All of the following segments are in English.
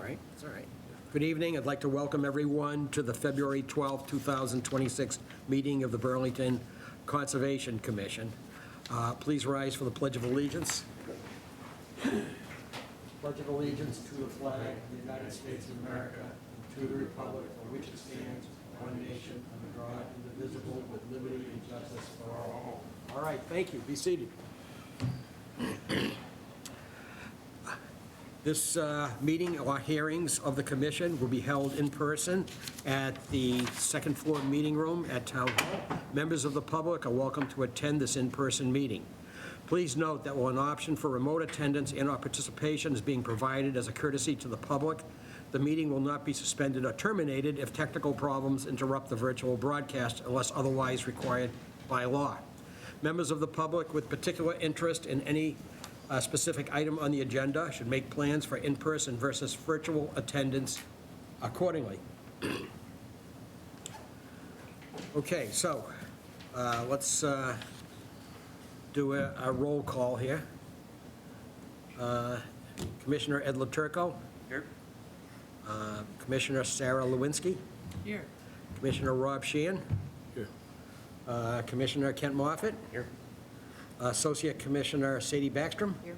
right, it's all right. Good evening. I'd like to welcome everyone to the February 12th, 2026 meeting of the Burlington Conservation Commission. Please rise for the Pledge of Allegiance. Pledge of allegiance to the flag of the United States of America and to the republic for which it stands, one nation, under God, indivisible, with liberty and justice for all. All right, thank you. Be seated. This meeting or hearings of the commission will be held in person at the second floor meeting room at Town Hall. Members of the public are welcome to attend this in-person meeting. Please note that while an option for remote attendance and/or participation is being provided as a courtesy to the public, the meeting will not be suspended or terminated if technical problems interrupt the virtual broadcast unless otherwise required by law. Members of the public with particular interest in any specific item on the agenda should make plans for in-person versus virtual attendance accordingly. Okay, so let's do a roll call here. Commissioner Ed Laturco. Here. Commissioner Sarah Lewinsky. Here. Commissioner Rob Sheehan. Here. Commissioner Kent Moffett. Here. Associate Commissioner Sadie Backstrom. Here.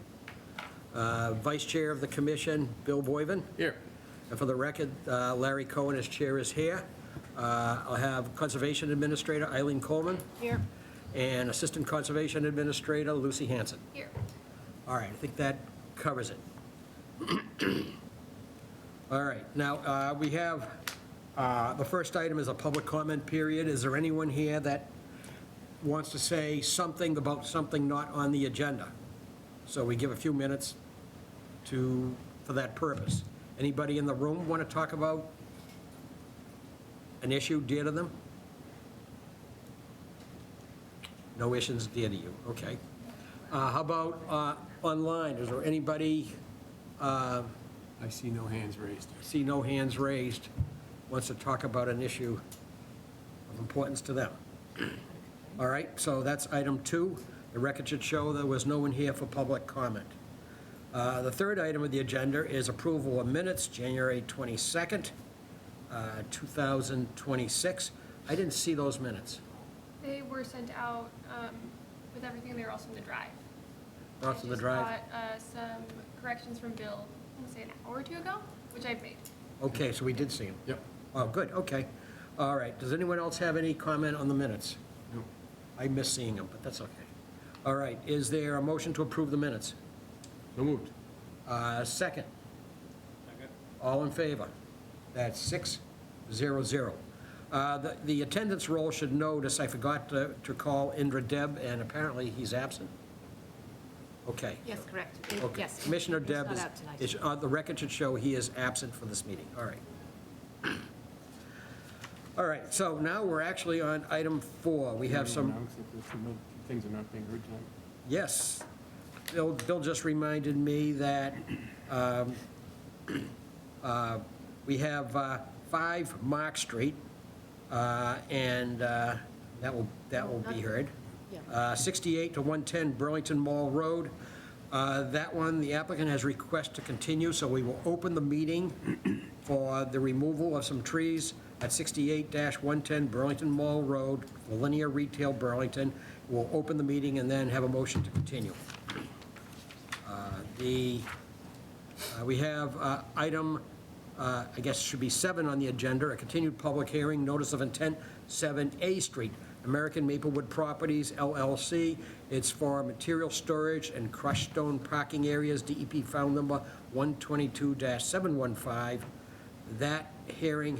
Vice Chair of the Commission, Bill Boyven. Here. And for the record, Larry Cohen, as chair, is here. I'll have Conservation Administrator Eileen Coleman Here. and Assistant Conservation Administrator Lucy Hanson. Here. All right, I think that covers it. All right, now, we have, the first item is a public comment period. Is there anyone here that wants to say something about something not on the agenda? So we give a few minutes for that purpose. Anybody in the room want to talk about an issue dear to them? No issues dear to you, okay. How about online? Is there anybody, I see no hands raised. see no hands raised, wants to talk about an issue of importance to them? All right, so that's item 2. The record should show there was no one here for public comment. The third item of the agenda is approval of minutes, January 22nd, 2026. I didn't see those minutes. They were sent out with everything. They were also in the drive. Off to the drive? I just got some corrections from Bill, I'm gonna say an hour or two ago, which I've made. Okay, so we did see them. Yep. Oh, good, okay. All right, does anyone else have any comment on the minutes? No. I miss seeing them, but that's okay. All right, is there a motion to approve the minutes? So moved. Second? All in favor? That's 6-0-0. The attendance roll should notice, I forgot to call Indra Deb, and apparently he's absent. Okay. Yes, correct. Okay. Yes. Commissioner He's Deb not is, out tonight. the record should show he is absent for this meeting. All right. All right, so now we're actually on item 4. We have some, Announce that some things are not being heard tonight. yes. Bill just reminded me that we have 5 Mark Street, and that will be heard. Yeah. 68 to 110 Burlington Mall Road. That one, the applicant has requested to continue, so we will open the meeting for the removal of some trees at 68-110 Burlington Mall Road, for Linear Retail Burlington. We'll open the meeting and then have a motion to continue. We have item, I guess it should be 7 on the agenda, a continued public hearing, notice of intent, 7A Street, American Maplewood Properties LLC. It's for material storage and crushed stone parking areas, DEP file number 122-715. That hearing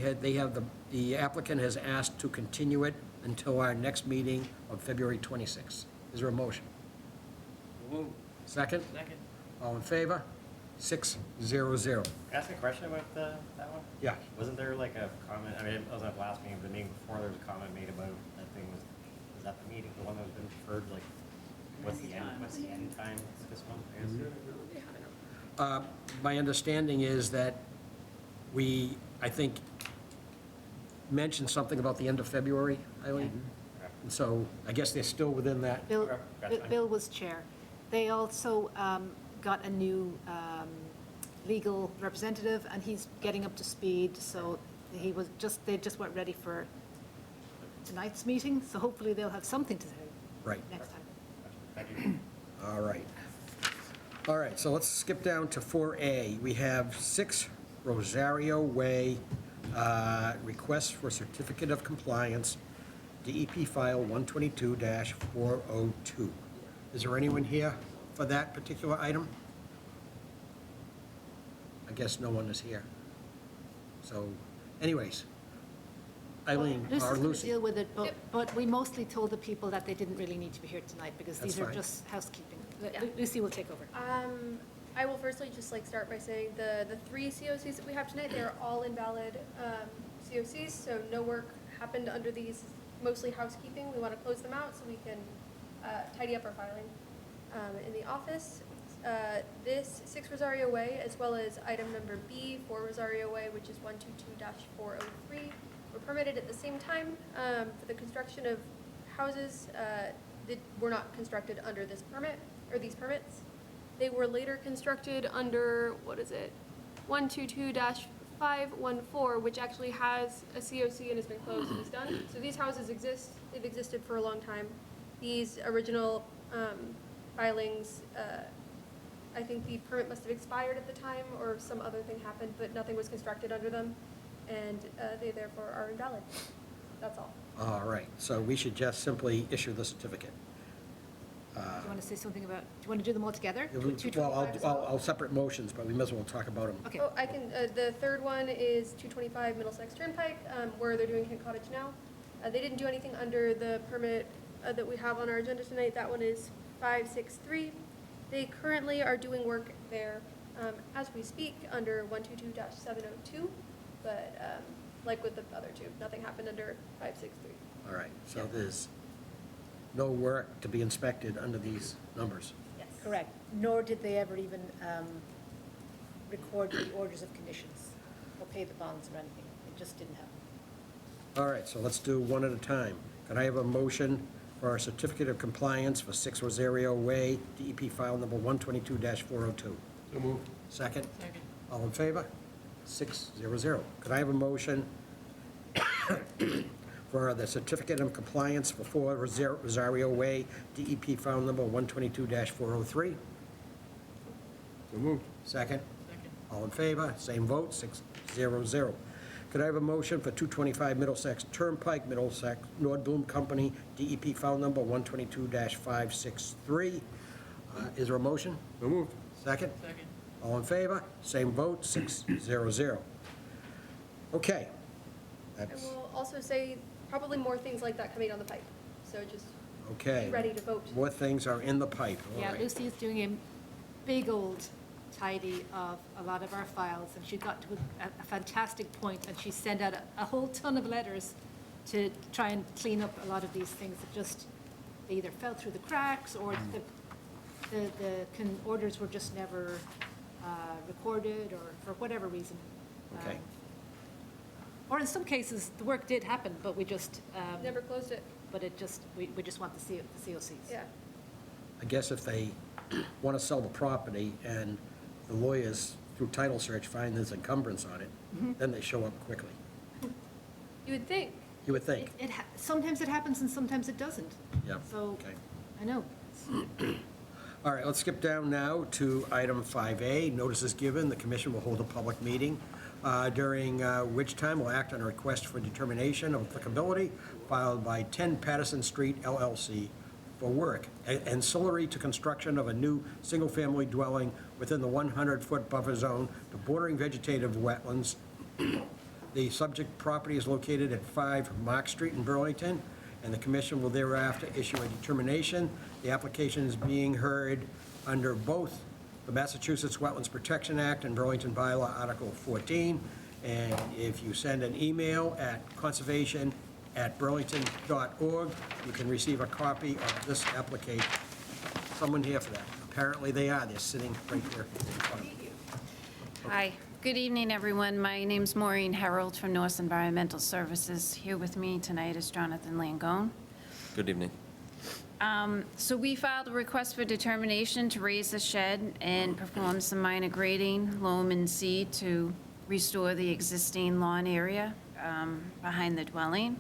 the applicant has asked to continue it until our next meeting of February 26th. Is there a motion? Second? Second. All in favor? 6-0-0. Can I ask a question about that one? Yeah. Wasn't there like a comment, I mean, it wasn't at the last meeting, but the meeting before, there was a comment made about that thing was that the meeting, the one that was been deferred, like, what's the end time this one, I guess? My understanding is that we, I think, mentioned something about the end of February, Eileen? Okay. And so I guess they're still within that. Bill, Okay, that's fine. Bill was chair. They also got a new legal representative, and he's getting up to speed, so they just weren't ready for tonight's meeting, so hopefully they'll have something to say Right. next time. Thank you. All right. All right, so let's skip down to 4A. We have 6 Rosario Way, request for certificate of compliance, DEP file 122-402. Is there anyone here for that particular item? I guess no one is here. So anyways, Eileen Lucy's or going to Lucy? deal with it, Yep. but we mostly told the people that they didn't really need to be here tonight, because That's these are fine. just housekeeping. Yeah. Lucy will take over. I will firstly just like start by saying the 3 COCs that we have tonight, they're all invalid COCs, so no work happened under these, mostly housekeeping. We want to close them out so we can tidy up our filing in the office. This 6 Rosario Way, as well as item number B, 4 Rosario Way, which is 122-403, were permitted at the same time for the construction of houses that were not constructed under this permit, or these permits. They were later constructed under, 122-514, which actually has a COC and has been closed and is done. So these houses exist, they've existed for a long time. These original filings, I think the permit must have expired at the time or some other thing happened, but nothing was constructed under them, and they therefore are invalid. That's all. All right, so we should just simply issue the certificate. Do you want to say something about, do you want to do them all together? Well, 225 as well? I'll separate motions, but we may as well talk about them. Okay. Oh, I can, the third one is 225 Middlesex Turnpike, where they're doing Kent Cottage now. They didn't do anything under the permit that we have on our agenda tonight. That one is 563. They currently are doing work there as we speak under 122-702, but like with the other 2, nothing happened under 563. All right, so there's no work to be inspected under these numbers. Yes. Correct, nor did they ever even record the orders of conditions or pay the bonds or anything. It just didn't happen. All right, so let's do one at a time. Can I have a motion for our certificate of compliance for 6 Rosario Way, DEP file number 122-402? So moved. Second? Second. All in favor? 600. Could I have a motion for the certificate of compliance for 4 Rosario Way, DEP file number 122-403? So moved. Second? Second. All in favor? Same vote, 600. Could I have a motion for 225 Middlesex Turnpike, Middlesex Nordblum Company, DEP file number 122-563? Is there a motion? So moved. Second? Second. All in favor? Same vote, 600. Okay. I That's, will also say probably more things like that coming down the pipe, so just okay. be ready to vote. More things are in the pipe, all Yeah, right. Lucy is doing a big old tidy of a lot of our files, and she got to a fantastic point, and she sent out a whole ton of letters to try and clean up a lot of these things that just, they either fell through the cracks, or the orders were just never recorded, or for whatever reason. Okay. Or in some cases, the work did happen, but we just, Never closed it, but it just, we just want the COCs. yeah. I guess if they want to sell the property and the lawyers, through title search, find there's encumbrance on it, then they show up quickly. You would think. You would think. Sometimes it happens and sometimes it doesn't. Yeah, So, okay. I know. All right, let's skip down now to item 5A. Notice is given, the commission will hold a public meeting, during which time will act on a request for determination of applicability filed by 10 Patterson Street LLC for work ancillary to construction of a new single-family dwelling within the 100-foot buffer zone to bordering vegetative wetlands. The subject property is located at 5 Mark Street in Burlington, and the commission will thereafter issue a determination. The application is being heard under both the Massachusetts Wetlands Protection Act and Burlington Bylaw Article 14. And if you send an email at conservation@burlington.org, you can receive a copy of this application. Someone here for that. Apparently they are. They're sitting right here in front of me. Hi, good evening, everyone. My name's Maureen Harold from Norse Environmental Services. Here with me tonight is Jonathan Langone. Good evening. So we filed a request for determination to raise the shed and perform some minor grading, loam and seed to restore the existing lawn area behind the dwelling.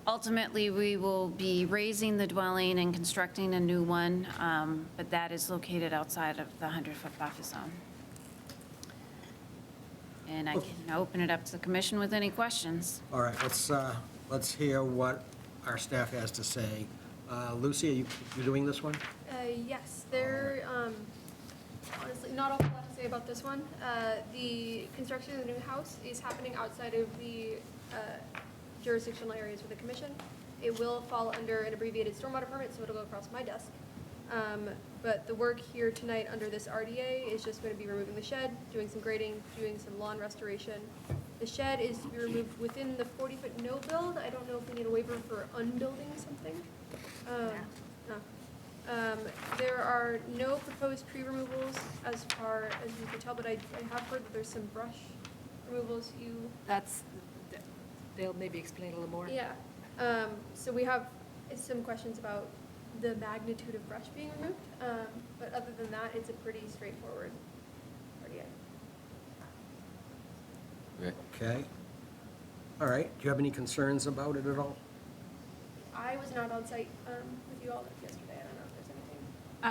Ultimately, we will be raising the dwelling and constructing a new one, but that is located outside of the 100-foot buffer zone. And I can open it up to the commission with any questions. All right, let's hear what our staff has to say. Lucy, are you doing this one? Yes, there, honestly, not a whole lot to say about this one. The construction of the new house is happening outside of the jurisdictional areas of the commission. It will fall under an abbreviated stormwater permit, so it'll go across my desk. But the work here tonight under this RDA is just going to be removing the shed, doing some grading, doing some lawn restoration. The shed is to be removed within the 40-foot no build. I don't know if we need a waiver for unbuilding something. No. There are no proposed tree removals as far as you can tell, but I have heard that there's some brush removals They'll maybe explain a little more. Yeah. So we have some questions about the magnitude of brush being removed. But other than that, it's a pretty straightforward RDA. Okay. All right, do you have any concerns about it at all? I was not on site with you all yesterday. I don't know if there's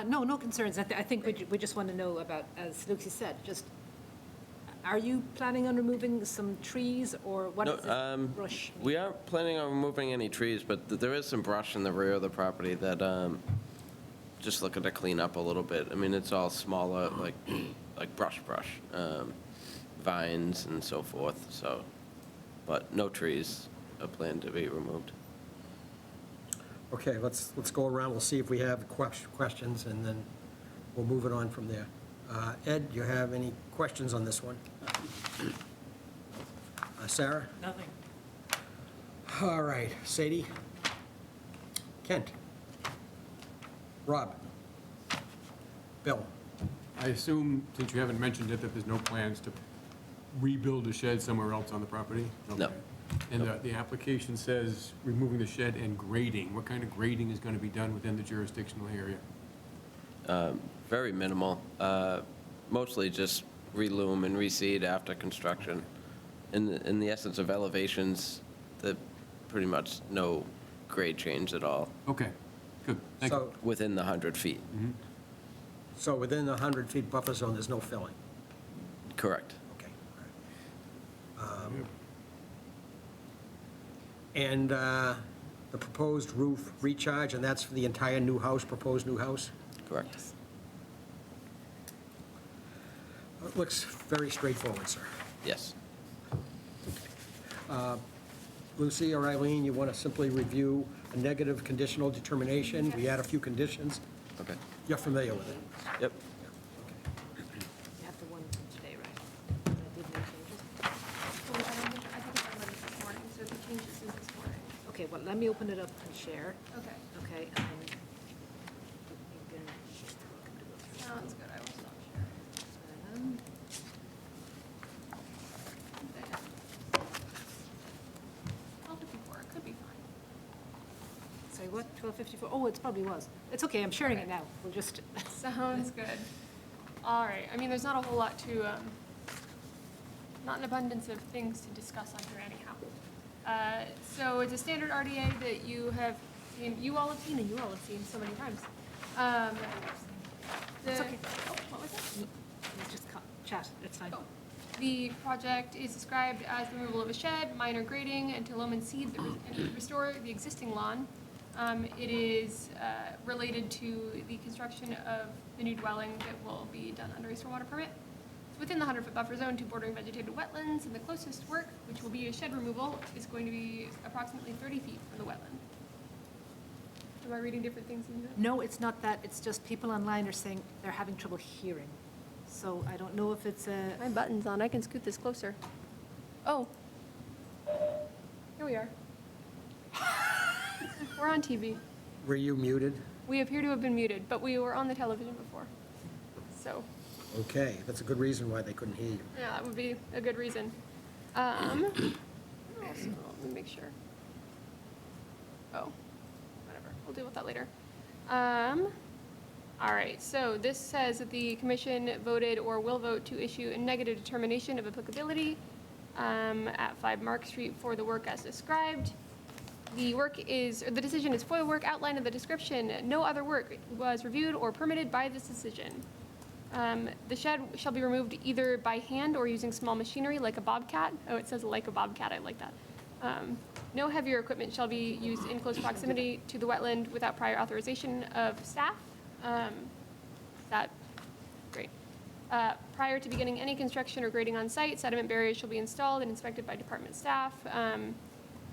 anything. No concerns. I think we just want to know about, as Lucy said, just, are you planning on removing some trees, or what is this brush? We aren't planning on removing any trees, but there is some brush in the rear of the property that just looking to clean up a little bit. I mean, it's all smaller, like brush, vines and so forth, so, but no trees are planned to be removed. Okay, let's go around, we'll see if we have questions, and then we'll move it on from there. Ed, do you have any questions on this one? Sarah? Nothing. All right, Sadie? Kent? Rob? Bill? I assume, since you haven't mentioned it, that there's no plans to rebuild a shed somewhere else on the property? No. Okay. And the application says removing the shed and grading. What kind of grading is going to be done within the jurisdictional area? Very minimal, mostly just reloom and reseed after construction. In the essence of elevations, pretty much no grade change at all Okay, good, thank you. So, within the 100 feet. so within the 100-feet buffer zone, there's no filling? Correct. Okay. All right. And the proposed roof recharge, and that's for the entire new house, proposed new house? Correct. It looks very straightforward, sir. Yes. Lucy or Eileen, you want to simply review a negative conditional determination? We add a few conditions. Okay. You're familiar with it? Yep. You have the one from today, right? That did no changes? Well, I think it's on this morning, so if you change it since this morning. Okay, well, let me open it up and share, Okay, okay? And then you can just look and do it. sounds good. I will stop sharing. Um, There. 12:54, it could be fine. Sorry, what, 12:54? Oh, it probably was. It's okay, I'm sharing it now. We'll just, Sounds good. All right, I mean, there's not a whole lot to, not an abundance of things to discuss on here anyhow. So it's a standard RDA that you have seen, you all have seen, and you all have seen so many times. It's okay. Oh, what was that? let's just chat, it's fine. Oh. The project is described as the removal of a shed, minor grading, and to loam and seed and restore the existing lawn. It is related to the construction of the new dwelling that will be done under a stormwater permit. It's within the 100-foot buffer zone to bordering vegetated wetlands, and the closest work, which will be a shed removal, is going to be approximately 30 feet from the wetland. Am I reading different things in here? No, it's not that, it's just people online are saying they're having trouble hearing. So I don't know if it's a, My button's on, I can scoot this closer. Oh. Here we are. We're on TV. Were you muted? We appear to have been muted, but we were on the television before. So, Okay, that's a good reason why they couldn't hear you. yeah, that would be a good reason. Also, let me make sure. Oh, whatever, we'll deal with that later. All right, so this says that the commission voted or will vote to issue a negative determination of applicability at 5 Mark Street for the work as described. The decision is for the work outlined in the description. No other work was reviewed or permitted by this decision. The shed shall be removed either by hand or using small machinery like a bobcat. Oh, it says like a bobcat, I like that. No heavier equipment shall be used in close proximity to the wetland without prior authorization of staff. Great. Prior to beginning any construction or grading on site, sediment barriers shall be installed and inspected by department staff.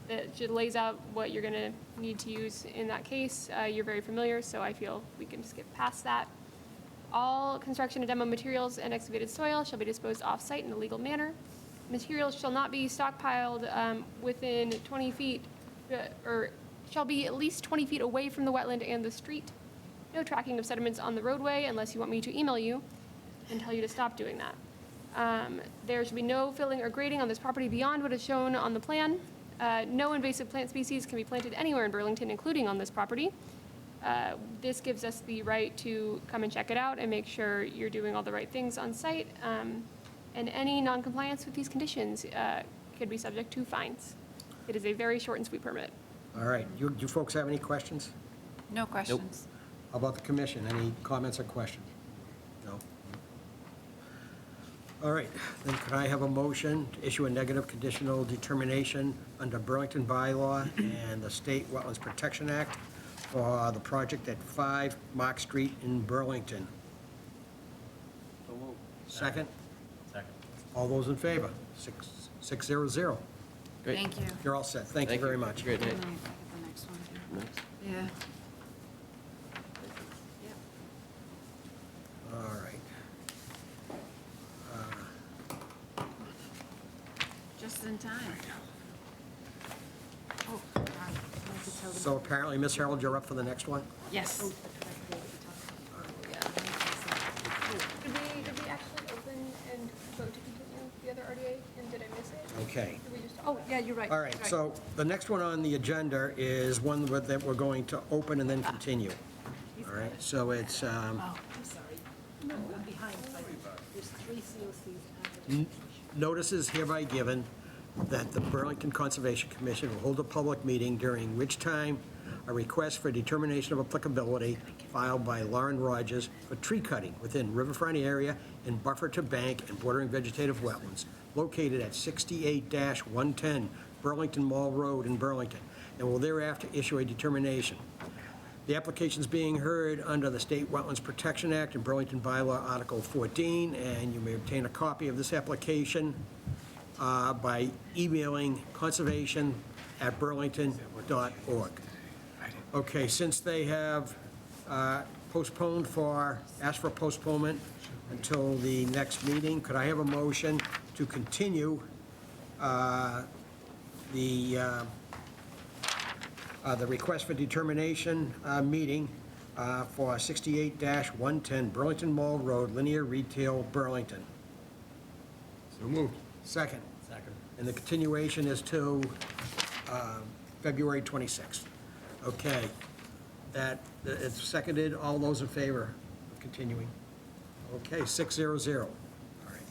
It lays out what you're going to need to use in that case. You're very familiar, so I feel we can skip past that. All construction and demo materials and excavated soil shall be disposed off-site in a legal manner. Materials shall not be stockpiled within 20 feet, or shall be at least 20 feet away from the wetland and the street. No tracking of sediments on the roadway unless you want me to email you and tell you to stop doing that. There should be no filling or grading on this property beyond what is shown on the plan. No invasive plant species can be planted anywhere in Burlington, including on this property. This gives us the right to come and check it out and make sure you're doing all the right things on site. And any noncompliance with these conditions could be subject to fines. It is a very short and sweet permit. All right, you folks have any questions? No questions. How about the commission? Any comments or questions? No? All right, then could I have a motion to issue a negative conditional determination under Burlington bylaw and the State Wetlands Protection Act for the project at 5 Mark Street in Burlington? Second? Second. All those in favor? 600. Great. Thank you. You're all set. Thank you very much. Great night. Let me get the next one here. Next. Yeah. All right. Just in time. Oh, I wanted to tell them. So apparently, Ms. Harold, you're up for the next one? Yes. Did we actually open and vote to continue the other RDA, and did I miss it? Okay. Did we just talk Oh, about it? yeah, you're right. All right, so the next one on the agenda is one that we're going to open and then continue. All right, so it's, Oh, I'm sorry. No, I'm behind. There's 3 COCs and notices hereby given that the Burlington Conservation Commission will hold a public meeting during which time a request for determination of applicability filed by Lauren Rogers for tree cutting within riverfront area and buffer to bank and bordering vegetative wetlands located at 68-110 Burlington Mall Road in Burlington, and will thereafter issue a determination. The application is being heard under the State Wetlands Protection Act and Burlington Bylaw Article 14, and you may obtain a copy of this application by emailing conservation@burlington.org. Okay, since they have asked for postponement until the next meeting, could I have a motion to continue the request for determination meeting for 68-110 Burlington Mall Road, Linear Retail, Burlington? So moved. Second. Second. And the continuation is to February 26th. Okay. It's seconded. All those in favor of continuing? Okay, 600. All right.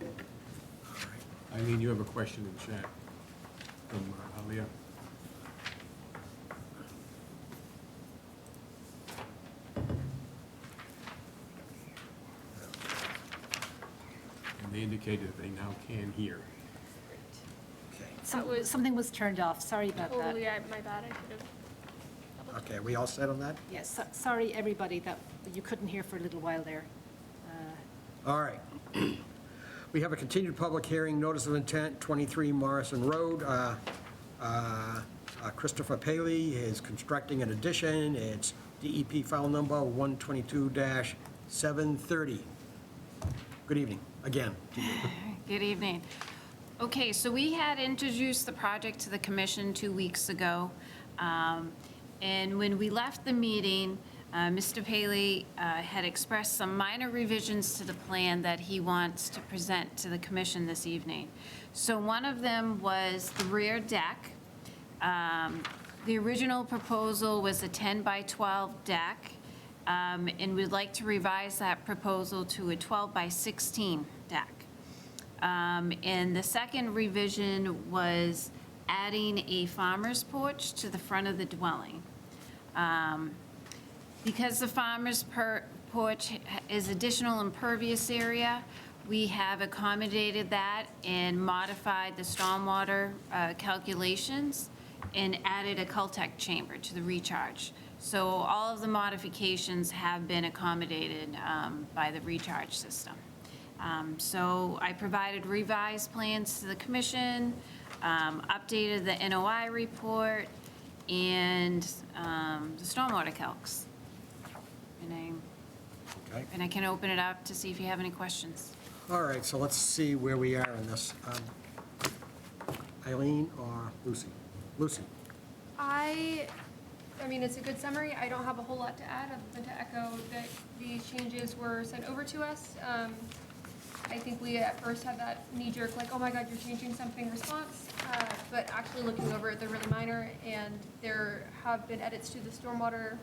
All right. Eileen, you have a question in chat from Alia. And they indicated that they now can hear. Okay. something was turned off. Sorry about that. Totally, my bad, I should have. Okay, we all set on that? Yes, sorry, everybody, that you couldn't hear for a little while there. All right. We have a continued public hearing, notice of intent, 23 Morrison Road. Christopher Paley is constructing an addition. It's DEP file number 122-730. Good evening, again. Good evening. Okay, so we had introduced the project to the commission 2 weeks ago. And when we left the meeting, Mr. Paley had expressed some minor revisions to the plan that he wants to present to the commission this evening. So one of them was the rear deck. The original proposal was a 10 by 12 deck, and we'd like to revise that proposal to a 12 by 16 deck. And the second revision was adding a farmer's porch to the front of the dwelling. Because the farmer's porch is additional impervious area, we have accommodated that and modified the stormwater calculations and added a Cultec chamber to the recharge. So all of the modifications have been accommodated by the recharge system. So I provided revised plans to the commission, updated the NOI report, and the stormwater calcs. Okay. And I can open it up to see if you have any questions. All right, so let's see where we are in this. Eileen or Lucy? Lucy? I mean, it's a good summary. I don't have a whole lot to add other than to echo that these changes were sent over to us. I think we at first had that knee-jerk, like, oh my God, you're changing something response. But actually looking over it, they're really minor, and there have been edits to the stormwater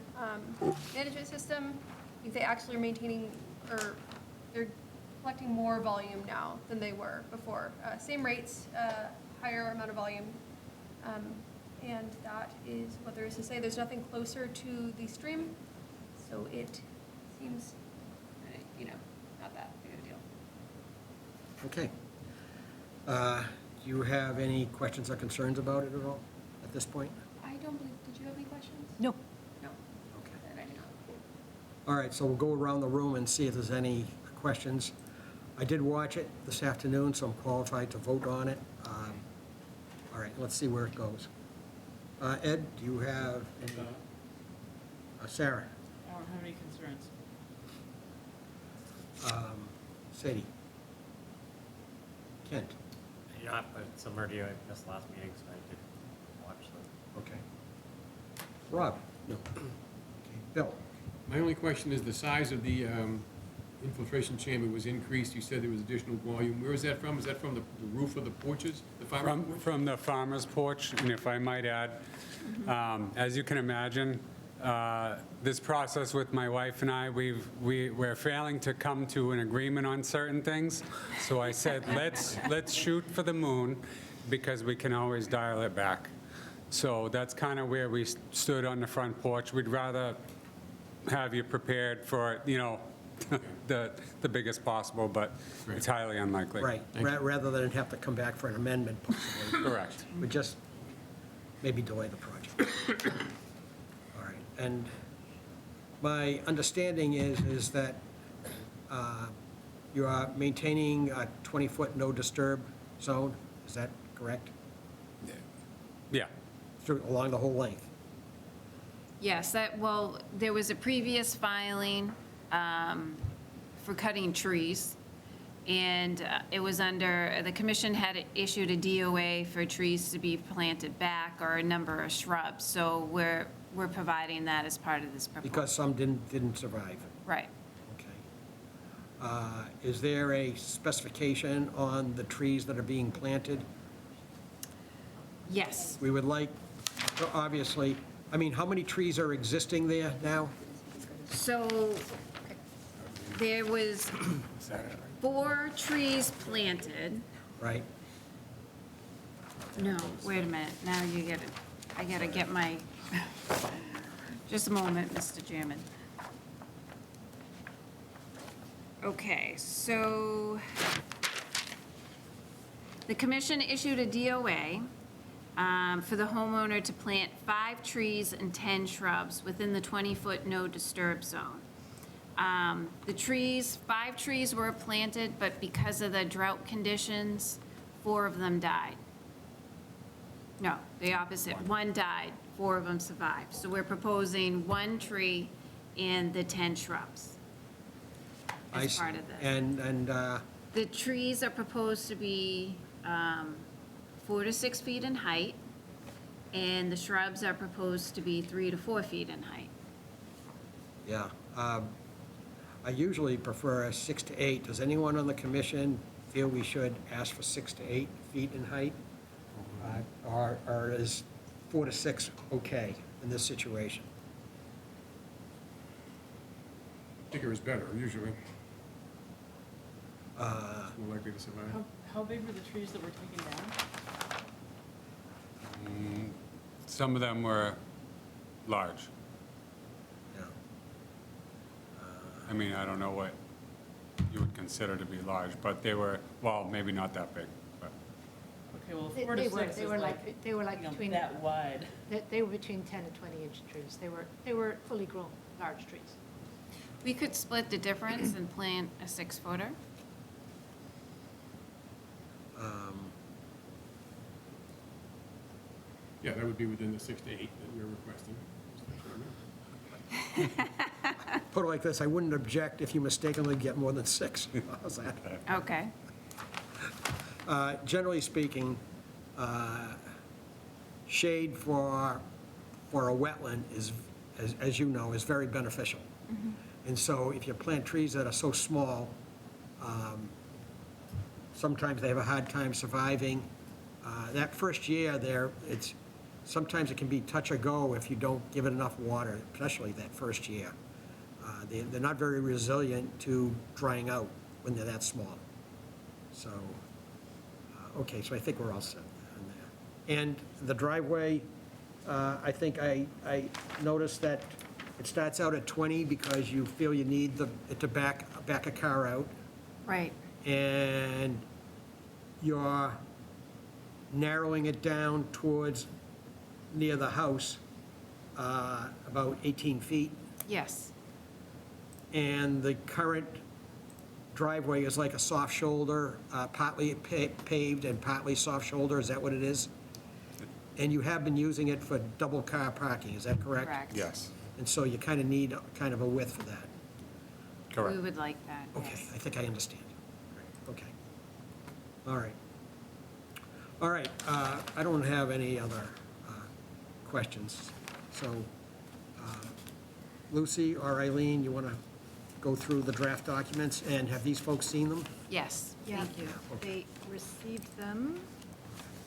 management system. I think they actually are maintaining, or they're collecting more volume now than they were before. Same rates, higher amount of volume. And that is what there is to say. There's nothing closer to the stream, so it seems, not that big of a deal. Okay. Do you have any questions or concerns about it at all at this point? I don't believe, did you have any questions? No. No. Okay. Then I do not. All right, so we'll go around the room and see if there's any questions. I did watch it this afternoon, so I'm qualified to vote on it. All right, let's see where it goes. Ed, do you have any? Sarah? I don't have any concerns. Sadie? Kent? You know, but similar to you, I missed last meeting, so I did watch them. Okay. Rob? No. Okay. Bill? My only question is the size of the infiltration chamber was increased. You said there was additional volume. Where is that from? Is that from the roof of the porches, the farmer's porch? From the farmer's porch, and if I might add, as you can imagine, this process with my wife and I, we're failing to come to an agreement on certain things. So I said, let's shoot for the moon, because we can always dial it back. So that's kind of where we stood on the front porch. We'd rather have you prepared for, the biggest possible, but it's highly unlikely. Right, rather than have to come back for an amendment possibly. Correct. We just maybe delay the project. All right, and my understanding is that you are maintaining a 20-foot no-disturb zone, is that correct? Yeah. Along the whole length? Yes, there was a previous filing for cutting trees, and it was the commission had issued a DOA for trees to be planted back, or a number of shrubs, so we're providing that as part of this proposal. Because some didn't survive. Right. Okay. Is there a specification on the trees that are being planted? Yes. We would like, obviously, how many trees are existing there now? So there was 4 trees planted. Right? No, wait a minute, now you get it. I gotta get my, just a moment, Mr. Chairman. Okay, so the commission issued a DOA for the homeowner to plant 5 trees and 10 shrubs within the 20-foot no-disturb zone. 5 trees were planted, but because of the drought conditions, 4 of them died. No, the opposite. 1 died, 4 of them survived. So we're proposing 1 tree and the 10 shrubs I as see. part of this. And The trees are proposed to be 4 to 6 feet in height, and the shrubs are proposed to be 3 to 4 feet in height. yeah, I usually prefer 6 to 8. Does anyone on the commission feel we should ask for 6 to 8 feet in height? Or is 4 to 6 okay in this situation? Bigger is better, usually. Uh, It's more likely to survive. How big were the trees that were taken down? Some of them were large. yeah. I mean, I don't know what you would consider to be large, but they were, well, maybe not that big, but. Okay, well, They- 4 to they were- 6 they is were like, they were like you know, between- that wide. They were between 10 and 20-inch trees. They were fully grown, large trees. We could split the difference and plant a 6-footer. Yeah, that would be within the 6 to 8 that we're requesting. Put it like this, I wouldn't object if you mistakenly get more than 6. How's that? Okay. Generally speaking, shade for a wetland is, as you know, is very beneficial. And so if you plant trees that are so small, sometimes they have a hard time surviving. That first year there, sometimes it can be touch or go if you don't give it enough water, especially that first year. They're not very resilient to drying out when they're that small. So, okay, so I think we're all set on there. And the driveway, I think I noticed that it starts out at 20 because you feel you need it to back a car out. Right. And you're narrowing it down towards near the house, about 18 feet. Yes. And the current driveway is like a soft shoulder, partly paved and partly soft shoulder, is that what it is? And you have been using it for double car parking, is that correct? Correct. Yes, And so you kind of need kind of a width for that. correct. We would like that, Okay, yes. I think I understand. Okay. All right. All right, I don't have any other questions. So, Lucy or Eileen, you want to go through the draft documents, and have these folks seen them? Yes, Yeah, thank you. they received them.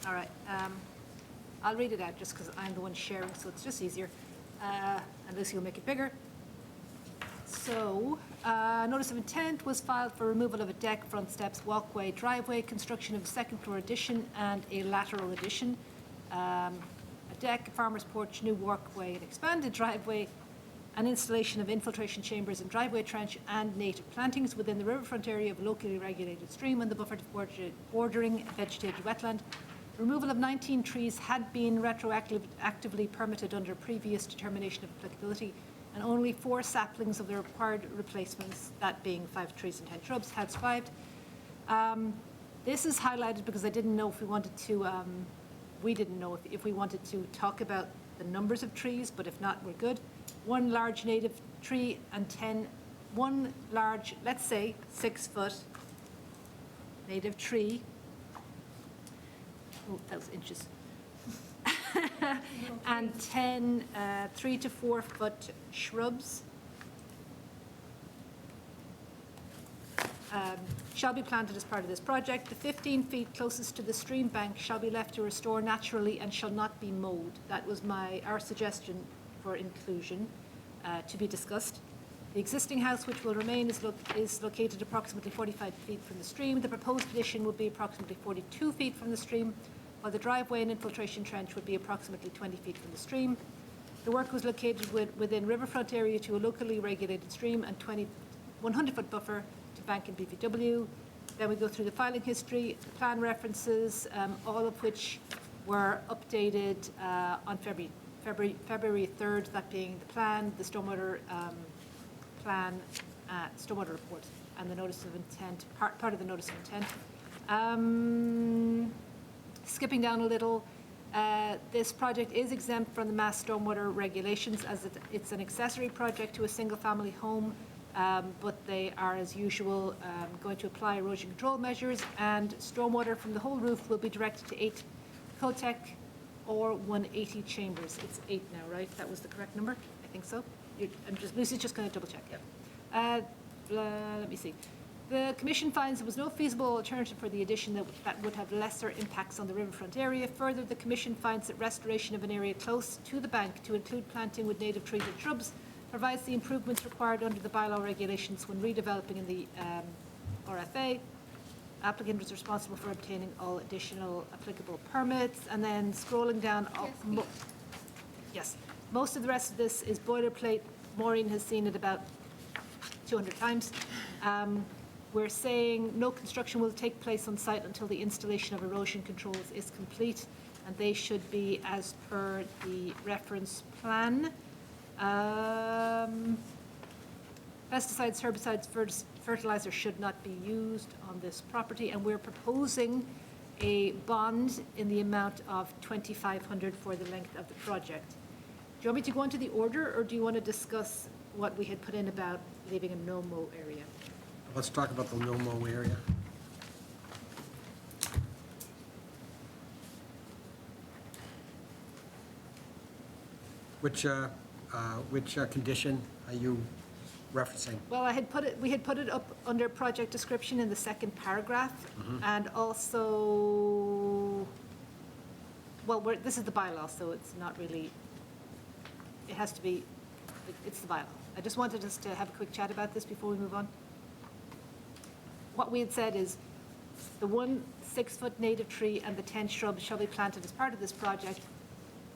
All right, I'll read it out just because I'm the one sharing, so it's just easier. And Lucy will make it bigger. So, notice of intent was filed for removal of a deck, front steps, walkway, driveway, construction of a second-floor addition and a lateral addition. A deck, a farmer's porch, new walkway, an expanded driveway, an installation of infiltration chambers and driveway trench and native plantings within the riverfront area of a locally regulated stream and the buffer bordering vegetated wetland. Removal of 19 trees had been retroactively permitted under previous determination of applicability, and only 4 saplings of the required replacements, that being 5 trees and 10 shrubs, had survived. This is highlighted because I didn't know if we wanted to, we didn't know if we wanted to talk about the numbers of trees, but if not, we're good. 1 large native tree and 1 large, let's say, 6-foot native tree. Oh, that was inches. And 10 3 to 4 foot shrubs shall be planted as part of this project. The 15 feet closest to the stream bank shall be left to restore naturally and shall not be mowed. That was our suggestion for inclusion to be discussed. The existing house, which will remain, is located approximately 45 feet from the stream. The proposed addition would be approximately 42 feet from the stream, while the driveway and infiltration trench would be approximately 20 feet from the stream. The work was located within riverfront area to a locally regulated stream and 100-foot buffer to bank and BVW. Then we go through the filing history, the plan references, all of which were updated on February 3rd, that being the plan, the stormwater plan, stormwater report, and the notice of intent, part of the notice of intent. Skipping down a little, this project is exempt from the mass stormwater regulations as it's an accessory project to a single-family home, but they are, as usual, going to apply erosion control measures, and stormwater from the whole roof will be directed to 8 Cotec or 180 chambers. It's 8 now, right? That was the correct number? I think so. Lucy's just going to double check. Let me see. The commission finds there was no feasible alternative for the addition that would have lesser impacts on the riverfront area. Further, the commission finds that restoration of an area close to the bank to include planting with native trees and shrubs provides the improvements required under the bylaw regulations when redeveloping in the RFA. Applicant is responsible for obtaining all additional applicable permits. And then scrolling down, yes, most of the rest of this is boilerplate. Maureen has seen it about 200 times. We're saying no construction will take place on site until the installation of erosion controls is complete, and they should be as per the reference plan. Pesticides, herbicides, fertilizer should not be used on this property, and we're proposing a bond in the amount of $2,500 for the length of the project. Do you want me to go into the order, or do you want to discuss what we had put in about leaving a no-mow area? Let's talk about the no-mow area. Which condition are you referencing? Well, we had put it up under project description in the second paragraph, and also, well, this is the bylaw, so it's not really, it has to be, it's the bylaw. I just wanted us to have a quick chat about this before we move on. What we had said is, the 1 6-foot native tree and the 10 shrubs shall be planted as part of this project.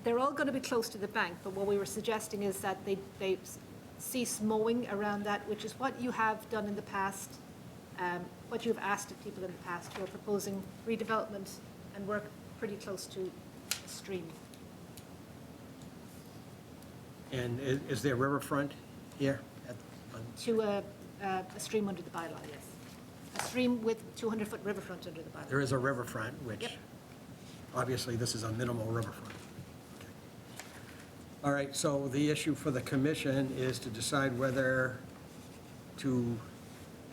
They're all going to be close to the bank, but what we were suggesting is that they cease mowing around that, which is what you have done in the past, what you've asked of people in the past who are proposing redevelopment and work pretty close to a stream. And is there riverfront here? To a stream under the bylaw, yes. A stream with 200-foot riverfront under the bylaw. There is a riverfront, which, Yep. obviously, this is a minimal riverfront. Okay. All right, so the issue for the commission is to decide whether to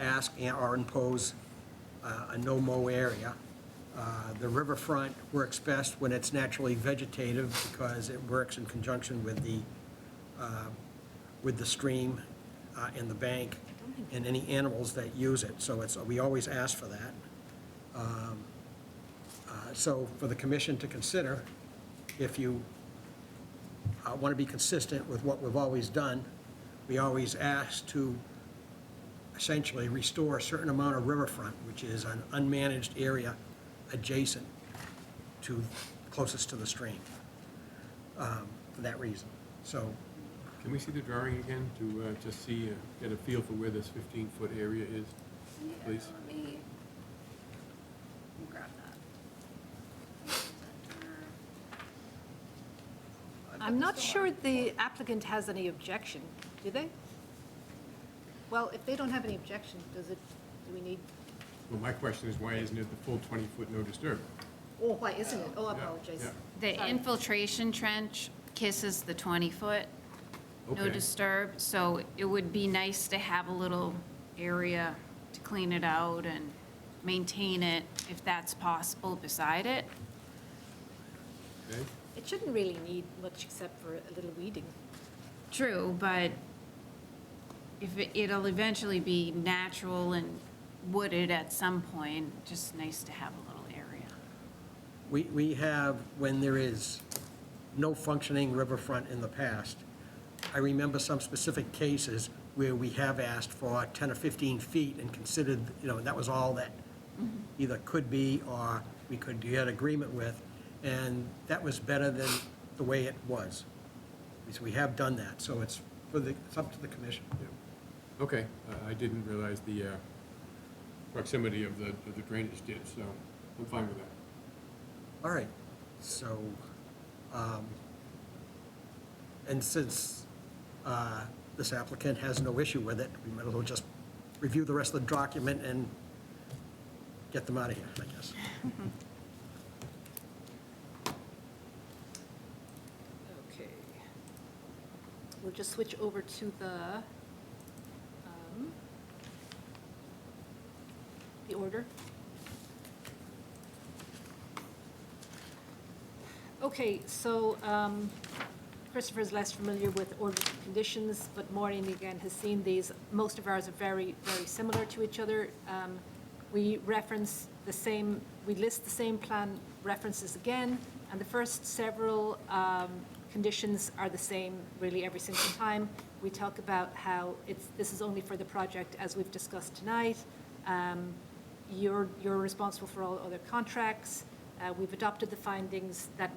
ask or impose a no-mow area. The riverfront works best when it's naturally vegetative because it works in conjunction with the stream and the bank and any animals that use it. So we always ask for that. So for the commission to consider, if you want to be consistent with what we've always done, we always ask to essentially restore a certain amount of riverfront, which is an unmanaged area adjacent to, closest to the stream, for that reason. So Can we see the drawing again to just see, get a feel for where this 15-foot area is, please? Let me grab that. I'm not sure the applicant has any objection, do they? Well, if they don't have any objection, do we need, Well, my question is, why isn't it the full 20-foot no disturb? oh, why isn't it? Oh, I Yeah, apologize. yeah. The Sorry. infiltration trench kisses the 20-foot, no Okay. disturb, so it would be nice to have a little area to clean it out and maintain it, if that's possible, beside it. Okay? It shouldn't really need much except for a little weeding. True, but if it'll eventually be natural and wooded at some point, just nice to have a little area. we have, when there is no functioning riverfront in the past, I remember some specific cases where we have asked for 10 or 15 feet and considered, that was all that either could be or we could get agreement with, and that was better than the way it was. So we have done that, so it's up to the commission. Okay, I didn't realize the proximity of the drainage ditch, so I'm fine with that. All right, so, and since this applicant has no issue with it, we might as well just review the rest of the document and get them out of here, I guess. Okay. We'll just switch over to the order. Okay, so Christopher is less familiar with orders of conditions, but Maureen, again, has seen these. Most of ours are very, very similar to each other. We reference the same, we list the same plan references again, and the first several conditions are the same really every single time. We talk about how this is only for the project as we've discussed tonight. You're responsible for all other contracts. We've adopted the findings that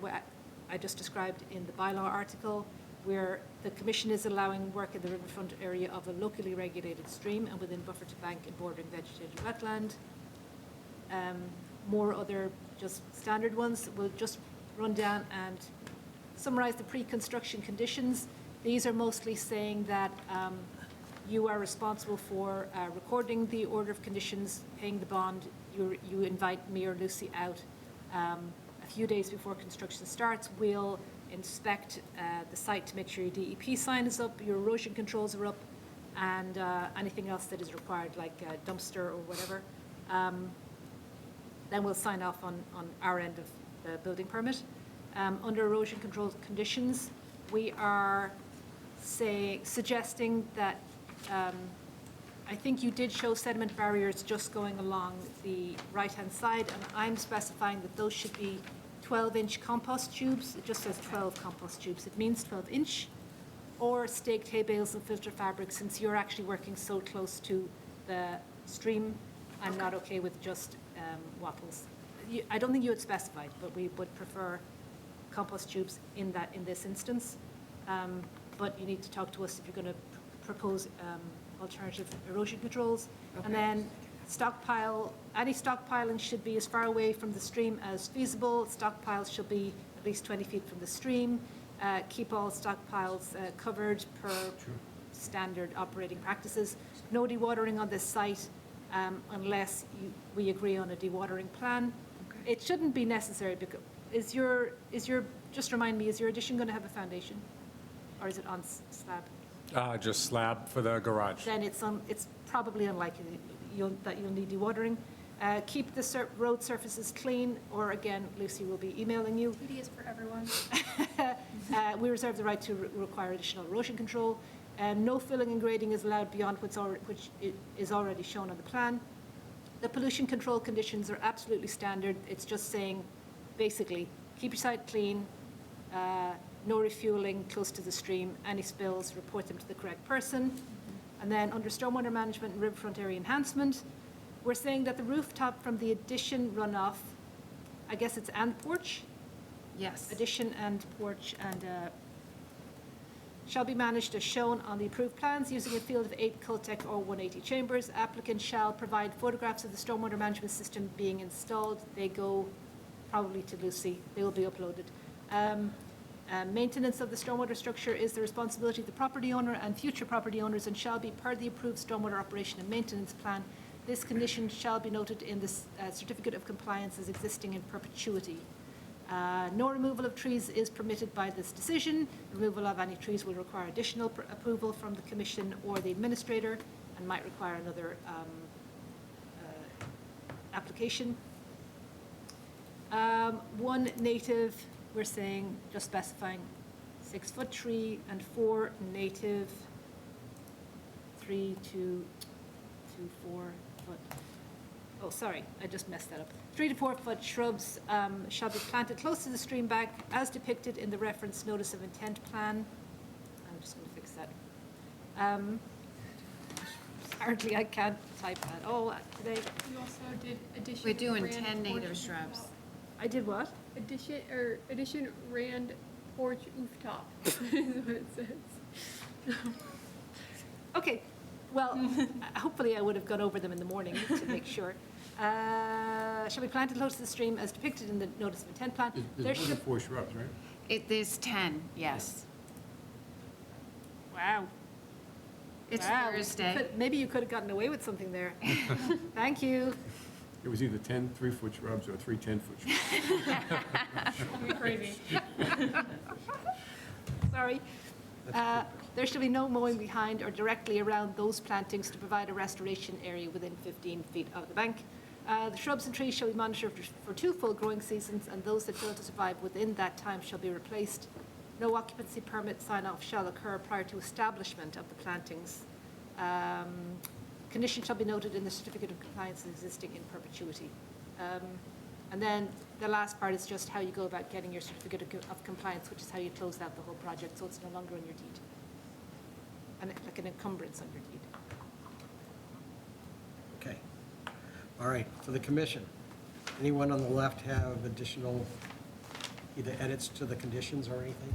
I just described in the bylaw article, where the commission is allowing work in the riverfront area of a locally regulated stream and within buffer to bank and bordering vegetated wetland. More other just standard ones. We'll just run down and summarize the pre-construction conditions. These are mostly saying that you are responsible for recording the order of conditions, paying the bond. You invite me or Lucy out a few days before construction starts. We'll inspect the site to make sure your DEP sign is up, your erosion controls are up, and anything else that is required, like a dumpster or whatever. Then we'll sign off on our end of the building permit. Under erosion control conditions, we are suggesting that, I think you did show sediment barriers just going along the right-hand side, and I'm specifying that those should be 12-inch compost tubes. It just says 12 compost tubes. It means 12-inch, or staked hay bales and filter fabric. Since you're actually working so close to the stream, I'm not okay with just wattles. I don't think you had specified, but we would prefer compost tubes in this instance. But you need to talk to us if you're going to propose alternative erosion controls. And then any stockpiling should be as far away from the stream as feasible. Stockpiles should be at least 20 feet from the stream. Keep all stockpiles covered per standard operating practices. No dewatering on this site unless we agree on a dewatering plan. It shouldn't be necessary because just remind me, is your addition going to have a foundation? Or is it on slab? Just slab for the garage. Then it's probably unlikely that you'll need dewatering. Keep the road surfaces clean, or again, Lucy will be emailing you. PD is for everyone. We reserve the right to require additional erosion control. No filling and grading is allowed beyond which is already shown on the plan. The pollution control conditions are absolutely standard. It's just saying, basically, keep your site clean, no refueling close to the stream, any spills, report them to the correct person. And then under stormwater management and riverfront area enhancement, we're saying that the rooftop from the addition runoff, I guess it's and porch? Yes. Addition and porch and shall be managed as shown on the approved plans using a field of 8 Cultec or 180 chambers. Applicant shall provide photographs of the stormwater management system being installed. They go probably to Lucy. They will be uploaded. Maintenance of the stormwater structure is the responsibility of the property owner and future property owners and shall be part of the approved stormwater operation and maintenance plan. This condition shall be noted in the certificate of compliance as existing in perpetuity. No removal of trees is permitted by this decision. Removal of any trees will require additional approval from the commission or the administrator and might require another application. One native, we're saying, just specifying 6-foot tree and 4 native 3 to 4 foot. Oh, sorry, I just messed that up. 3 to 4 foot shrubs shall be planted close to the stream bank as depicted in the reference notice of intent plan. I'm just going to fix that. Apparently I can't type at all today. You also did addition. We're doing rand 10 porch native rooftop. shrubs. I did what? Addition rand porch rooftop is what it says. Okay, well, hopefully I would have gone over them in the morning to make sure. Shall be planted close to the stream as depicted in the notice of intent plan. There There's more than should, 4 shrubs, right? There's 10, yes. wow. It's Wow. Thursday. Maybe you could have gotten away with something there. Thank you. It was either 10 3-foot shrubs or 3 10-foot shrubs. Be crazy. Sorry. There shall be no mowing behind or directly around those plantings to provide a restoration area within 15 feet of the bank. The shrubs and trees shall be monitored for 2 full growing seasons, and those that fail to survive within that time shall be replaced. No occupancy permit sign-off shall occur prior to establishment of the plantings. Condition shall be noted in the certificate of compliance existing in perpetuity. And then the last part is just how you go about getting your certificate of compliance, which is how you close out the whole project, so it's no longer in your deed. And like an encumbrance on your deed. Okay. All right, for the commission, anyone on the left have additional either edits to the conditions or anything?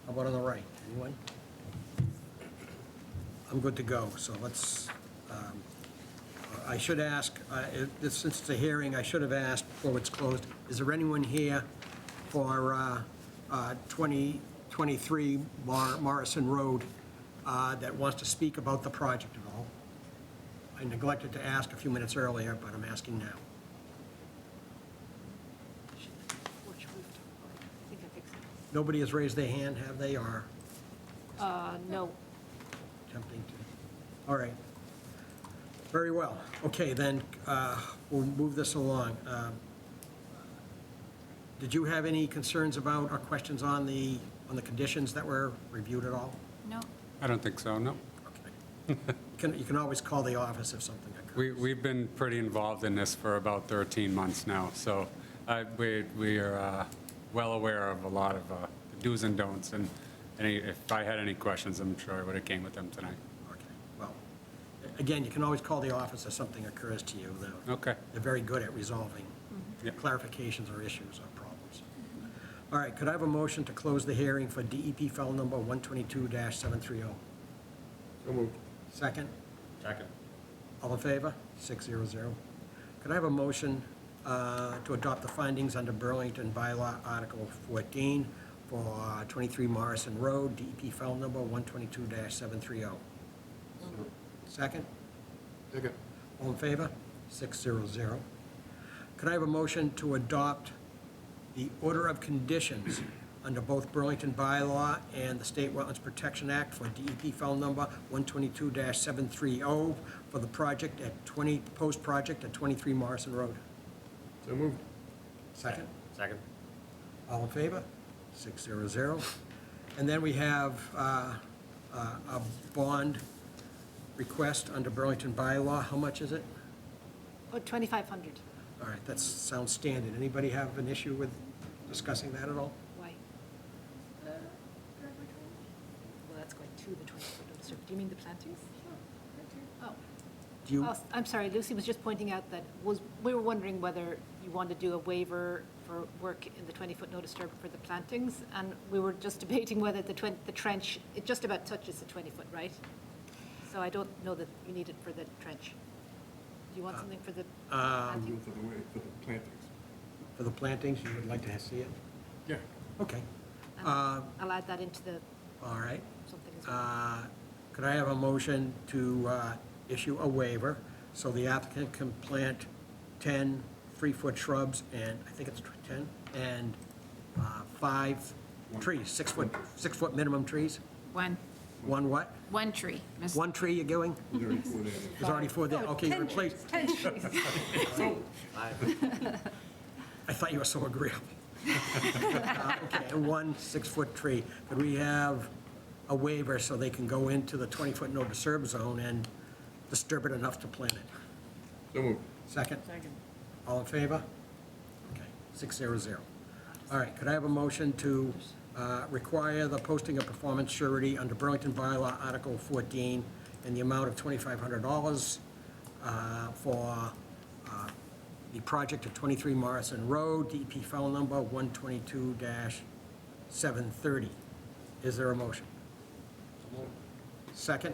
How about on the right? Anyone? I'm good to go, so let's, I should ask, since it's a hearing, I should have asked before it's closed, is there anyone here for 2023 Morrison Road that wants to speak about the project at all? I neglected to ask a few minutes earlier, but I'm asking now. Which rooftop? I think I fixed it. Nobody has raised their hand, have they, or No. attempting to? All right. Very well. Okay, then, we'll move this along. Did you have any concerns about or questions on the conditions that were reviewed at all? No. I don't think so, no. Okay. You can always call the office if something occurs. We've been pretty involved in this for about 13 months now, so we are well aware of a lot of do's and don'ts, and if I had any questions, I'm sure I would have came with them tonight. Okay, well, again, you can always call the office if something occurs to you. Okay. They're very good at resolving Yep. clarifications or issues or problems. All right, could I have a motion to close the hearing for DEP file number 122-730? So moved. Second? Second. All in favor? 600. Could I have a motion to adopt the findings under Burlington Bylaw Article 14 for 23 Morrison Road, DEP file number 122-730? Second? Second. All in favor? 600. Could I have a motion to adopt the order of conditions under both Burlington Bylaw and the State Wetlands Protection Act for DEP file number 122-730 for the project at post-project at 23 Morrison Road? So moved. Second? Second. All in favor? 600. And then we have a bond request under Burlington Bylaw. How much is it? Oh, 2,500. All right, that sounds standard. Anybody have an issue with discussing that at all? Why? Well, that's going to the 20-foot notice. Do you mean the plantings? Oh. Do you, Oh, I'm sorry, Lucy was just pointing out that we were wondering whether you want to do a waiver for work in the 20-foot no disturb for the plantings, and we were just debating whether the trench, it just about touches the 20-foot, right? So I don't know that you need it for the trench. Do you want something for the planting? For the plantings. for the plantings, you would like to see it? Yeah. Okay, And I'll add that into the all right. something as well. Could I have a motion to issue a waiver so the applicant can plant 10 3-foot shrubs and, I think it's 10, and 5 trees, 6-foot minimum trees? One What? tree. Miss- One tree you're going? There's already 4 there. Okay, you 10 replaced. 10 trees. I thought you were so agreeable. Okay, and 1 6-foot tree. Could we have a waiver so they can go into the 20-foot no disturb zone and disturb it enough to plant it? So moved. Second? Second. All in favor? Okay, 600. All right, could I have a motion to require the posting of performance surety under Burlington Bylaw Article 14 in the amount of $2,500 for the project at 23 Morrison Road, DEP file number 122-730. Is there a motion? Second?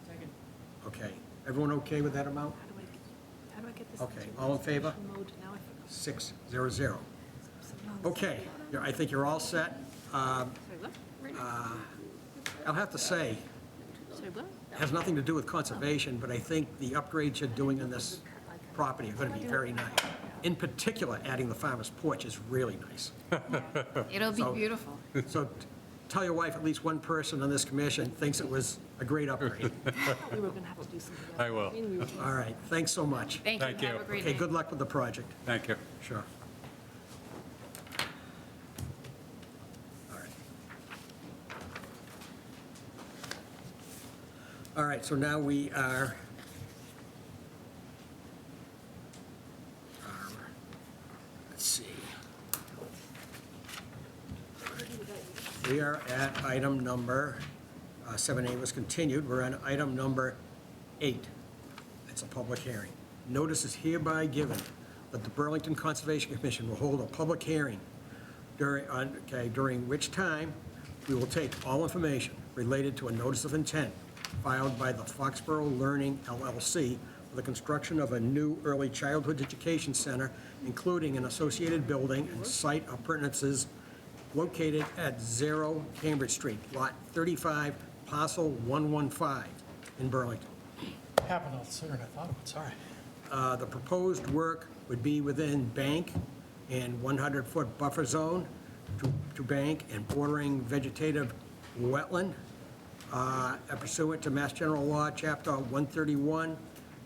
Second. Okay, everyone okay with that amount? How do I get this? Okay, into all in favor? reservation mode? Now I forgot. 600. Okay, I think you're all set. Sorry, what? I'll have to say, Sorry, what? it has nothing to do with conservation, but I think the upgrades you're doing in this property are going to be very nice. In particular, adding the farmer's porch is really nice. It'll be So- beautiful. So tell your wife, at least one person on this commission thinks it was a great upgrade. I thought we were going to have to do something else. I will. mean, we were- All right, thanks so much. Thank Thank you. you. Have a great Okay, night. good luck with the project. Thank you. Sure. All right, so now we are, let's see. We are at item number, 7A was continued, we're on item number 8. It's a public hearing. Notice is hereby given that the Burlington Conservation Commission will hold a public hearing during which time we will take all information related to a notice of intent filed by the Foxborough Learning LLC for the construction of a new early childhood education center, including an associated building and site appurtenances located at 0 Cambridge Street, Lot 35, Parcel 115 in Burlington. Happened a little sooner than I thought it would, sorry. The proposed work would be within bank and 100-foot buffer zone to bank and bordering vegetative wetland pursuant to Mass General Law, Chapter 131,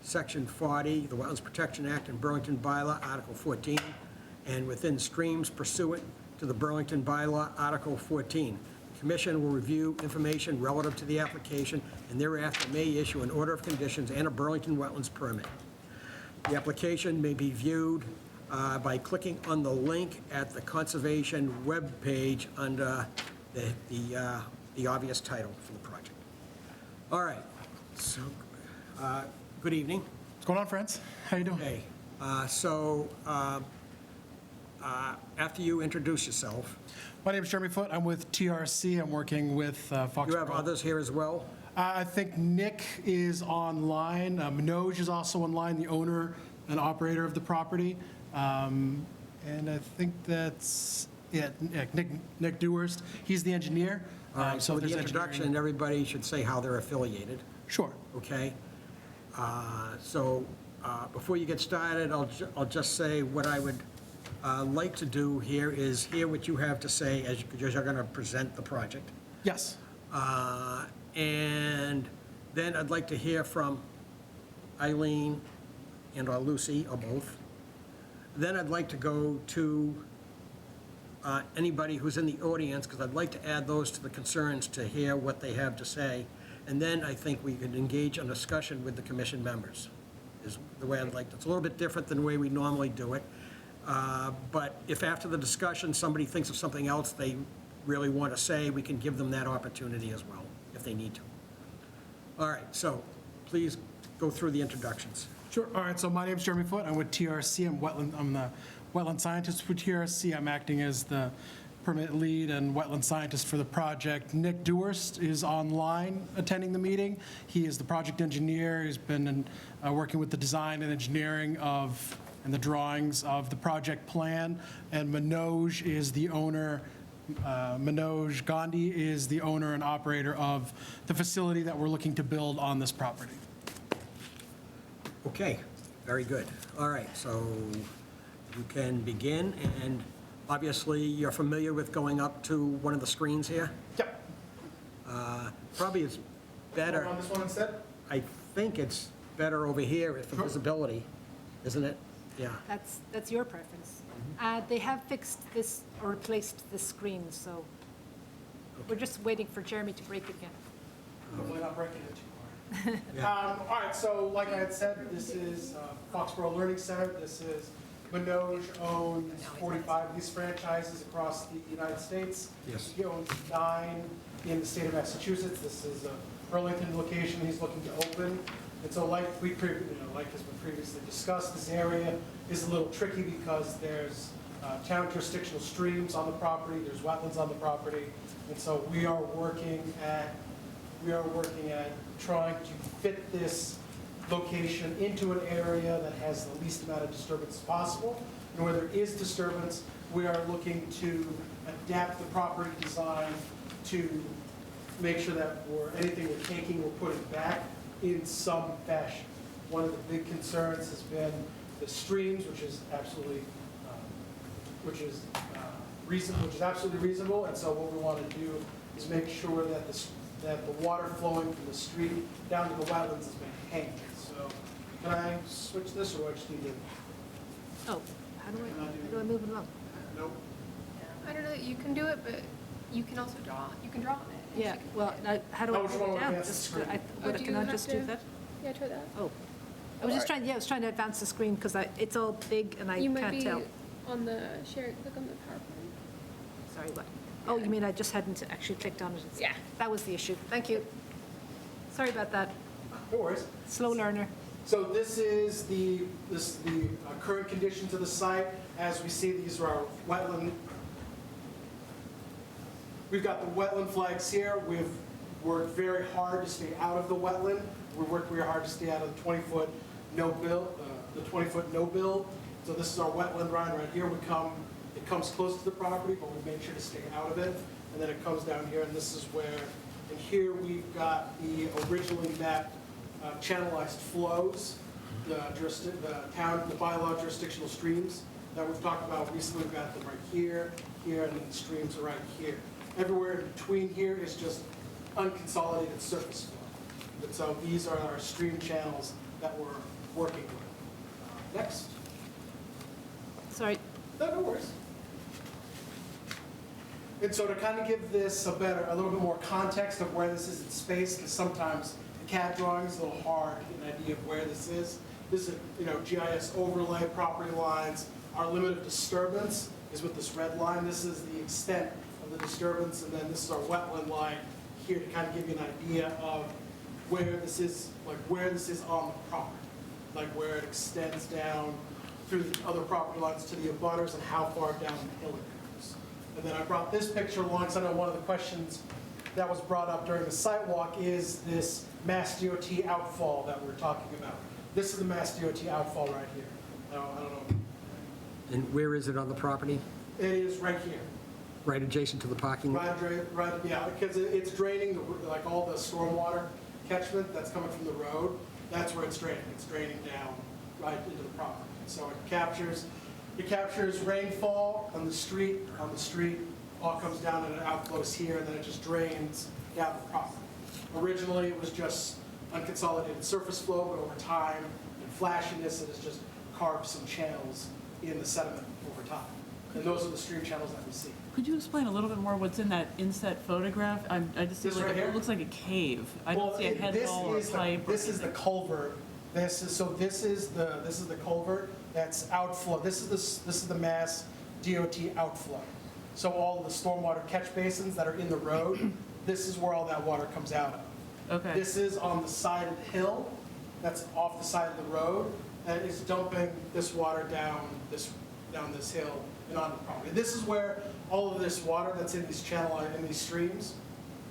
Section 40, the Wetlands Protection Act and Burlington Bylaw, Article 14, and within streams pursuant to the Burlington Bylaw, Article 14. The Commission will review information relative to the application and thereafter may issue an order of conditions and a Burlington Wetlands permit. The application may be viewed by clicking on the link at the Conservation webpage under the obvious title for the project. All right, so, good evening. What's going on, friends? How you doing? Okay, after you introduce yourself, My name is Jeremy Foote. I'm with TRC. I'm working with Foxborough. you have others here as well? I think Nick is online. Manoj is also online, the owner and operator of the property. And I think that's it. Nick Dewhurst, he's the engineer. All right, so if with the there's engineering- introduction, everybody should say how they're affiliated, Sure. okay? Before you get started, I'll just say what I would like to do here is hear what you have to say as you're going to present the project. Yes. And then I'd like to hear from Eileen and/or Lucy, or both. Then I'd like to go to anybody who's in the audience, because I'd like to add those to the concerns to hear what they have to say. And then I think we could engage in discussion with the commission members, is the way I'd like. It's a little bit different than the way we normally do it. But if after the discussion, somebody thinks of something else they really want to say, we can give them that opportunity as well, if they need to. All right, so please go through the introductions. Sure. All right, so my name's Jeremy Foote. I'm with TRC. I'm the wetland scientist for TRC. I'm acting as the permit lead and wetland scientist for the project. Nick Dewhurst is online attending the meeting. He is the project engineer. He's been working with the design and engineering and the drawings of the project plan. And Manoj is the owner. Manoj Gandhi is the owner and operator of the facility that we're looking to build on this property. Okay, very good. All right, so you can begin, and obviously, you're familiar with going up to one of the screens here? Yep. Probably it's better, On this one instead? I think it's better over here for Sure. visibility, isn't it? Yeah. That's your preference. They have fixed this or replaced the screen, so we're just waiting for Jeremy to break it again. Hopefully not breaking it too hard. All right, so like I had said, this is Foxborough Learning Center. This is Manoj owns 45 of these franchises across the United States. Yes. He owns 9 in the state of Massachusetts. This is a Burlington location he's looking to open. And so like has been previously discussed, this area is a little tricky because there's town jurisdictional streams on the property, there's wetlands on the property. And so we are working at trying to fit this location into an area that has the least amount of disturbance as possible. And where there is disturbance, we are looking to adapt the property design to make sure that anything we're taking, we're putting back in some fashion. One of the big concerns has been the streams, which is absolutely reasonable. And so what we want to do is make sure that the water flowing from the street down to the wetlands is maintained. So can I switch this, or do I just need to? Oh, how do I move it along? Nope. I don't know that you can do it, but you can also draw. You can draw on it. Yeah, well, now, how do I Oh, which put one it would down? advance the Just, screen? do can you I have just do to- that? Yeah, try that. Oh, I was just trying, yeah, I was trying to advance the screen because it's all big and I You might can't be tell. on the share, click on the PowerPoint. Sorry, what? Oh, you mean I just hadn't actually clicked on it? Yeah. That was the issue. Thank you. Sorry about that. No worries. Slow learner. So this is the current conditions of the site. As we see, these are our wetland. We've got the wetland flags here. We've worked very hard to stay out of the wetland. We worked very hard to stay out of the 20-foot no-build, So this is our wetland line right here. It comes close to the property, but we made sure to stay out of it. And then it comes down here, and this is where, and here we've got the originally mapped channelized flows, the bylaw jurisdictional streams that we've talked about recently. We've got them right here, here, and then the streams are right here. Everywhere in between here is just unconsolidated surface flow. And so these are our stream channels that we're working with. Next. Sorry. No worries. And so to kind of give this a little bit more context of where this is in space, because sometimes the CAD drawing is a little hard to get an idea of where this is. This is, GIS overlay, property lines. Our limit of disturbance is with this red line. This is the extent of the disturbance, and then this is our wetland line here to kind of give you an idea of where this is, where this is on the property, where it extends down through the other property lines to the abutters and how far down the hill it goes. And then I brought this picture along, because I know one of the questions that was brought up during the site walk is this Mass DOT outfall that we're talking about. This is the Mass DOT outfall right here. I don't know. And where is it on the property? It is right here. Right adjacent to the parking lot? Right, yeah, because it's draining, all the stormwater catchment that's coming from the road, that's where it's draining. It's draining down right into the property. So it captures rainfall on the street, all comes down and it outflows here, and then it just drains down the property. Originally, it was just unconsolidated surface flow, but over time and flashiness, it has just carved some channels in the sediment over time. And those are the stream channels that we see. Could you explain a little bit more what's in that inset photograph? I just see This right here? it looks like a cave. I Well, don't see a head this wall or is pipe. This is the culvert. This is the culvert that's outflow. This is the Mass DOT outflow. So all the stormwater catch basins that are in the road, this is where all that water comes out of. Okay. This is on the side of the hill, that's off the side of the road, that is dumping this water down this hill and onto the property. This is where all of this water that's in these streams,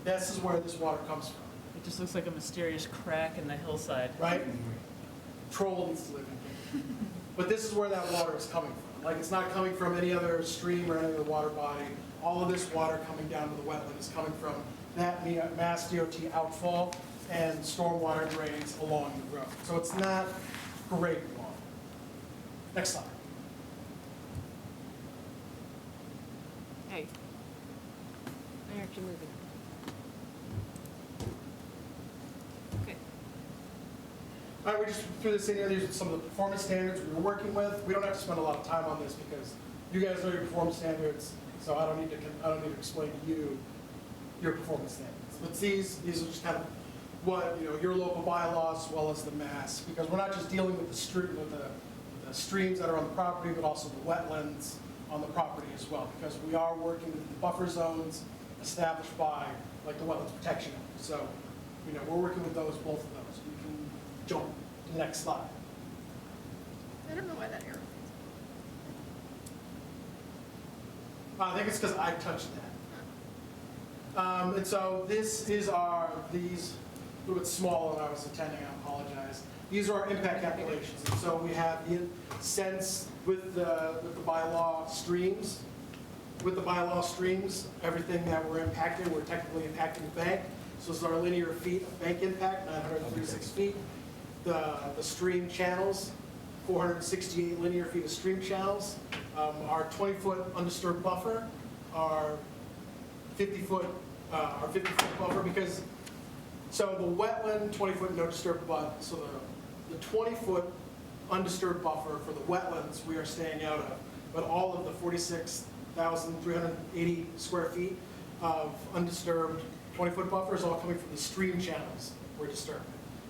this is where this water comes from, It just looks like a mysterious crack in the hillside. right? Troll needs to live in here. But this is where that water is coming from. It's not coming from any other stream or any other water body. All of this water coming down to the wetland is coming from that Mass DOT outfall and stormwater drains along the road. So it's not great water. Next slide. Hey. Why aren't you moving? Okay. All right, we just threw this in here. These are some of the performance standards we were working with. We don't have to spend a lot of time on this because you guys know your performance standards, so I don't need to explain to you your performance standards. But these are just kind of what, your local bylaws as well as the mass, because we're not just dealing with the streams that are on the property, but also the wetlands on the property as well, because we are working with the buffer zones established by, the Wetlands Protection Act. So, we're working with both of those. We can jump to the next slide. I don't know why that arrow. I think it's because I touched that. And so this is these, a little bit small when I was attending, I apologize. These are our impact calculations. And so we have the sense with the bylaw streams. With the bylaw streams, everything that we're impacting, we're technically impacting the bank. So this is our linear feet of bank impact, 936 feet. The stream channels, 468 linear feet of stream channels. Our 20-foot undisturbed buffer, our 50-foot buffer, because, so the wetland 20-foot no disturbed buffer, so the 20-foot undisturbed buffer for the wetlands we are staying out of, but all of the 46,380 square feet of undisturbed 20-foot buffer is all coming from the stream channels we're disturbing.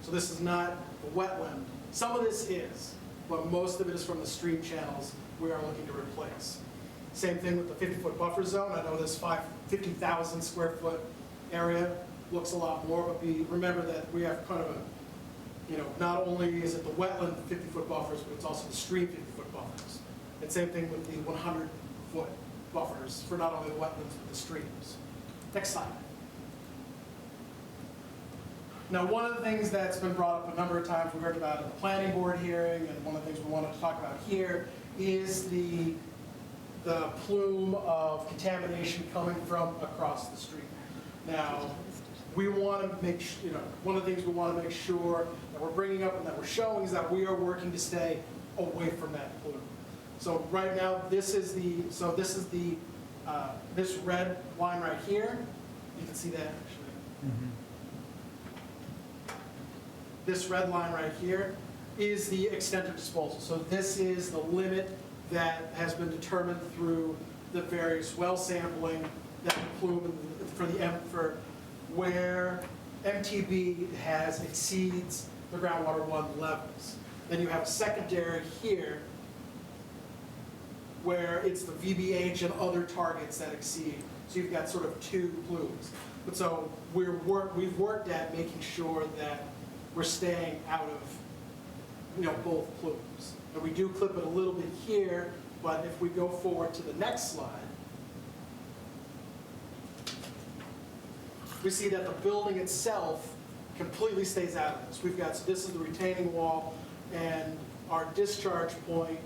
So this is not the wetland. Some of this is, but most of it is from the stream channels we are looking to replace. Same thing with the 50-foot buffer zone. I know this 50,000 square foot area looks a lot more, but remember that we have kind of a, not only is it the wetland 50-foot buffers, but it's also the stream 50-foot buffers. And same thing with the 100-foot buffers for not only the wetlands, but the streams. Next slide. Now, one of the things that's been brought up a number of times, we heard about in the planning board hearing, and one of the things we wanted to talk about here is the plume of contamination coming from across the street. Now, we want to make, one of the things we want to make sure that we're bringing up and that we're showing is that we are working to stay away from that plume. So right now, this red line right here. You can see that actually. This red line right here is the extent of disposal. So this is the limit that has been determined through the various well sampling that the plume for where MTB exceeds the groundwater 1 levels. Then you have a secondary here where it's the VBH and other targets that exceed. So you've got sort of 2 plumes. But so we've worked at making sure that we're staying out of both plumes. And we do clip it a little bit here, but if we go forward to the next slide, we see that the building itself completely stays out of this. So this is the retaining wall and our discharge point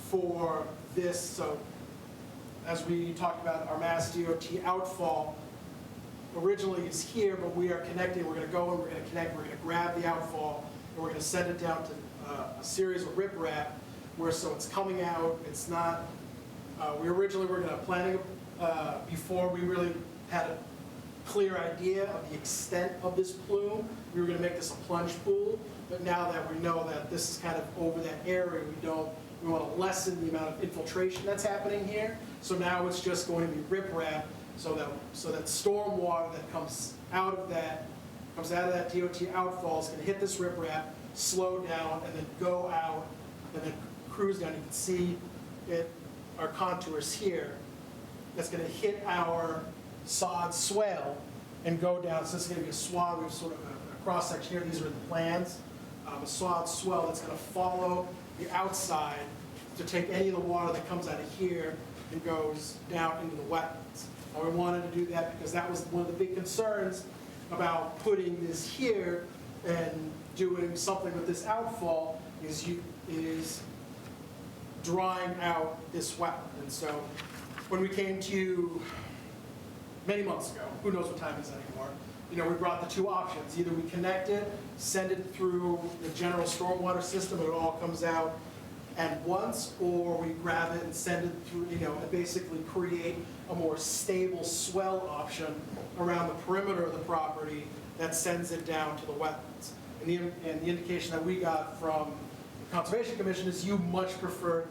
for this. So as we talked about, our Mass DOT outfall originally is here, but we are connecting. We're going to go and we're going to connect. We're going to grab the outfall and we're going to send it down to a series of riprap so it's coming out. It's not, we originally were going to planning before we really had a clear idea of the extent of this plume. We were going to make this a plunge pool, but now that we know that this is kind of over that area, we want to lessen the amount of infiltration that's happening here. So now it's just going to be riprap so that storm water that comes out of that DOT outfall is going to hit this riprap, slow down, and then go out, and then cruise down. You can see our contours here. That's going to hit our sod swale and go down. So this is going to be a swale. We have sort of a cross-section here. These are the plans. A sod swell that's going to follow the outside to take any of the water that comes out of here and goes down into the wetlands. And we wanted to do that because that was one of the big concerns about putting this here and doing something with this outfall is drying out this wetland. And so when we came to you many months ago, who knows what time it is anymore, we brought the 2 options. Either we connect it, send it through the general stormwater system and it all comes out at once, or we grab it and send it through, and basically create a more stable swell option around the perimeter of the property that sends it down to the wetlands. And the indication that we got from the Conservation Commission is you much preferred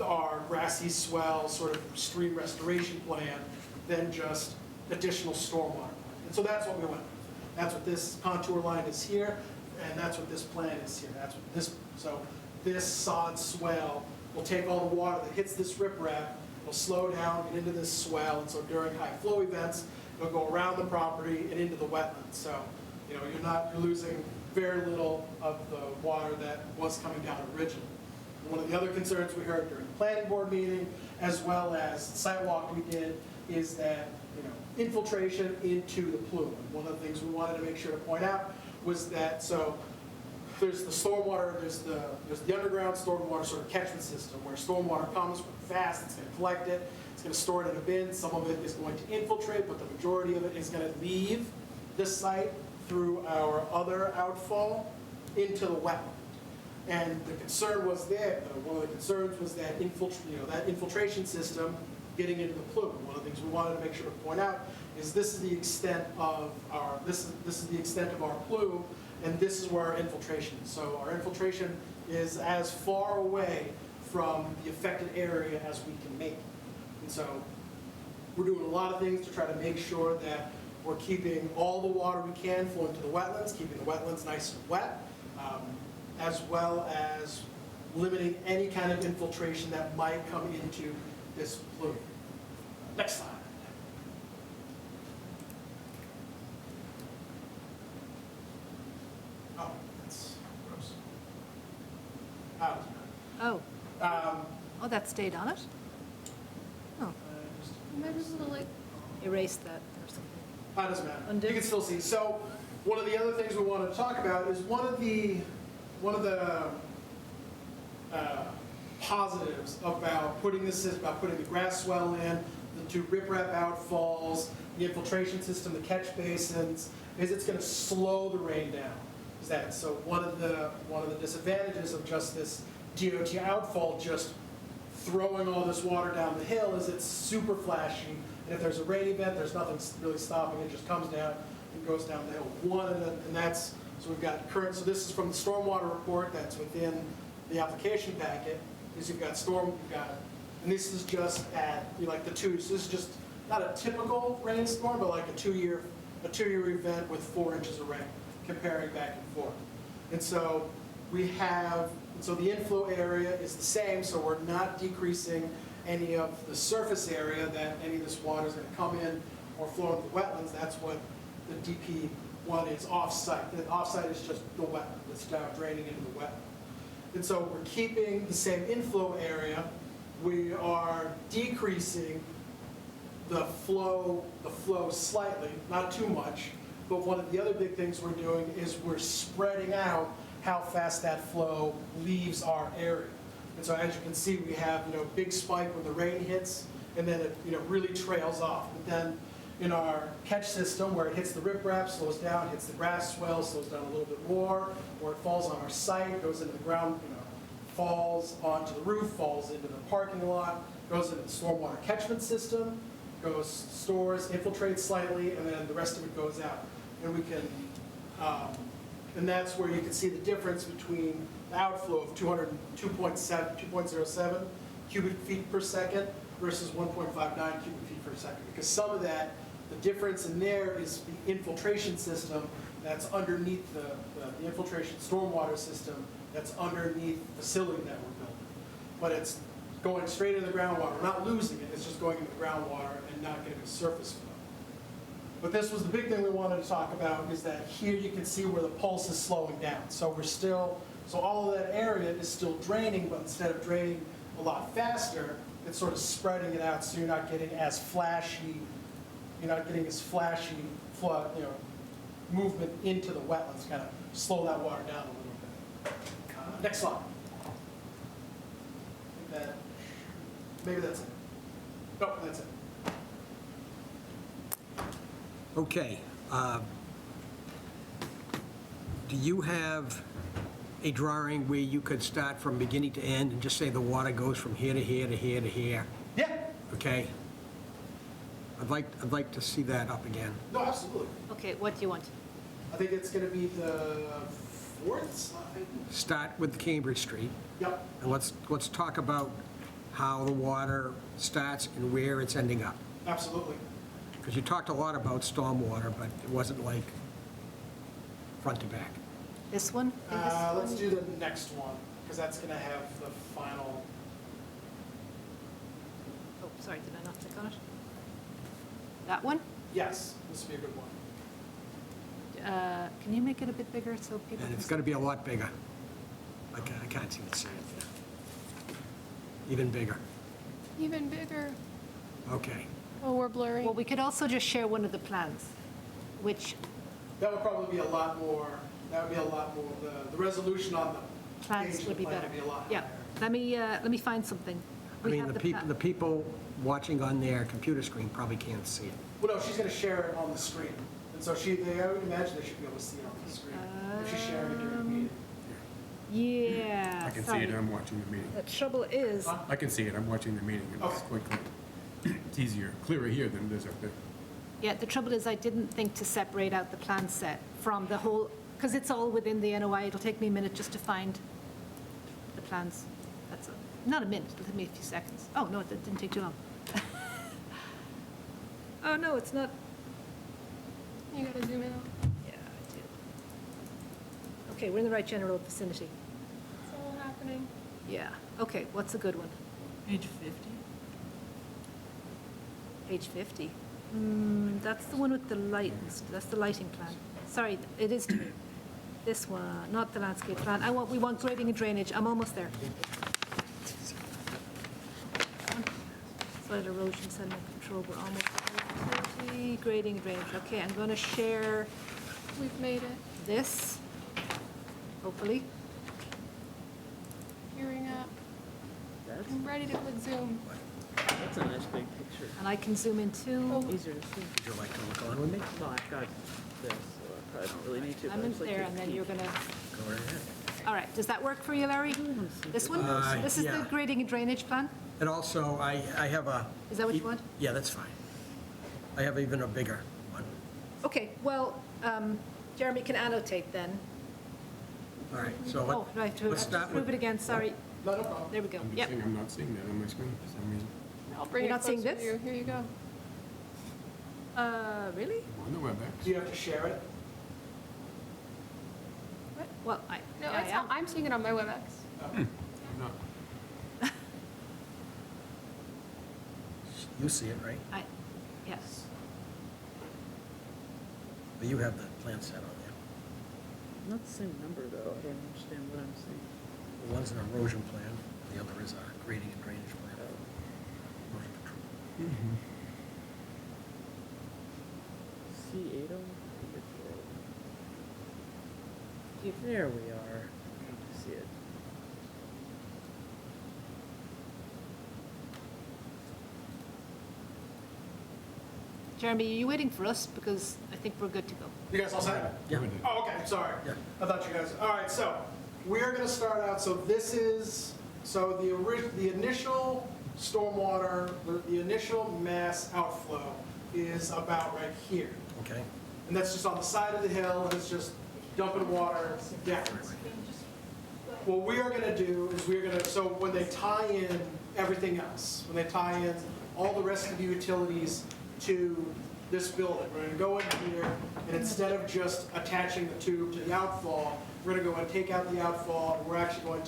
our grassy swell sort of stream restoration plan than just additional stormwater. And so that's what we went with. That's what this contour line is here, and that's what this plan is here. So this sod swell will take all the water that hits this riprap, it'll slow down, get into this swell, and so during high flow events, it'll go around the property and into the wetlands. So, you're losing very little of the water that was coming down originally. And one of the other concerns we heard during the planning board meeting, as well as the site walk we did, is that infiltration into the plume. And one of the things we wanted to make sure to point out was that, so there's the stormwater, there's the underground stormwater sort of catchment system where stormwater comes fast, it's going to collect it, it's going to store it in a bin, some of it is going to infiltrate, but the majority of it is going to leave this site through our other outfall into the wetland. And the concern was one of the concerns was that that infiltration system getting into the plume. One of the things we wanted to make sure to point out is this is the extent of our plume, and this is where our infiltration is. So our infiltration is as far away from the affected area as we can make it. And so we're doing a lot of things to try to make sure that we're keeping all the water we can flowing to the wetlands, keeping the wetlands nice and wet, as well as limiting any kind of infiltration that might come into this plume. Next slide. Oh, that's gross. Oh, Um, oh, that stayed on it? Oh, Might as well like erase that or something. Doesn't matter. Undo. You can still see. So one of the other things we want to talk about is one of the positives about putting this, about putting the grass swell in, the 2 riprap outfalls, the infiltration system, the catch basins, is it's going to slow the rain down. Is that so? One of the disadvantages of just this DOT outfall just throwing all this water down the hill is it's super flashy, and if there's a rain event, there's nothing really stopping it. It just comes down and goes down the hill. And that's, so we've got current, so this is from the stormwater report that's within the application packet, is you've got and this is just at, like the 2, so this is just not a typical rainstorm, but like a two-year event with 4 inches of rain, comparing back and forth. And so we have, so the inflow area is the same, so we're not decreasing any of the surface area that any of this water is going to come in or flow into the wetlands. That's what the DP1 is off-site. The off-site is just the wetland that's now draining into the wetland. And so we're keeping the same inflow area. We are decreasing the flow slightly, not too much. But one of the other big things we're doing is we're spreading out how fast that flow leaves our area. And so as you can see, we have, a big spike when the rain hits, and then it, really trails off. But then in our catch system, where it hits the riprap, slows down, hits the grass swell, slows down a little bit more, or it falls on our site, goes into the ground, falls onto the roof, falls into the parking lot, goes into the stormwater catchment system, stores, infiltrates slightly, and then the rest of it goes out. And we can, and that's where you can see the difference between the outflow of 2.07 cubic feet per second versus 1.59 cubic feet per second. Because some of that, the difference in there is the infiltration system that's underneath the infiltration stormwater system that's underneath the facility that we're building. But it's going straight into the groundwater. We're not losing it, it's just going into the groundwater and not getting a surface flow. But this was the big thing we wanted to talk about, is that here you can see where the pulse is slowing down. So so all of that area is still draining, but instead of draining a lot faster, it's sort of spreading it out, so you're not getting as flashy, flood, movement into the wetlands, kind of slow that water down a little bit. Next slide. Maybe that's it. No, that's it. Okay. Do you have a drawing where you could start from beginning to end and just say the water goes from here to here to here to here? Yeah. Okay? I'd like to see that up again. No, absolutely. Okay, what do you want? I think it's going to be the 4th slide. Start with Cambridge Street, Yep. and let's talk about how the water starts and where it's ending up. Absolutely. Because you talked a lot about stormwater, but it wasn't like front to back. This one? Let's do the next one, because that's going to have the final. Oh, sorry, did I not click on it? That one? Yes, this would be a good one. Can you make it a bit bigger so people And can it's see? going to be a lot bigger. I can't seem to see it. Even bigger. even bigger. Okay. Oh, we're blurry. Well, we could also just share one of the plans, which That would probably be a lot more, the resolution on the plans page of would the be plan better. would be a lot Yeah, higher. let me find something. I We mean, have the plan. people watching on their computer screen probably can't see it. Well, no, she's going to share it on the screen. And so I would imagine they should be able to see it on the screen if she's sharing it during the meeting. Yeah, I can see sorry. it, I'm watching the meeting. The trouble is, I can see it, I'm watching the meeting, and it's Okay. quite clear. It's easier, clearer here than it is up there. yeah, the trouble is I didn't think to separate out the plan set from the whole, because it's all within the NOI. It'll take me a minute just to find the plans. Not a minute, it'll take me a few seconds. Oh, no, it didn't take too long. Oh, no, it's not. You gotta zoom in. Yeah, I do. Okay, we're in the right general vicinity. It's all happening. Yeah, okay, what's a good one? Page 50. Page 50. That's the one with the lights, that's the lighting plan. Sorry, it is to me. This one, not the landscape plan. We want grading and drainage, I'm almost there. Soil erosion, sediment control, we're almost there. Grading and drainage, okay, I'm going to share We've made it. this, hopefully. Gearing up. I'm ready to click zoom. That's a nice big picture. And I can zoom in too. Easier to see. Would you like to look on with me? Well, I've got this, so I probably don't really need to. I'm in there, and then you're going to, Go right ahead. all right, does that work for you, Larry? This one? This is the yeah. grading and drainage plan? And also, I have a... Is that what you want? Yeah, that's fine. I have even a bigger one. Okay, well, Jeremy can annotate then. All right, so Oh, right, let's start prove with... it again, sorry. No, no problem. There we go, I'm just yep. saying I'm not seeing that on my screen for some reason. I'll bring You're it not seeing closer to this? you. Here you go. Really? I'm on the WebEx. Do you have to share it? Well, No, yeah, it's I not, am. I'm seeing it on my WebEx. I'm not. You see it, right? Yes. But you have the plan set on there. Not the same number, though. I don't understand what I'm seeing. The one's an erosion plan, the other is a grading and drainage plan. Erosion control. C8 There we are. I can see it. Jeremy, are you waiting for us? Because I think we're good to go. You guys all set? Yeah. Oh, okay, sorry. Yeah. I thought you guys, all right, so we're gonna start out, so this is, so the initial stormwater, the initial mass outflow is about right here. Okay? And that's just on the side of the hill, and it's just dumping water down. What we are gonna do is we're gonna, so when they tie in everything else, when they tie in all the rest of the utilities to this building, we're gonna go in here, and instead of just attaching the tube to the outfall, we're gonna go and take out the outfall, and we're actually going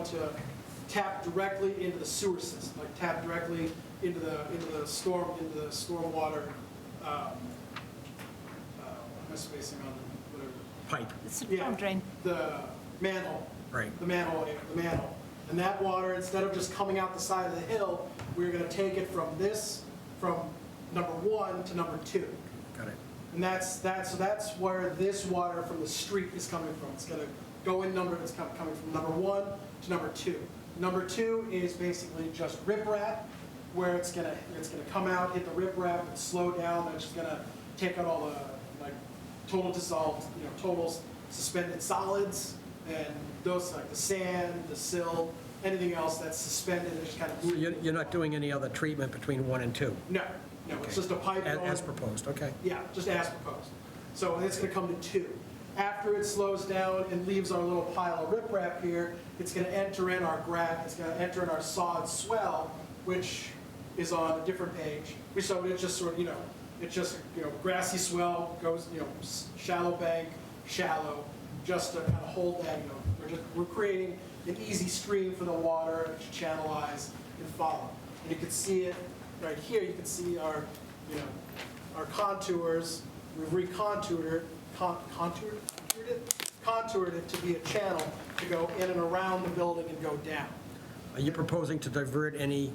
to tap directly into the sewer system, like tap directly into the stormwater, what am I spacing on, whatever. Pipe, It's a Yeah. storm drain. The manhole. right. The manhole. And that water, instead of just coming out the side of the hill, we're gonna take it from number 1 to number 2. Got it. And that's where this water from the street is coming from. It's gonna go in it's coming from number 1 to number 2. Number 2 is basically just riprap, where it's gonna come out, hit the riprap, and slow down, and it's just gonna take out all the, like, total dissolved, total suspended solids, and those, like the sand, the silt, anything else that's suspended, it's just kind of. So you're not doing any other treatment between 1 and 2? No, it's just a pipe going. As proposed, okay. Yeah, just as proposed. So it's gonna come to 2. After it slows down and leaves our little pile of riprap here, it's gonna enter in our sod swell, which is on a different page. So it's just sort of, it's just, grassy swell, goes, shallow bank, shallow, just to kind of hold that, we're creating an easy stream for the water to channelize and follow. And you can see it right here, you can see our, our contours, we've recontoured it to be a channel to go in and around the building and go down. Are you proposing to divert any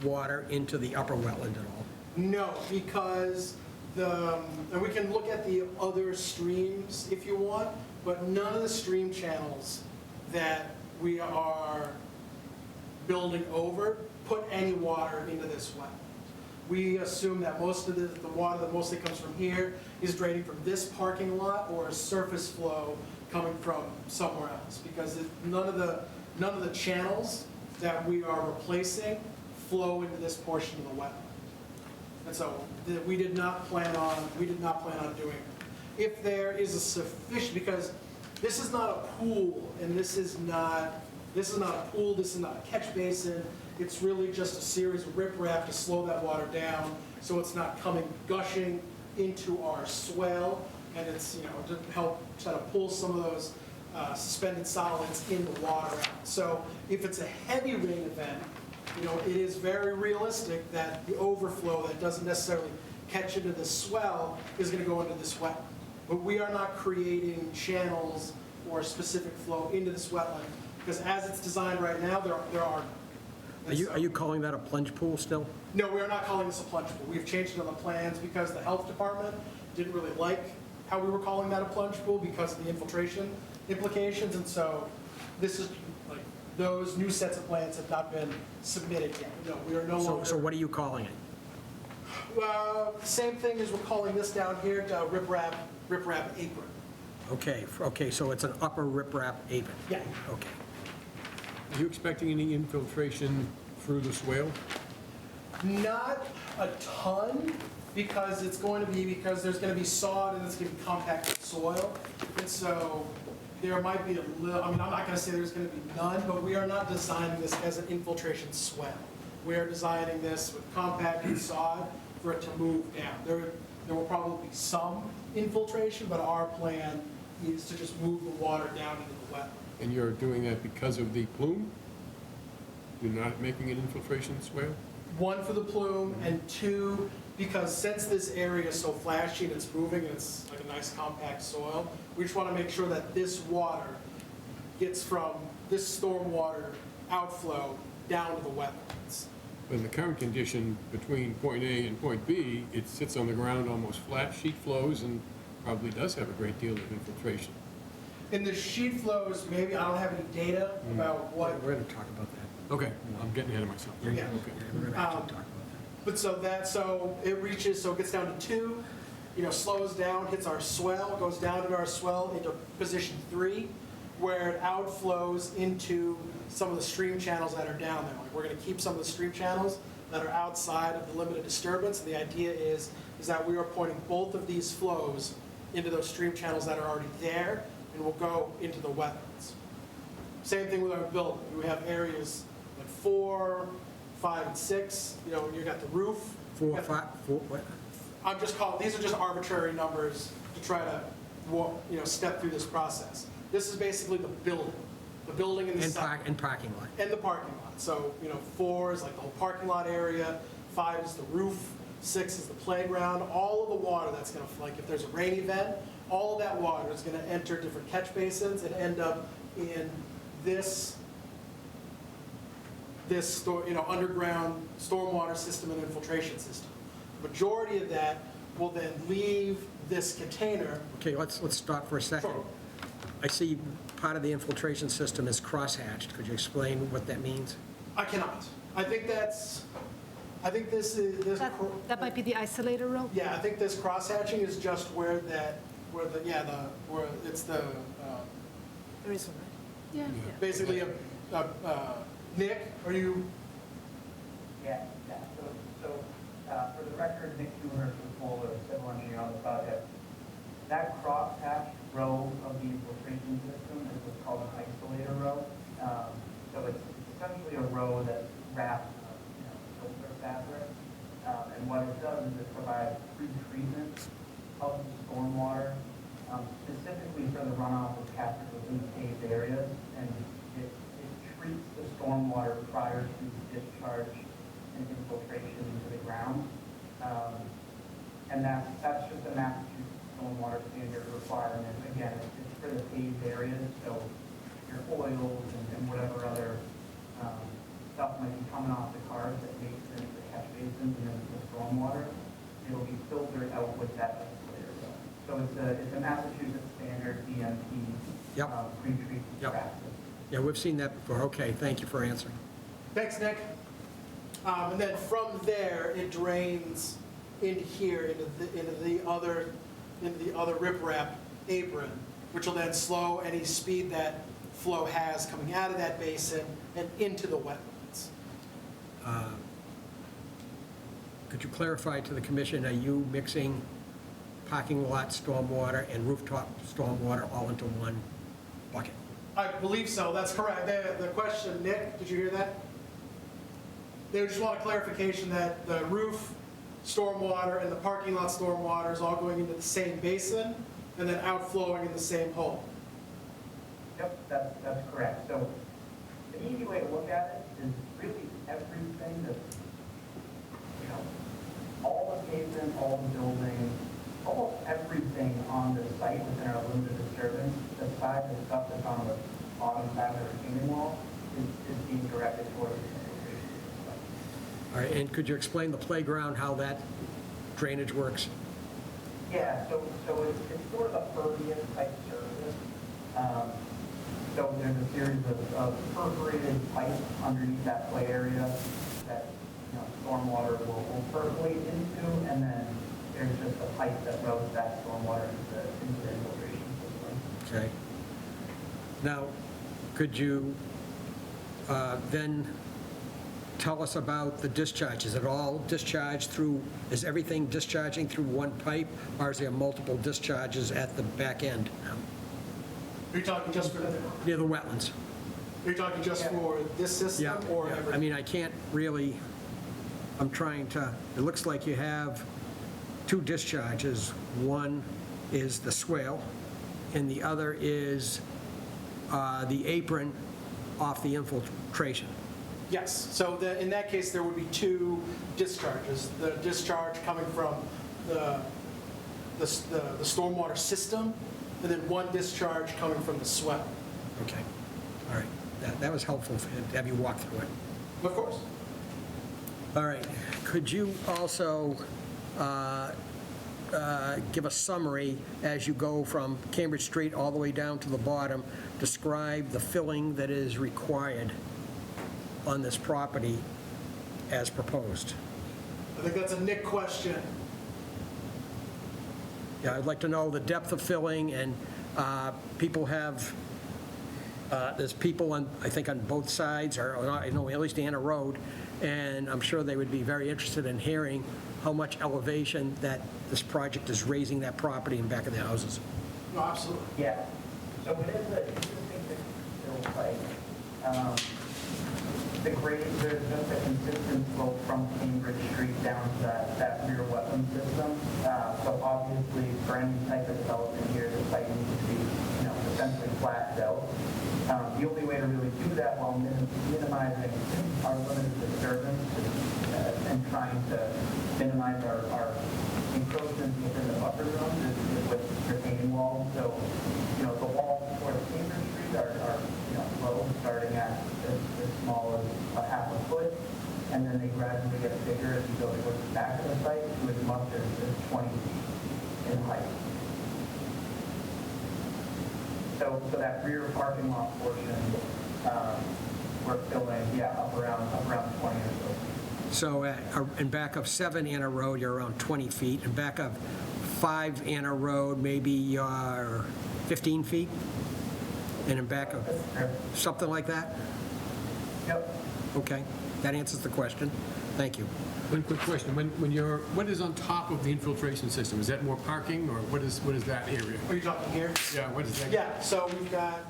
water into the upper wetland at all? No, because and we can look at the other streams if you want, but none of the stream channels that we are building over put any water into this wetland. We assume that most of the water that mostly comes from here is draining from this parking lot or a surface flow coming from somewhere else, because none of the channels that we are replacing flow into this portion of the wetland. And so we did not plan on doing it. If there is a sufficient, because this is not a pool, and this is not a catch basin, it's really just a series of riprap to slow that water down so it's not coming gushing into our swale, and it's, to help try to pull some of those suspended solids in the water out. So if it's a heavy rain event, it is very realistic that the overflow that doesn't necessarily catch into the swell is going to go into this wetland. But we are not creating channels or specific flow into this wetland, because as it's designed right now, there are. Are you calling that a plunge pool still? No, we are not calling this a plunge pool. We've changed it on the plans because the health department didn't really like how we were calling that a plunge pool because of the infiltration implications, and so this is, like, those new sets of plans have not been submitted yet. No, we are no longer. So what are you calling it? Same thing as we're calling this down here, riprap apron. Okay, so it's an upper riprap apron? Yeah. Okay. Are you expecting any infiltration through the swale? Not a ton, because there's going to be sod and it's going to be compacted soil. And so there might be a little, I'm not going to say there's going to be none, but we are not designing this as an infiltration swell. We are designing this with compacted sod for it to move down. There will probably be some infiltration, but our plan is to just move the water down into the wetland. And you're doing that because of the plume? You're not making an infiltration swale? One, for the plume, and two, because since this area is so flashy and it's moving and it's like a nice compact soil, we just want to make sure that this water gets from this stormwater outflow down to the wetlands. But in the current condition, between point A and point B, it sits on the ground almost flat, sheet flows, and probably does have a great deal of infiltration. In the sheet flows, maybe, I don't have any data about what, We're going to talk about that. Okay, I'm getting ahead of myself. Yeah. Okay. We're going to actually talk about but so it reaches, so it gets down to 2, slows down, hits our swell, goes down in our swell into position 3, where it outflows into some of the stream channels that are down there. Like, we're going to keep some of the stream channels that are outside of the limited disturbance. And the idea is that we are pointing both of these flows into those stream channels that are already there, and will go into the wetlands. Same thing with our building. We have areas like 4, 5, and 6. You got the roof. that. You got the- 4, what? I'm just calling, these are just arbitrary numbers to try to, step through this process. This is basically the building and the site. And parking lot. And the parking lot. So, 4 is like the whole parking lot area, 5 is the roof, 6 is the playground. All of the water that's going to, like, if there's a rain event, all of that water is going to enter different catch basins and end up in this underground stormwater system and infiltration system. The majority of that will then leave this container. Okay, let's stop for a second. Sure. I see part of the infiltration system is crosshatched. Could you explain what that means? I cannot. I think this is, That might be the isolator row? yeah, I think this crosshatching is just where it's the, There is one, right? Yeah. basically Nick, are you? Yeah. For the record, Nick Dewhurst with Fuller, civil engineer on the project. That crosshatched row of the infiltration system is what's called an isolator row. So it's essentially a row that's wrapped in filter fabric. And what it does is it provides pre-treatment of the stormwater, specifically for the runoff of captured within paved areas. And it treats the stormwater prior to discharge and infiltration into the ground. And that's just a Massachusetts stormwater standard requirement. Again, it's for the paved areas, so your oils and whatever other stuff might be coming off the cars that makes it into the catch basins and into the stormwater, it'll be filtered out with that isolator. So it's a Massachusetts standard DMP Yep. pre-treatment Yep. practice. Yeah, we've seen that before. Okay, thank you for answering. Thanks, Nick. And then from there, it drains into here, into the other riprap apron, which will then slow any speed that flow has coming out of that basin and into the wetlands. Could you clarify to the commission, are you mixing parking lot stormwater and rooftop stormwater all into one bucket? I believe so, that's correct. The question, Nick, did you hear that? They just want a clarification that the roof stormwater and the parking lot stormwater is all going into the same basin and then outflowing in the same hole. Yep, that's correct. So the easy way to look at it is really everything that's, you know, all the pavement, all the building, almost everything on the site within our limited disturbance, aside the stuff that's on the bottom side of the retaining wall, is being directed towards the infiltration system. All right, and could you explain the playground, how that drainage works? Yeah, so it's sort of a pervious type surface. So there's a series of perforated pipes underneath that play area that, you know, stormwater will percolate into, and then there's just a pipe that routes that stormwater into the infiltration system. Okay. Now, could you then tell us about the discharge? Is it all discharged through, is everything discharging through one pipe, or is there multiple discharges at the back end? Are you talking just for, Near the wetlands? are you talking just for this system or Yeah. everything? I mean, I can't really, I'm trying to, it looks like you have two discharges. One is the swale, and the other is the apron off the infiltration. Yes, so in that case, there would be two discharges. The discharge coming from the stormwater system, and then one discharge coming from the swell. Okay, all right. That was helpful to have you walk through it. Of course. All right, could you also give a summary as you go from Cambridge Street all the way down to the bottom, describe the filling that is required on this property as proposed? I think that's a Nick question. Yeah, I'd like to know the depth of filling, and people have, there's people on, I think on both sides, or I know at least Anna Road, and I'm sure they would be very interested in hearing how much elevation that this project is raising that property in back of their houses. No, absolutely. Yeah, so it is a fill site. The grade, there's just a consistent slope from Cambridge Street down to that rear wetland system. So obviously, for any type of development here, the site needs to be, you know, essentially flattened out. The only way to really do that while minimizing our limited disturbance and trying to minimize our encroachments within the buffer zone is with retaining walls. So, you know, the walls for Cambridge Street are you know, low, starting at as small as a half a foot, and then they gradually get bigger as you go towards the back of the site to as much as 20 feet in height. So that rear parking lot portion, we're filling, up around 20 or so. So in back of 7 Anna Road, you're around 20 feet. In back of 5 Anna Road, maybe you're 15 feet? And in back of something like that? Yep. Okay, that answers the question. Thank you. One quick question, what is on top of the infiltration system? Is that more parking, or what is that area? Are you talking here? Yeah, what is that? Yeah, so we've got,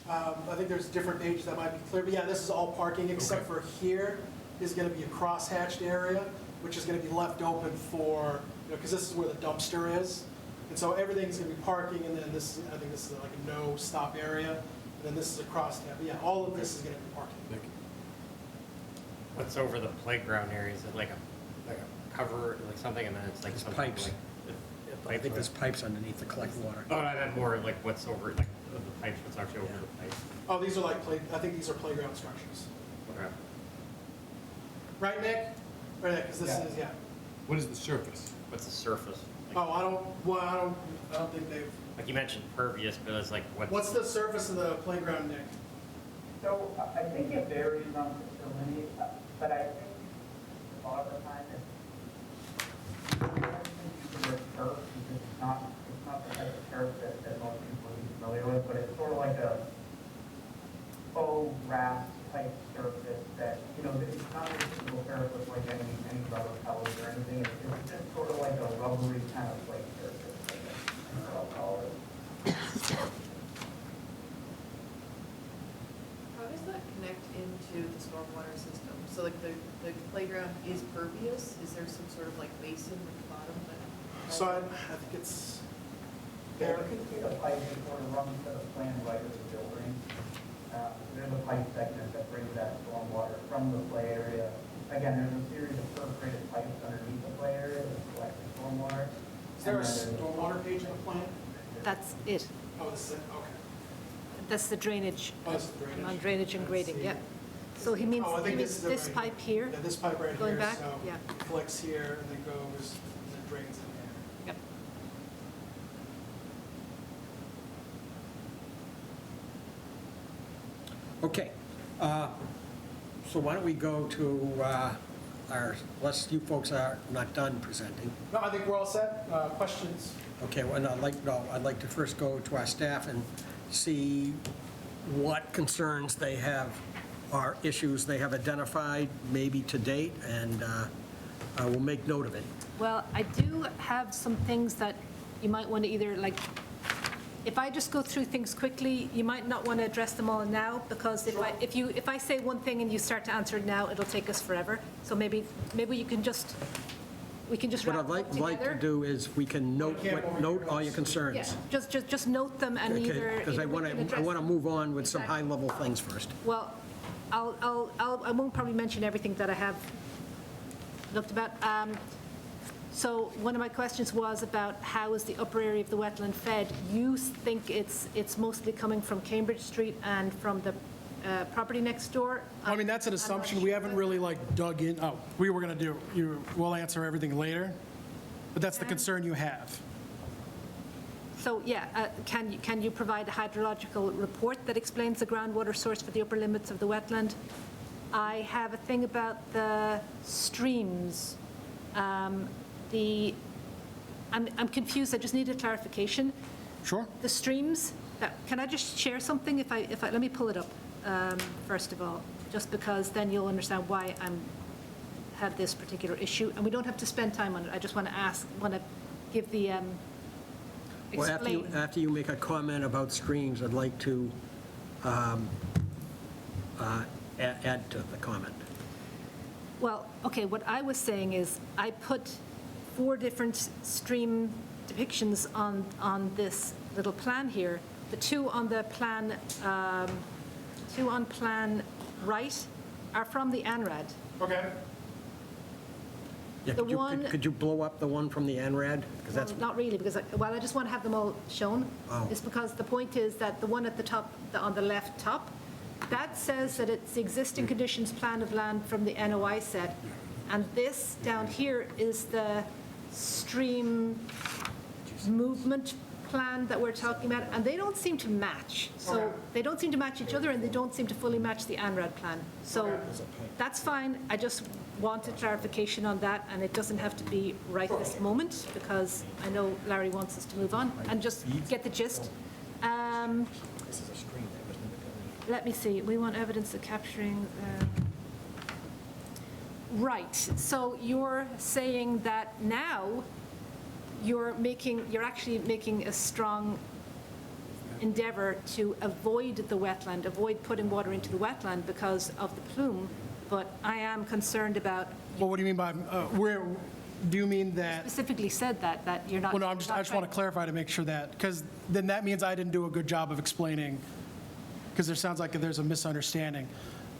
I think there's different pages that might be clear, but yeah, this is all parking except for here is going to be a crosshatched area, which is going to be left open for, you know, because this is where the dumpster is. And so everything's going to be parking, and then this, I think this is like a no-stop area, and then this is a crosshatch. But yeah, all of this is going to be parking. Thank you. What's over the playground area? Is it like a cover, like something, and then it's like There's something pipes. like I think there's pipes underneath to collect water. Oh, I meant more like what's over, like the pipes, what's actually over the pipes. Oh, these are like, I think these are playground structures. Okay. Right, Nick? Right, because this is, yeah. What is the surface? What's the surface? Like, Oh, I don't think they've, like you mentioned pervious, but it's like what's the surface of the playground, Nick? So I think it varies on facility, but I think a lot of the time it's turf, because it's not the type of turf that most people would be familiar with, but it's sort of like a faux grass type surface that, you know, it's not a typical turf with like any rubber pellets or anything. It's just sort of like a rubbery kind of flake surface, I guess, is what I'll call it. does that connect into the stormwater system? So like the playground is pervious? Is there some sort of like basin at the bottom that? So I think it's There, you can see the pipe that sort of runs to the plan right of the building. There's a pipe segment that brings that stormwater from the play area. Again, there's a series of perforated pipes underneath the play area that collect the stormwater. Is there a And then there's stormwater page in the plan? That's it. Oh, this is it, okay. That's the drainage. Oh, this is drainage. On drainage and Let's grading, see. yeah. So he means Oh, I think this it right pipe here. Yeah, this pipe right Going here, back? so Yeah. collects here and then goes, and then drains in there. Yep. Okay, so why don't we go to our, unless you folks are not done presenting. No, I think we're all set. Questions? Okay, well, I'd like to first go to our staff and see what concerns they have, or issues they have identified, maybe to date, and we'll make note of it. Well, I do have some things that you might want to either, like, if I just go through things quickly, you might not want to address them all now, because if I say one thing and you start to answer it now, it'll take us forever. So maybe we can just What wrap I'd them up like to together. do is, we can note all your Yeah, concerns. just note them and Okay, either. because I either we want can to address them. move on with some Exactly. high-level things first. Well, I won't probably mention everything that I have looked about. So one of my questions was about how is the upper area of the wetland fed? You think it's mostly coming from Cambridge Street and from the property next door? I mean, that's an I'm not assumption. We sure. haven't really like dug in. Oh, we were going to do, we'll answer everything later. But that's the concern you have. So, yeah, can you provide a hydrological report that explains the groundwater source for the upper limits of the wetland? I have a thing about the streams. I'm confused, I just need a clarification. Sure? The streams, can I just share something if I, let me pull it up, first of all, just because then you'll understand why have this particular issue, and we don't have to spend time on it, I just want to give the, Well, explain. after you make a comment about streams, I'd like to add to the comment. Well, okay, what I was saying is, I put 4 different stream depictions on this little plan here. The 2 on the plan, 2 on plan right are from the ANRAD. Okay. Yeah, The could you- one- Could you blow up the one from the ANRAD? Because that's, Well, not really, because, I just want to have them all shown. Oh. It's because the point is that the one at the top, on the left top, that says that it's the existing conditions plan of land from the NOI set. And this down here is the stream movement plan that we're talking about, and they don't seem to match. So Okay. they don't seem to match each other, and they don't seem to fully match the ANRAD plan. So that's fine. I just wanted clarification on that, and it doesn't have to be right this moment, because I know Larry wants us to move on and just get the gist. Let me see, we want evidence of capturing, right, so you're saying that now you're actually making a strong endeavor to avoid the wetland, avoid putting water into the wetland because of the plume, but I am concerned about, Well, what do you mean by, where, do you mean that? specifically said that you're not. Well, no, I just want to clarify to make sure that, because then that means I didn't do a good job of explaining, because there sounds like there's a misunderstanding.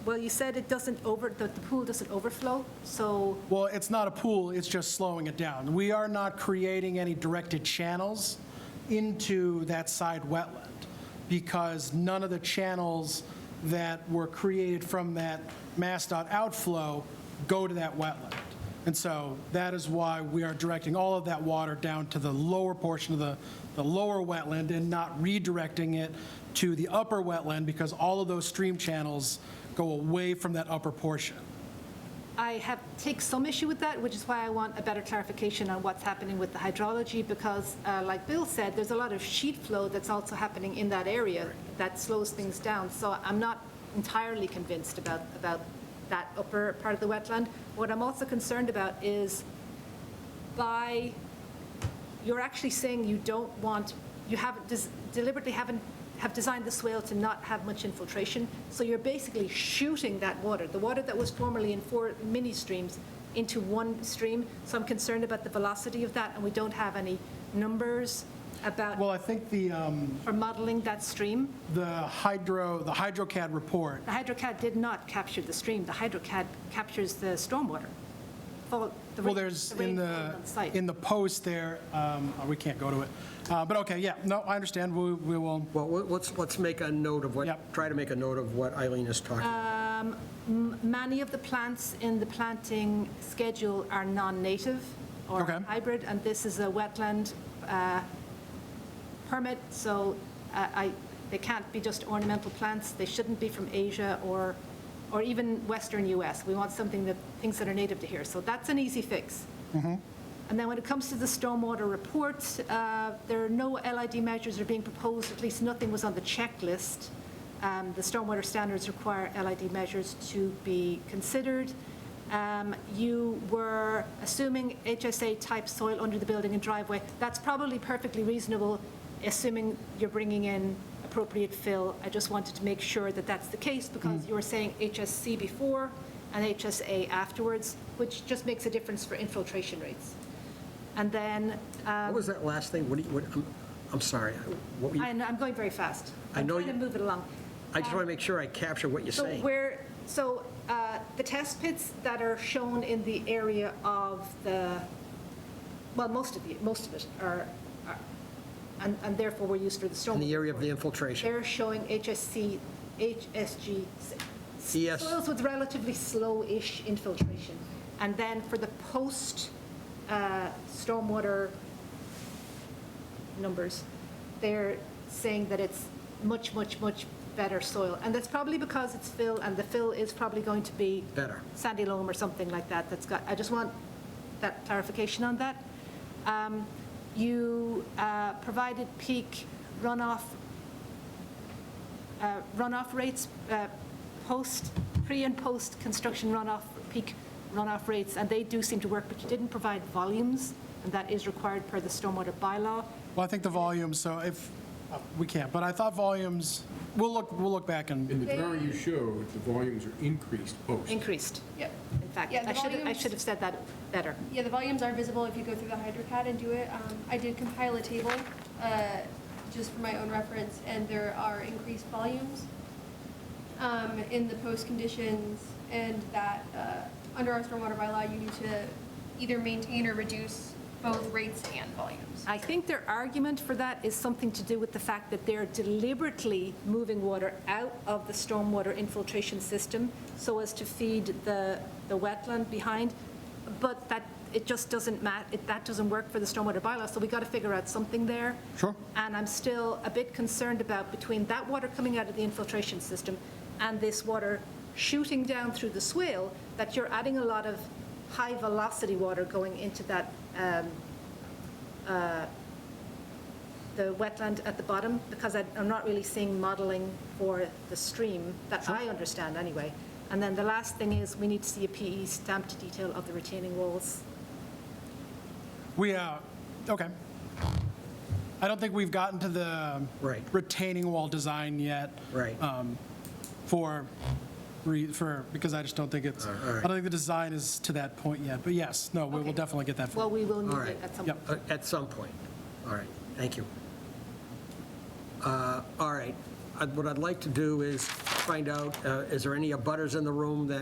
Well, you said it doesn't the pool doesn't overflow, so, Well, it's not a pool, it's just slowing it down. We are not creating any directed channels into that side wetland, because none of the channels that were created from that MassDOT outflow go to that wetland. And so that is why we are directing all of that water down to the lower portion of the lower wetland and not redirecting it to the upper wetland, because all of those stream channels go away from that upper portion. I take some issue with that, which is why I want a better clarification on what's happening with the hydrology, because like Bill said, there's a lot of sheet flow that's also happening in that area that slows things down. So I'm not entirely convinced about that upper part of the wetland. What I'm also concerned about is you're actually saying you don't want, you haven't, deliberately haven't have designed the swale to not have much infiltration. So you're basically shooting that water, the water that was formerly in 4 mini streams, into one stream. So I'm concerned about the velocity of that, and we don't have any numbers about, Well, I think the for modeling that stream. HydroCAD report, The HydroCAD did not capture the stream. The HydroCAD captures the stormwater. well, there's in the post there, we can't go to it. But okay, yeah, no, I understand. We will, Well, let's make a note of what, Yep. try to make a note of what Eileen is talking about. Many of the plants in the planting schedule are non-native or Okay. hybrid, and this is a wetland permit, so they can't be just ornamental plants. They shouldn't be from Asia or even Western US. We want things that are native to here. So that's an easy fix. And then when it comes to the stormwater report, there are no LID measures are being proposed, at least nothing was on the checklist. The stormwater standards require LID measures to be considered. You were assuming HSA-type soil under the building and driveway. That's probably perfectly reasonable, assuming you're bringing in appropriate fill. I just wanted to make sure that that's the case, because you were saying HSC before and HSA afterwards, which just makes a difference for infiltration rates. And then, What was that last thing? I'm sorry. What were you- I'm going very fast. I know I'm trying to move it along. I just want to make sure I capture what you're So saying. the test pits that are shown in the area of most of it are, and therefore were used for the stormwater. In the area of the infiltration. They're showing HSG, Yes. soils with relatively slow-ish infiltration. And then for the stormwater numbers, they're saying that it's much, much, much better soil. And that's probably because it's fill, and the fill is probably going to be Better. sandy loam or something like that. I just want that clarification on that. You provided peak runoff rates, pre and post construction runoff, peak runoff rates, and they do seem to work, but you didn't provide volumes, and that is required per the stormwater bylaw. well, I think the volume, so if, we can't, but I thought volumes, we'll look back and, In the drawing you showed, the volumes are increased post. Increased, Yep. in fact. Yeah, the I volumes- should have said that better. Yeah, the volumes are visible if you go through the HydroCAD and do it. I did compile a table just for my own reference, and there are increased volumes in the post conditions, and that under our stormwater bylaw, you need to either maintain or reduce both rates and volumes. I think their argument for that is something to do with the fact that they're deliberately moving water out of the stormwater infiltration system so as to feed the wetland behind, but that it just doesn't that doesn't work for the stormwater bylaw, so we got to figure out something there. Sure. And I'm still a bit concerned about between that water coming out of the infiltration system and this water shooting down through the swale, that you're adding a lot of high-velocity water going into that the wetland at the bottom, because I'm not really seeing modeling for the stream, that I understand anyway. And then the last thing is, we need to see a PE stamped detail of the retaining walls. okay. I don't think we've gotten to the Right. retaining wall design yet. Right. Because I just don't think it's, All I right. don't think the design is to that point yet. But yes, no, we will Okay. definitely get that. Well, we will All need right. it at some Yep. point. At some point. All right, thank you. All right, what I'd like to do is find out, is there any abutters in the room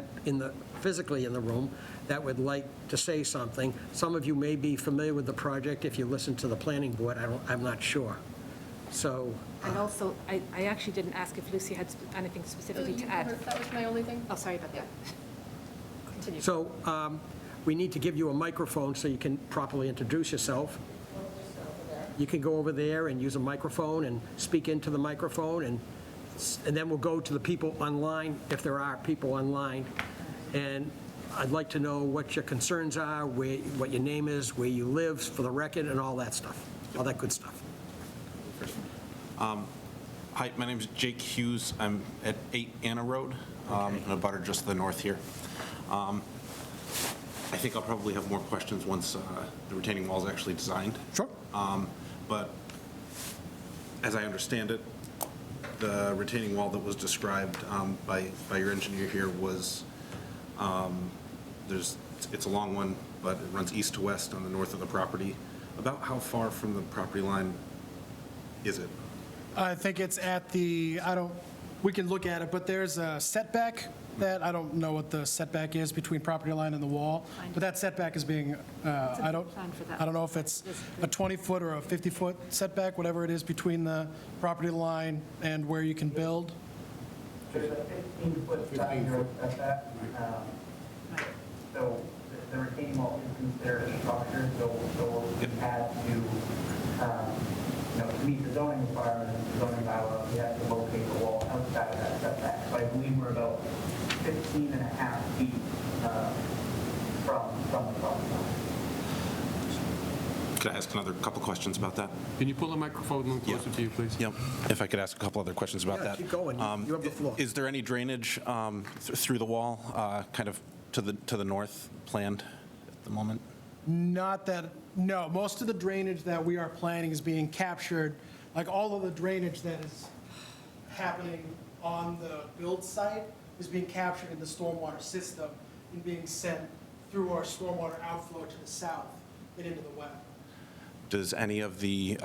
physically in the room, that would like to say something? Some of you may be familiar with the project if you listen to the planning board, I'm not sure. So, And also, I actually didn't ask if Lucy had anything specifically to add. That was my only thing. Oh, sorry about that. Continue. so we need to give you a microphone so you can properly introduce yourself. You can go over there and use a microphone and speak into the microphone, and then we'll go to the people online, if there are people online. And I'd like to know what your concerns are, what your name is, where you live, for the record, and all that stuff, all that good stuff. Hi, my name is Jake Hughes. I'm at 8 Anna Road, in a butter just to the north here. I think I'll probably have more questions once the retaining wall is actually designed. Sure. But as I understand it, the retaining wall that was described by your engineer here was, it's a long one, but it runs east to west on the north of the property. About how far from the property line is it? I think it's at the, we can look at it, but there's a setback that, I don't know what the setback is between property line and the wall, but that setback is being, I don't know if it's a 20-foot or a 50-foot setback, whatever it is between the property line and where you can build. There's a 15-foot side yard setback. So the retaining wall is considered a structure, so we had to, to meet the zoning requirements, the zoning bylaws, we had to locate the wall outside of that setback. So I believe we're about 15 and a half feet from the property line. Could I ask another couple questions about that? Can you pull the microphone a little closer to you, please? Yep. If I could ask a couple other questions about Yeah, that. keep going. You have the floor. Is there any drainage through the wall, kind of to the north planned at the moment? Not that, no, most of the drainage that we are planning is being captured, like all of the drainage that is happening on the build site is being captured in the stormwater system and being sent through our stormwater outflow to the south and into the west. Does any of the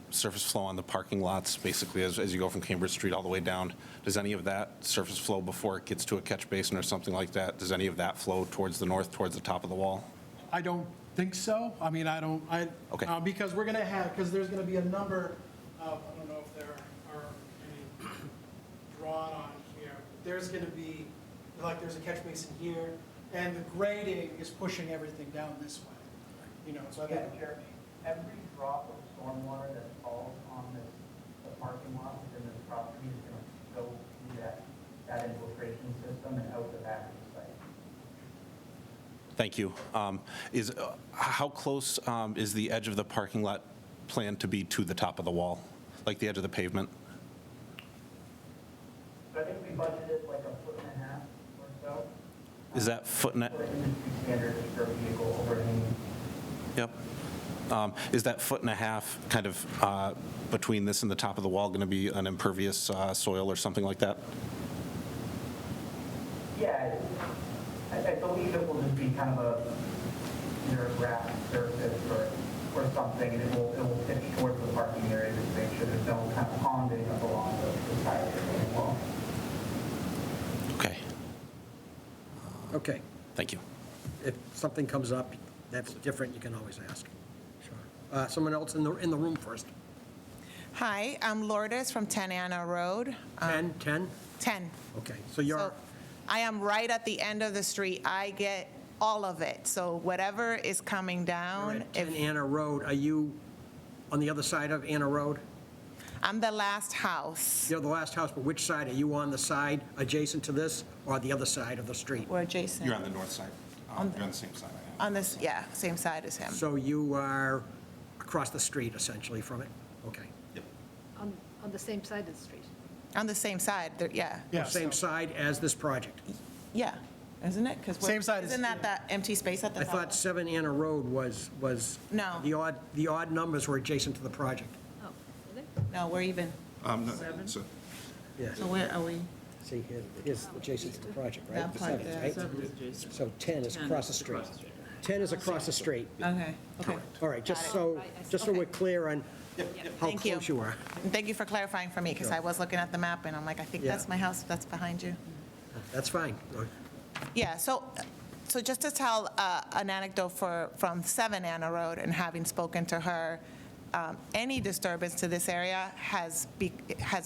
surface flow on the parking lots, basically as you go from Cambridge Street all the way down, does any of that surface flow before it gets to a catch basin or something like that, does any of that flow towards the north, towards the top of the wall? I don't think so. I mean, Okay. because we're going to have, because there's going to be a number of, I don't know if there are any drawn on here. There's going to be, like, there's a catch basin here, and the grading is pushing everything down this way. So I think. Yeah, Jeremy, every drop of stormwater that falls on the parking lot within this property is going to go through that infiltration system and out the back of the site. Thank you. How close is the edge of the parking lot planned to be to the top of the wall, like the edge of the pavement? So I think we budgeted like 1.5 foot or so. Is that foot and a, For industry standards for vehicle overhanging. yep. Is that foot and a half kind of between this and the top of the wall going to be an impervious soil or something like that? Yeah, I believe it will just be kind of either a grass surface or something, and it will pitch towards the parking area just to make sure there's no kind of ponding up along the side of the retaining wall. Okay, Okay. thank you. If something comes up that's different, you can always ask. Sure. Someone else in the room first. Hi, I'm Lourdes from 10 Anna Road. 10? 10. Okay, so you're, So I am right at the end of the street. I get all of it. So whatever is coming you're down, at 10 Anna Road. Are you on the other side of Anna Road? I'm the last house. You're the last house, but which side? Are you on the side adjacent to this or the other side of the street? We're adjacent. You're on the north side. You're on the same side I am. On this, yeah, same side as him. So you are across the street essentially from it? Okay. Yep. On the same side of the street. On the same side, yeah. Yeah, Same side as this project? Yeah, isn't it? 'Cause Same side as- Isn't that empty space at the I top? thought 7 Anna Road was, No. the odd numbers were adjacent to the project. Oh, really? No, we're even. No, so- Yes. So where are we? See, here's adjacent to the project, right? That The part seven, there. right? So 10 is across the street. 10 is across the street. Okay, okay. All right, just Got it. so we're clear on how Thank you. close you are. And thank you for clarifying for me, because I was looking at the map and I'm like, I think Yeah. that's my house that's behind you. That's fine. Yeah, so just to tell an anecdote from 7 Anna Road and having spoken to her, any disturbance to this area has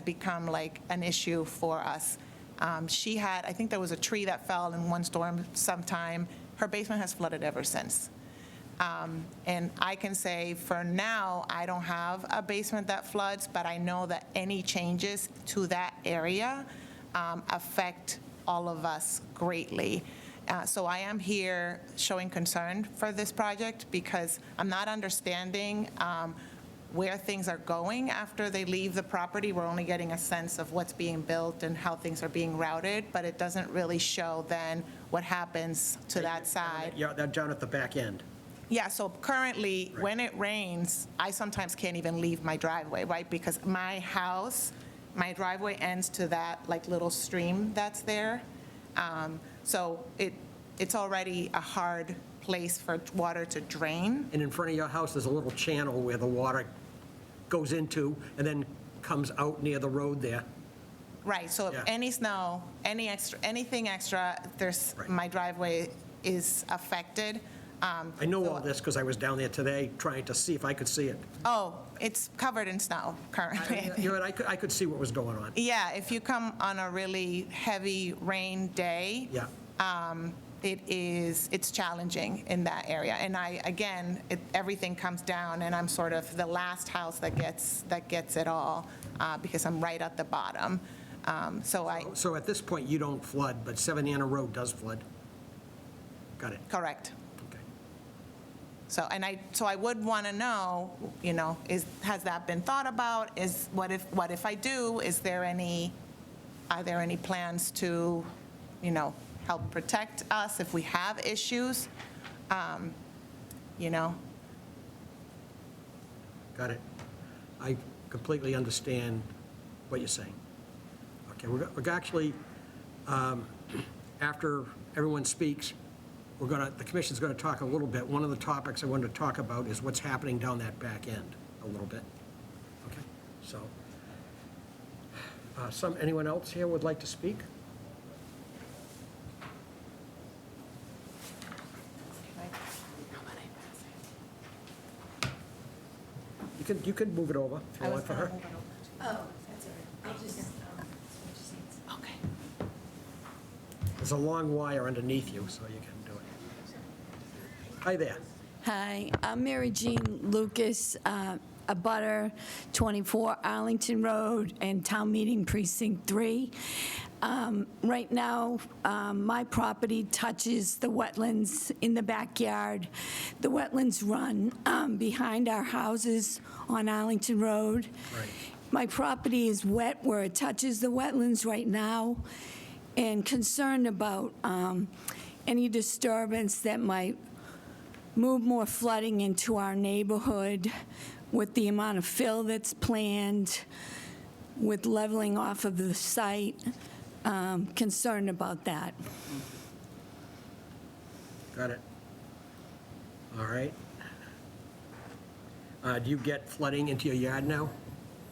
become like an issue for us. She had, I think there was a tree that fell in one storm sometime. Her basement has flooded ever since. And I can say for now, I don't have a basement that floods, but I know that any changes to that area affect all of us greatly. So I am here showing concern for this project because I'm not understanding where things are going after they leave the property. We're only getting a sense of what's being built and how things are being routed, but it doesn't really show then what happens to that side. Yeah, they're down at the back end. Yeah, so currently, when it rains, I sometimes can't even leave my driveway, right? Because my house my driveway ends to that, like, little stream that's there. So it's already a hard place for water to drain. And in front of your house, there's a little channel where the water goes into and then comes out near the road there. Right, so if Yeah. any snow, anything extra, Right. my driveway is affected. I know all this because I was down there today trying to see if I could see it. Oh, it's covered in snow currently. You know, what, I could see what was going on. Yeah, if you come on a really heavy rain day, Yeah. it's challenging in that area. And everything comes down, and I'm sort of the last house that gets it all, because I'm right at the bottom. So at this point, you don't flood, but 7 Anna Road does flood. Got it. Correct. Okay. So I would want to know, has that been thought about? What if I do? Are there any plans to, help protect us if we have issues? Got it. I completely understand what you're saying. Okay, we're actually, after everyone speaks, the commission's going to talk a little bit. One of the topics I wanted to talk about is what's happening down that back end a little bit. Okay, so, anyone else here would like to speak? You can move it over if you want for her. Okay. There's a long wire underneath you, so you can do it. Hi there. Hi, I'm Mary Jean Lucas, abutter 24 Arlington Road and Town Meeting Precinct 3. Right now, my property touches the wetlands in the backyard. The wetlands run behind our houses on Arlington Road. Right. My property is wet where it touches the wetlands right now, and concerned about any disturbance that might move more flooding into our neighborhood with the amount of fill that's planned, with leveling off of the site. Concerned about that. Got it. All right. Do you get flooding into your yard now?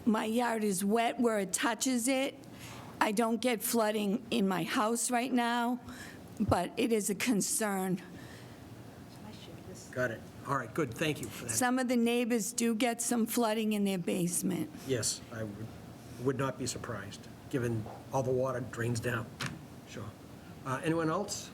My yard is wet where it touches it. I don't get flooding in my house right now, but it is a concern. Got it. All right, good, thank you for that. Some of the neighbors do get some flooding in their basement. Yes, I would not be surprised, given all the water drains down. Sure. Anyone else?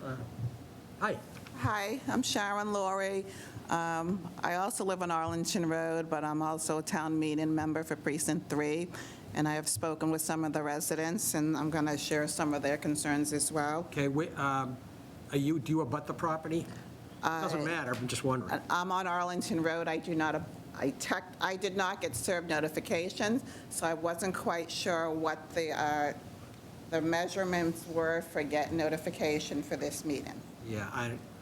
Hi. Hi, I'm Sharon Laurie. I also live on Arlington Road, but I'm also a town meeting member for Precinct 3, and I have spoken with some of the residents, and I'm going to share some of their concerns as well. Okay, do you abut the property? Doesn't matter, I'm just wondering. I'm on Arlington Road. I did not get served notifications, so I wasn't quite sure what the measurements were for getting notification for this meeting. Yeah,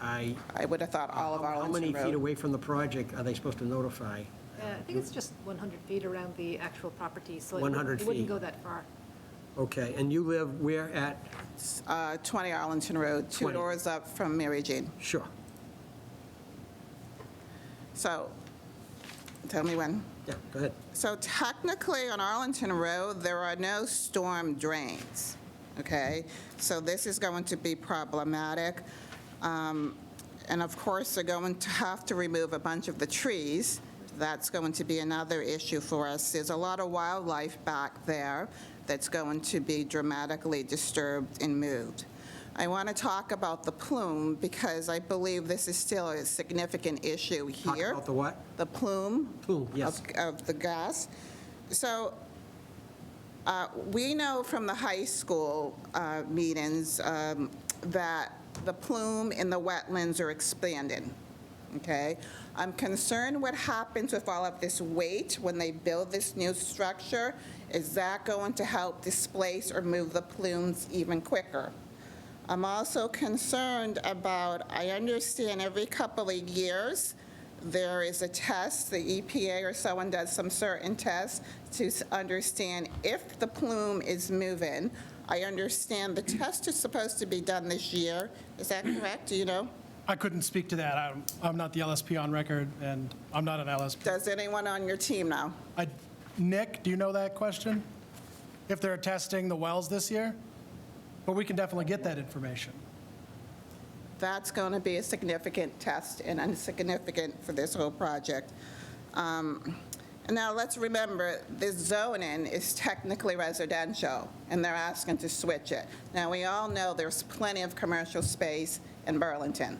I would have thought all of how Arlington many Road. feet away from the project are they supposed to notify? I think it's just 100 feet around the actual property, so 100 it wouldn't feet. go that far. Okay, and you live where at? 20 Arlington Road, 2 20. doors up from Mary Jean. Sure. So, tell me when. Yeah, go ahead. So technically, on Arlington Road, there are no storm drains, okay? So this is going to be problematic. And of course, they're going to have to remove a bunch of the trees. That's going to be another issue for us. There's a lot of wildlife back there that's going to be dramatically disturbed and moved. I want to talk about the plume because I believe this is still a significant issue Talk here. about the what? The plume. Plume, yes. Of the gas. So we know from the high school meetings that the plume in the wetlands are expanding, okay? I'm concerned what happens with all of this weight when they build this new structure. Is that going to help displace or move the plumes even quicker? I'm also concerned about, I understand every couple of years there is a test, the EPA or someone does some certain tests to understand if the plume is moving. I understand the test is supposed to be done this year. Is that correct? Do you know? I couldn't speak to that. I'm not the LSP on record, and I'm not an LSP. Does anyone on your team know? Nick, do you know that question? If they're testing the wells this year? But we can definitely get that information. That's going to be a significant test and significant for this whole project. And now let's remember, this zoning is technically residential, and they're asking to switch it. Now, we all know there's plenty of commercial space in Burlington,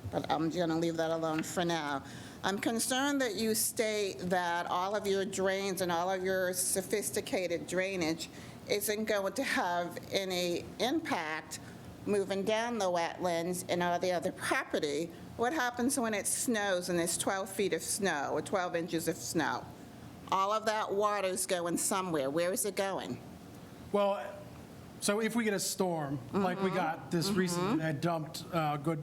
but I'm going to leave that alone for now. I'm concerned that you state that all of your drains and all of your sophisticated drainage isn't going to have any impact moving down the wetlands and all the other property. What happens when it snows and there's 12 feet of snow or 12 inches of snow? All of that water's going somewhere. Where is it going? Well, so if we get a storm, like we got this recently, that dumped a good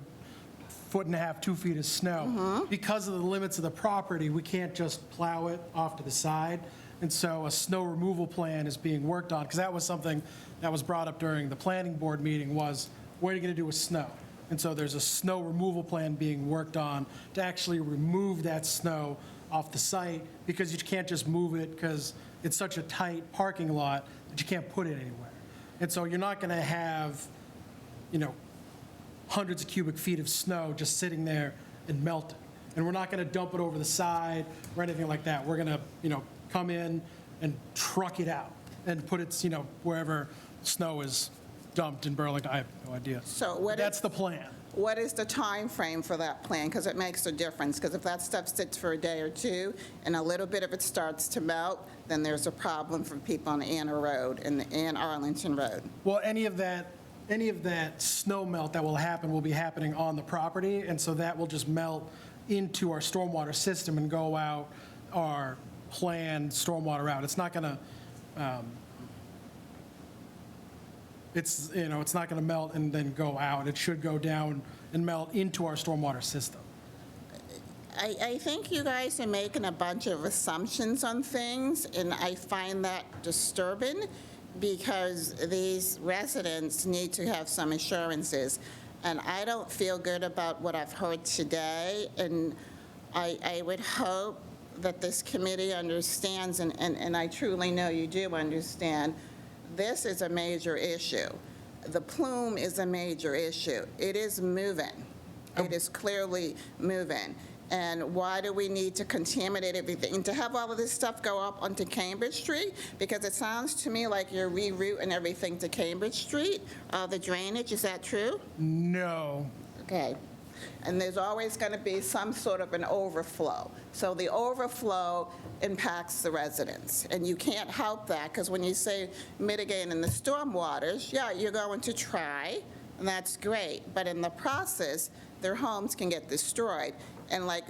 1.5 to 2 feet of snow, because of the limits of the property, we can't just plow it off to the side. And so a snow removal plan is being worked on, because that was something that was brought up during the planning board meeting was, what are you going to do with snow? And so there's a snow removal plan being worked on to actually remove that snow off the site, because you can't just move it because it's such a tight parking lot that you can't put it anywhere. And so you're not going to have, hundreds of cubic feet of snow just sitting there and melting. And we're not going to dump it over the side or anything like that. We're going to, come in and truck it out and put it, wherever snow is dumped in Burlington. I have no idea. So that's the plan. What is the time frame for that plan? Because it makes a difference. Because if that stuff sits for a day or two and a little bit of it starts to melt, then there's a problem for people on Anna Road and Arlington Road. Well, any of that snow melt that will happen will be happening on the property, and so that will just melt into our stormwater system and go out our planned stormwater route. It's not going to, it's not going to melt and then go out. It should go down and melt into our stormwater system. I think you guys are making a bunch of assumptions on things, and I find that disturbing because these residents need to have some assurances. And I don't feel good about what I've heard today, and I would hope that this committee understands, and I truly know you do understand, this is a major issue. The plume is a major issue. It is moving. It is clearly moving. And why do we need to contaminate everything? And to have all of this stuff go up onto Cambridge Street? Because it sounds to me like you're rerouting everything to Cambridge Street, the drainage. Is that true? No. Okay. And there's always going to be some sort of an overflow. So the overflow impacts the residents. And you can't help that, because when you say mitigating the stormwaters, yeah, you're going to try, and that's great. But in the process, their homes can get destroyed. And like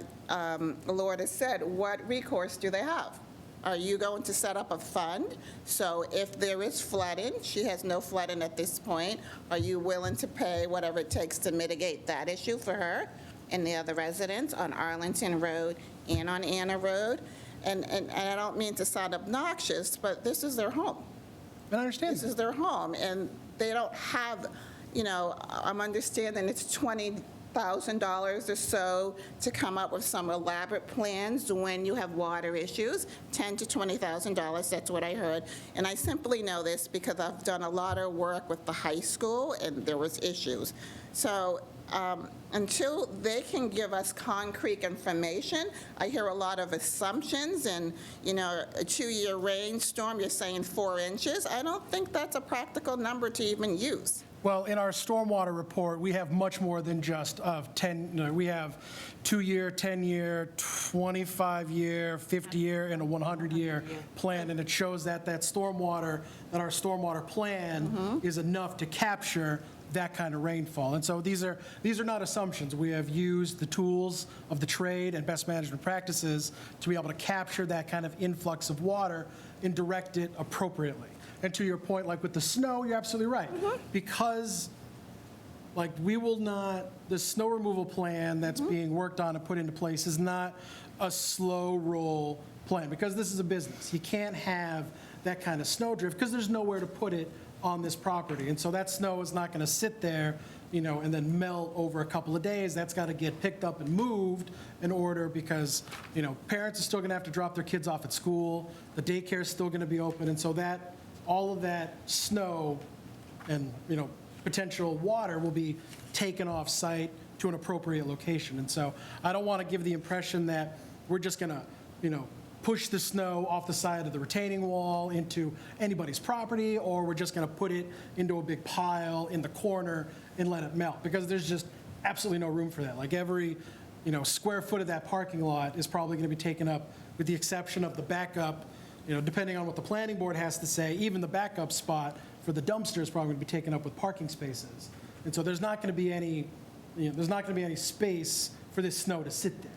Lord has said, what recourse do they have? Are you going to set up a fund? So if there is flooding, she has no flooding at this point, are you willing to pay whatever it takes to mitigate that issue for her and the other residents on Arlington Road and on Anna Road? And I don't mean to sound obnoxious, but this is their home. I understand. This is their home, and they don't have, I'm understanding it's $20,000 or so to come up with some elaborate plans when you have water issues, $10,000 to $20,000, that's what I heard. And I simply know this because I've done a lot of work with the high school, and there was issues. So until they can give us concrete information, I hear a lot of assumptions, and, a 2-year rainstorm, you're saying 4 inches. I don't think that's a practical number to even use. Well, in our stormwater report, we have much more than just we have 2-year, 10-year, 25-year, 50-year, and a 100-year plan, and it shows that our stormwater plan is enough to capture that kind of rainfall. And so these are not assumptions. We have used the tools of the trade and best management practices to be able to capture that kind of influx of water and direct it appropriately. And to your point, like with the snow, you're absolutely right. Because Like, we will not, the snow removal plan that's being worked on and put into place is not a slow roll plan, because this is a business. You can't have that kind of snow drift, because there's nowhere to put it on this property. And so that snow is not going to sit there, and then melt over a couple of days. That's got to get picked up and moved in order, because, parents are still going to have to drop their kids off at school. The daycare is still going to be open. And so that, all of that snow and, potential water will be taken off site to an appropriate location. And so I don't want to give the impression that we're just going to, push the snow off the side of the retaining wall into anybody's property, or we're just going to put it into a big pile in the corner and let it melt, because there's just absolutely no room for that. Like, every, square foot of that parking lot is probably going to be taken up, with the exception of the backup, depending on what the planning board has to say, even the backup spot for the dumpster is probably going to be taken up with parking spaces. And so there's not going to be any, there's not going to be any space for this snow to sit there.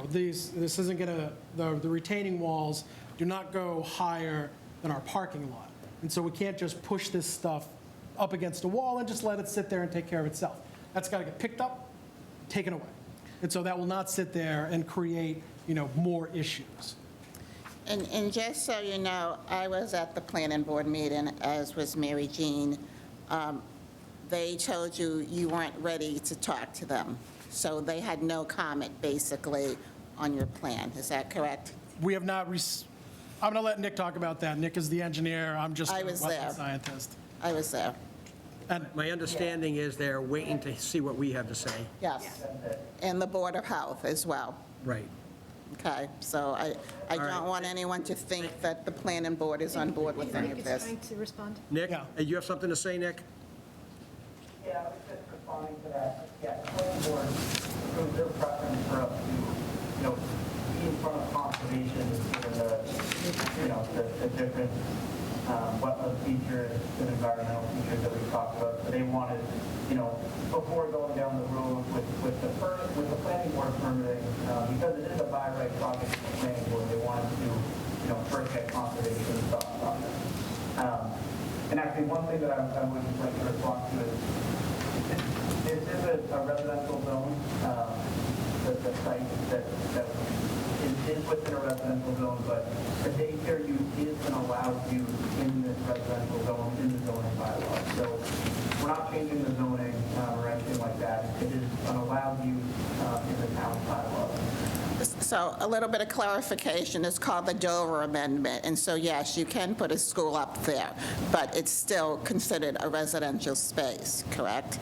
This isn't going to, the retaining walls do not go higher than our parking lot. And so we can't just push this stuff up against a wall and just let it sit there and take care of itself. That's got to get picked up, taken away. And so that will not sit there and create, more issues. And just so you know, I was at the planning board meeting, as was Mary Jean. They told you you weren't ready to talk to them. So they had no comment, basically, on your plan. Is that correct? We have not, I'm going to let Nick talk about that. Nick is the engineer. I'm just a I was there. wetland scientist. I was there. And My understanding is they're waiting to see what we have to say. Yes. And the Board of Health as well. Right. Okay, so I right. don't want anyone to think that the planning board is on board with any of Nick is this. trying to respond. Nick, Yeah. you have something to say, Nick? Yeah, I was just responding to that. Yeah, the planning board showed their preference for us to, be in front of conservation for the different wetland features and environmental features that we talked about. So they wanted, before going down the road with the planning board permitting, because it is a by right project for the planning board, they wanted to, first get conservation thoughts on it. And actually, one thing that I would like to respond to is, this is a residential zone, the site that is within a residential zone, but the daycare use is an allowed use in this residential zone, in the zoning bylaw. So we're not changing the zoning or anything like that. It is an allowed use in the town bylaws. So a little bit of clarification, it's called the Dover Amendment, and so yes, you can put a school up there, but it's still considered a residential space, correct?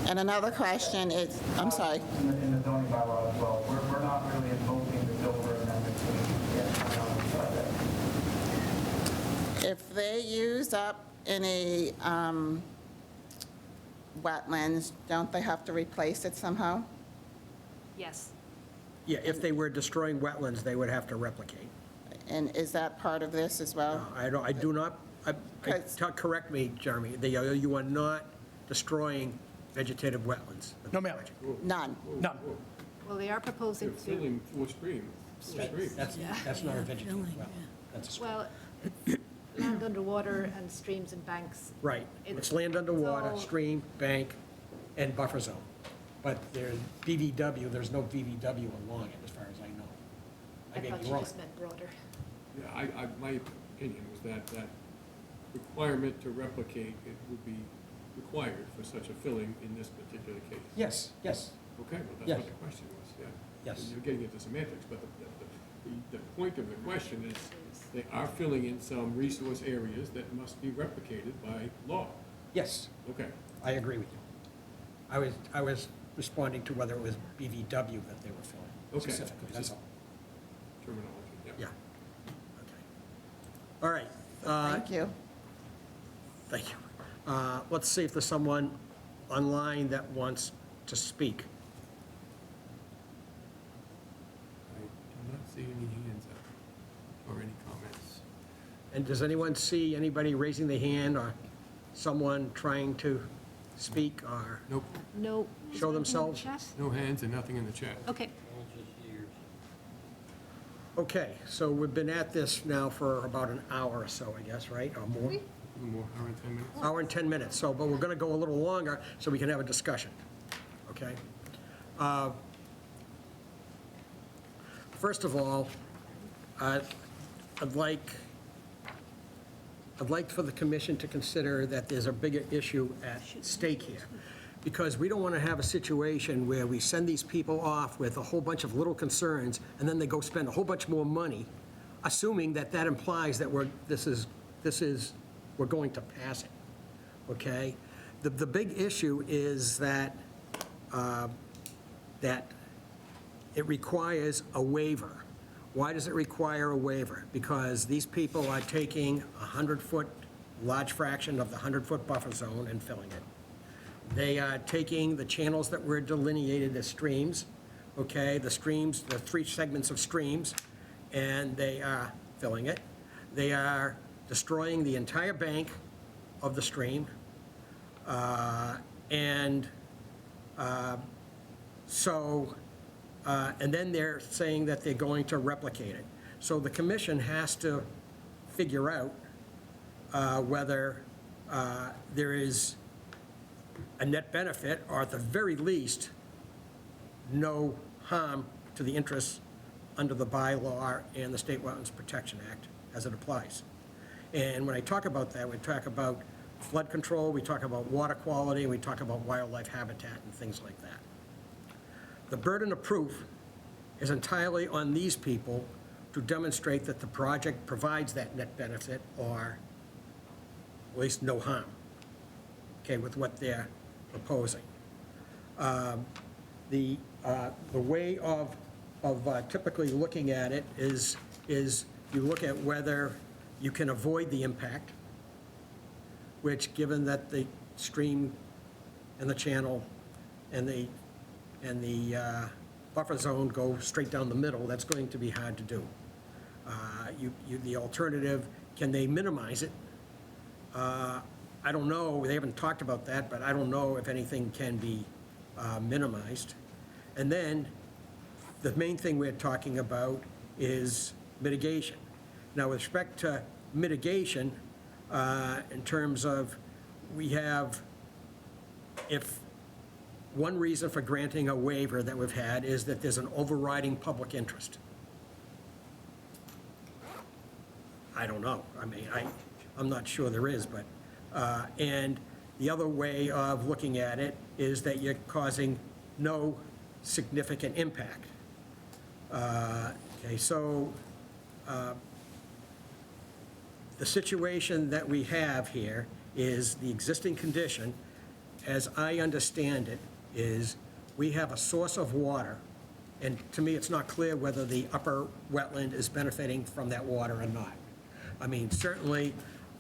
And another question is, I'm sorry. In the zoning bylaw as well. We're not really invoking the Dover Amendment yet. If they use up any wetlands, don't they have to replace it somehow? Yes. Yeah, if they were destroying wetlands, they would have to replicate. And is that part of this as well? I do not, Because- correct me, Jeremy, you are not destroying vegetative wetlands. No, ma'am. None. None. Well, they are proposing They're to, filling four streams. That's not a vegetative well. That's a stream. well, it's land underwater and streams and banks. Right. It- It's land underwater, so- stream, bank, and buffer zone. But there's BVW, there's no BVW along it, as far as I know. I may thought be you wrong. just meant broader. Yeah, my opinion was that requirement to replicate, it would be required for such a filling in this particular case. Yes, yes. Okay, well, that's Yes. what the question was, yeah. Yes. And you're getting into semantics, but the point of the question is, they are filling in some resource areas that must be replicated by law. Yes, Okay. I agree with you. I was responding to whether it was BVW that they were filling Okay. specifically, that's all. Terminology, yeah. Yeah. Okay. All right. Thank you. Thank you. Let's see if there's someone online that wants to speak. I do not see any hands up or any comments. And does anyone see anybody raising their hand or someone trying to speak or Nope, No. is Show there anything in the themselves. chat? no hands and nothing in the chat. Okay. Okay, so we've been at this now for about an hour or so, I guess, right, or more? More, hour and 10 minutes? Hour and 10 minutes, so, but we're going to go a little longer so we can have a discussion, okay? First of all, I'd like for the commission to consider that there's a bigger issue at stake here, because we don't want to have a situation where we send these people off with a whole bunch of little concerns, and then they go spend a whole bunch more money, assuming that that implies that we're going to pass it, okay? The big issue is that, that it requires a waiver. Why does it require a waiver? Because these people are taking a 100-foot, large fraction of the 100-foot buffer zone and filling it. They are taking the channels that were delineated as streams, okay, the streams, the 3 segments of streams, and they are filling it. They are destroying the entire bank of the stream, and then they're saying that they're going to replicate it. So the commission has to figure out whether there is a net benefit, or at the very least, no harm to the interests under the bylaw and the State Wetlands Protection Act as it applies. And when I talk about that, we talk about flood control, we talk about water quality, we talk about wildlife habitat and things like that. The burden of proof is entirely on these people to demonstrate that the project provides that net benefit, or at least no harm, okay, with what they're proposing. The way of typically looking at it is you look at whether you can avoid the impact, which, given that the stream and the channel and the buffer zone go straight down the middle, that's going to be hard to do. The alternative, can they minimize it? I don't know, they haven't talked about that, but I don't know if anything can be minimized. And then, the main thing we're talking about is mitigation. Now, with respect to mitigation, in terms of, we have, if one reason for granting a waiver that we've had is that there's an overriding public interest. I don't know. I mean, I'm not sure there is, but, and the other way of looking at it is that you're causing no significant impact. Okay, so the situation that we have here is the existing condition, as I understand it, is we have a source of water, and to me, it's not clear whether the upper wetland is benefiting from that water or not. I mean, certainly,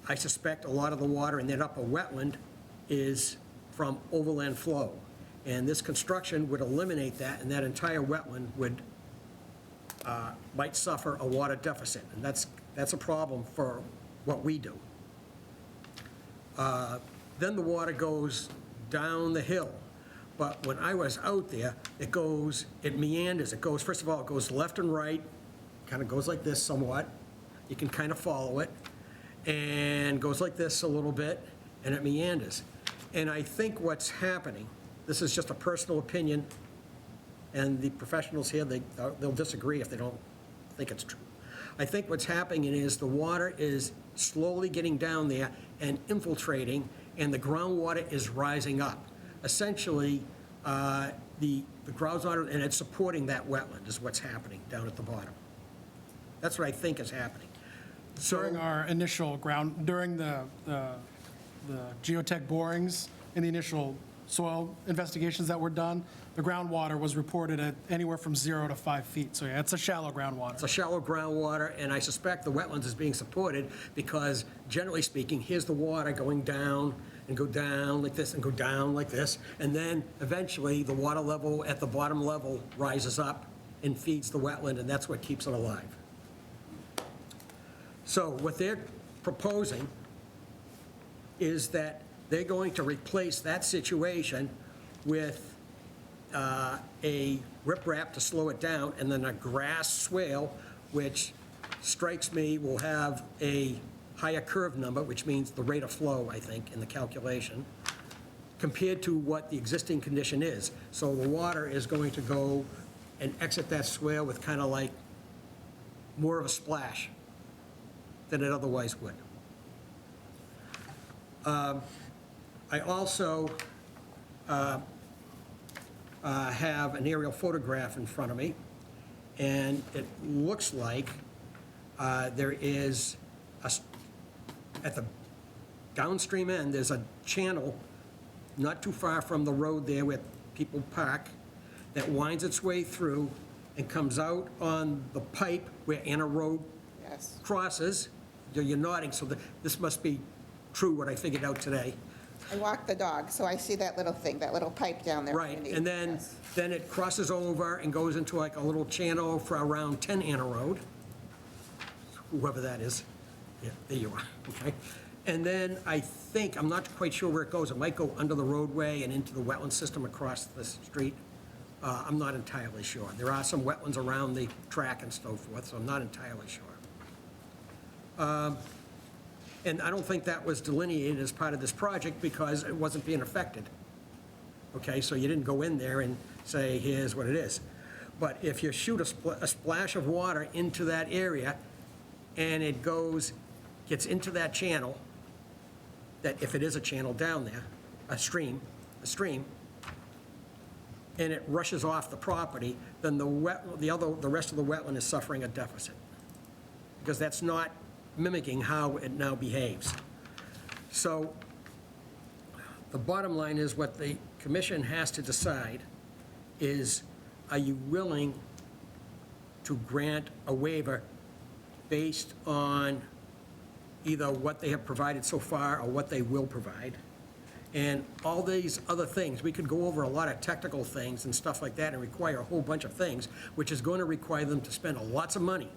I suspect a lot of the water in that upper wetland is from overland flow, and this construction would eliminate that, and that entire wetland would, might suffer a water deficit, and that's a problem for what we do. Then the water goes down the hill. But when I was out there, it meanders. It goes, first of all, it goes left and right, kind of goes like this somewhat. You can kind of follow it. And goes like this a little bit, and it meanders. And I think what's happening, this is just a personal opinion, and the professionals here, they'll disagree if they don't think it's true. I think what's happening is the water is slowly getting down there and infiltrating, and the groundwater is rising up. Essentially, the groundwater, and it's supporting that wetland is what's happening down at the bottom. That's what I think is happening. During our initial during the geotech borings and the initial soil investigations that were done, the groundwater was reported at anywhere from 0 to 5 feet. So yeah, it's a shallow groundwater. It's a shallow groundwater, and I suspect the wetlands is being supported because, generally speaking, here's the water going down and go down like this and go down like this, and then eventually the water level at the bottom level rises up and feeds the wetland, and that's what keeps it alive. So what they're proposing is that they're going to replace that situation with a riprap to slow it down, and then a grass swale, which strikes me will have a higher curve number, which means the rate of flow, I think, in the calculation, compared to what the existing condition is. So the water is going to go and exit that swale with kind of like more of a splash than it otherwise would. I also have an aerial photograph in front of me, and it looks like there is, at the downstream end, there's a channel not too far from the road there where people park that winds its way through and comes out on the pipe where Anna Road Yes. crosses. You're nodding, so this must be true, what I figured out today. I walk the dog, so I see that little thing, that little pipe down there. Right, Andy. and then, Yes. then it crosses over and goes into like a little channel for around 10 Anna Road, whoever that is. Yeah, there you are, okay? And then I think, I'm not quite sure where it goes, it might go under the roadway and into the wetland system across the street. I'm not entirely sure. There are some wetlands around the track and so forth, so I'm not entirely sure. And I don't think that was delineated as part of this project because it wasn't being affected. Okay, so you didn't go in there and say, here's what it is. But if you shoot a splash of water into that area and it gets into that channel, that if it is a channel down there, a stream, and it rushes off the property, then the rest of the wetland is suffering a deficit. Because that's not mimicking how it now behaves. So the bottom line is what the commission has to decide is, are you willing to grant a waiver based on either what they have provided so far or what they will provide? And all these other things, we could go over a lot of technical things and stuff like that and require a whole bunch of things, which is going to require them to spend lots of money,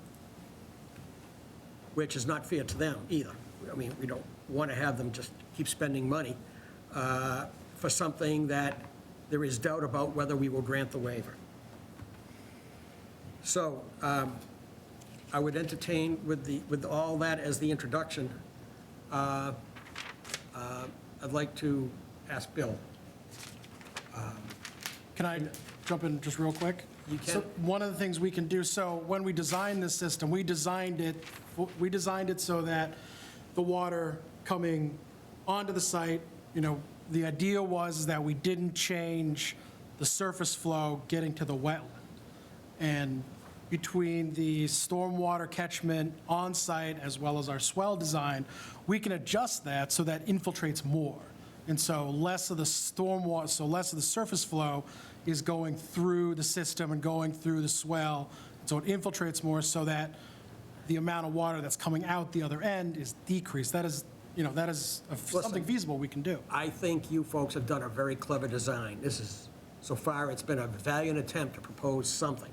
which is not fair to them either. I mean, we don't want to have them just keep spending money for something that there is doubt about whether we will grant the waiver. So I would entertain, with all that as the introduction, I'd like to ask Bill. Can I jump in just real quick? You can. So one of the things we can do, so when we designed this system, we designed it so that the water coming onto the site, the idea was that we didn't change the surface flow getting to the wetland. And between the stormwater catchment on-site as well as our swell design, we can adjust that so that infiltrates more. And so less of the stormwater, so less of the surface flow is going through the system and going through the swell. So it infiltrates more so that the amount of water that's coming out the other end is decreased. That is, something feasible we can do. I think you folks have done a very clever design. So far, it's been a valiant attempt to propose something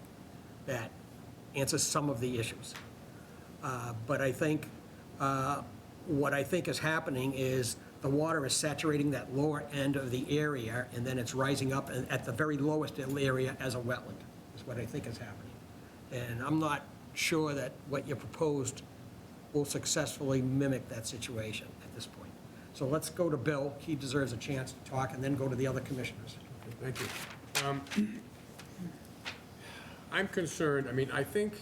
that answers some of the issues. But I think, what I think is happening is the water is saturating that lower end of the area, and then it's rising up at the very lowest area as a wetland, is what I think is happening. And I'm not sure that what you proposed will successfully mimic that situation at this point. So let's go to Bill. He deserves a chance to talk, and then go to the other commissioners. Thank you. I'm concerned, I think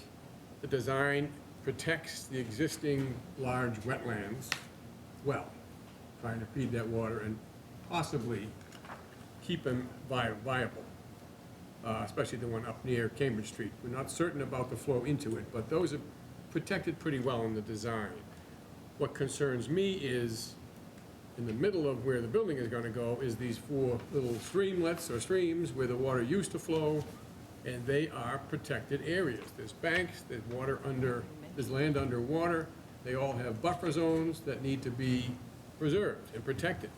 the design protects the existing large wetlands well, trying to feed that water and possibly keep them viable, especially the one up near Cambridge Street. We're not certain about the flow into it, but those are protected pretty well in the design. What concerns me is, in the middle of where the building is going to go, is these 4 little streamlets or streams where the water used to flow, and they are protected areas. There's banks, there's there's land underwater. They all have buffer zones that need to be preserved and protected.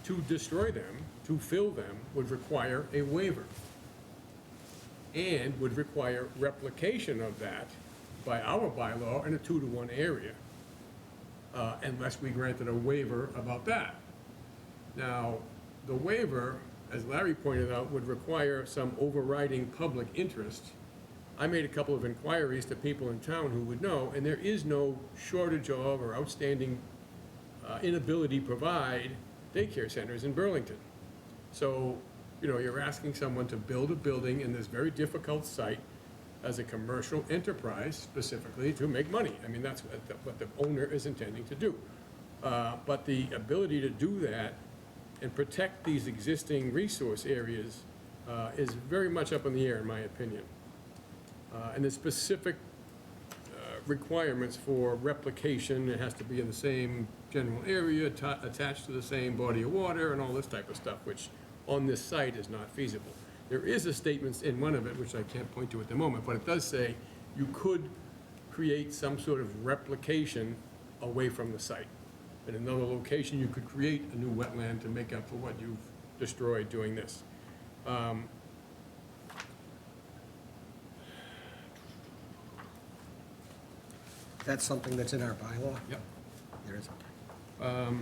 To destroy them, to fill them, would require a waiver and would require replication of that by our bylaw in a 2-to-1 area, unless we granted a waiver about that. Now, the waiver, as Larry pointed out, would require some overriding public interest I made a couple of inquiries to people in town who would know, and there is no shortage of or outstanding inability to provide daycare centers in Burlington. So, you're asking someone to build a building in this very difficult site as a commercial enterprise specifically to make money. I mean, that's what the owner is intending to do. But the ability to do that and protect these existing resource areas is very much up in the air, in my opinion. And the specific requirements for replication, it has to be in the same general area, attached to the same body of water, and all this type of stuff, which on this site is not feasible. There is a statement in one of it, which I can't point to at the moment, but it does say you could create some sort of replication away from the site. In another location, you could create a new wetland to make up for what you've destroyed doing this. That's something that's in our bylaw? Yep. There is. I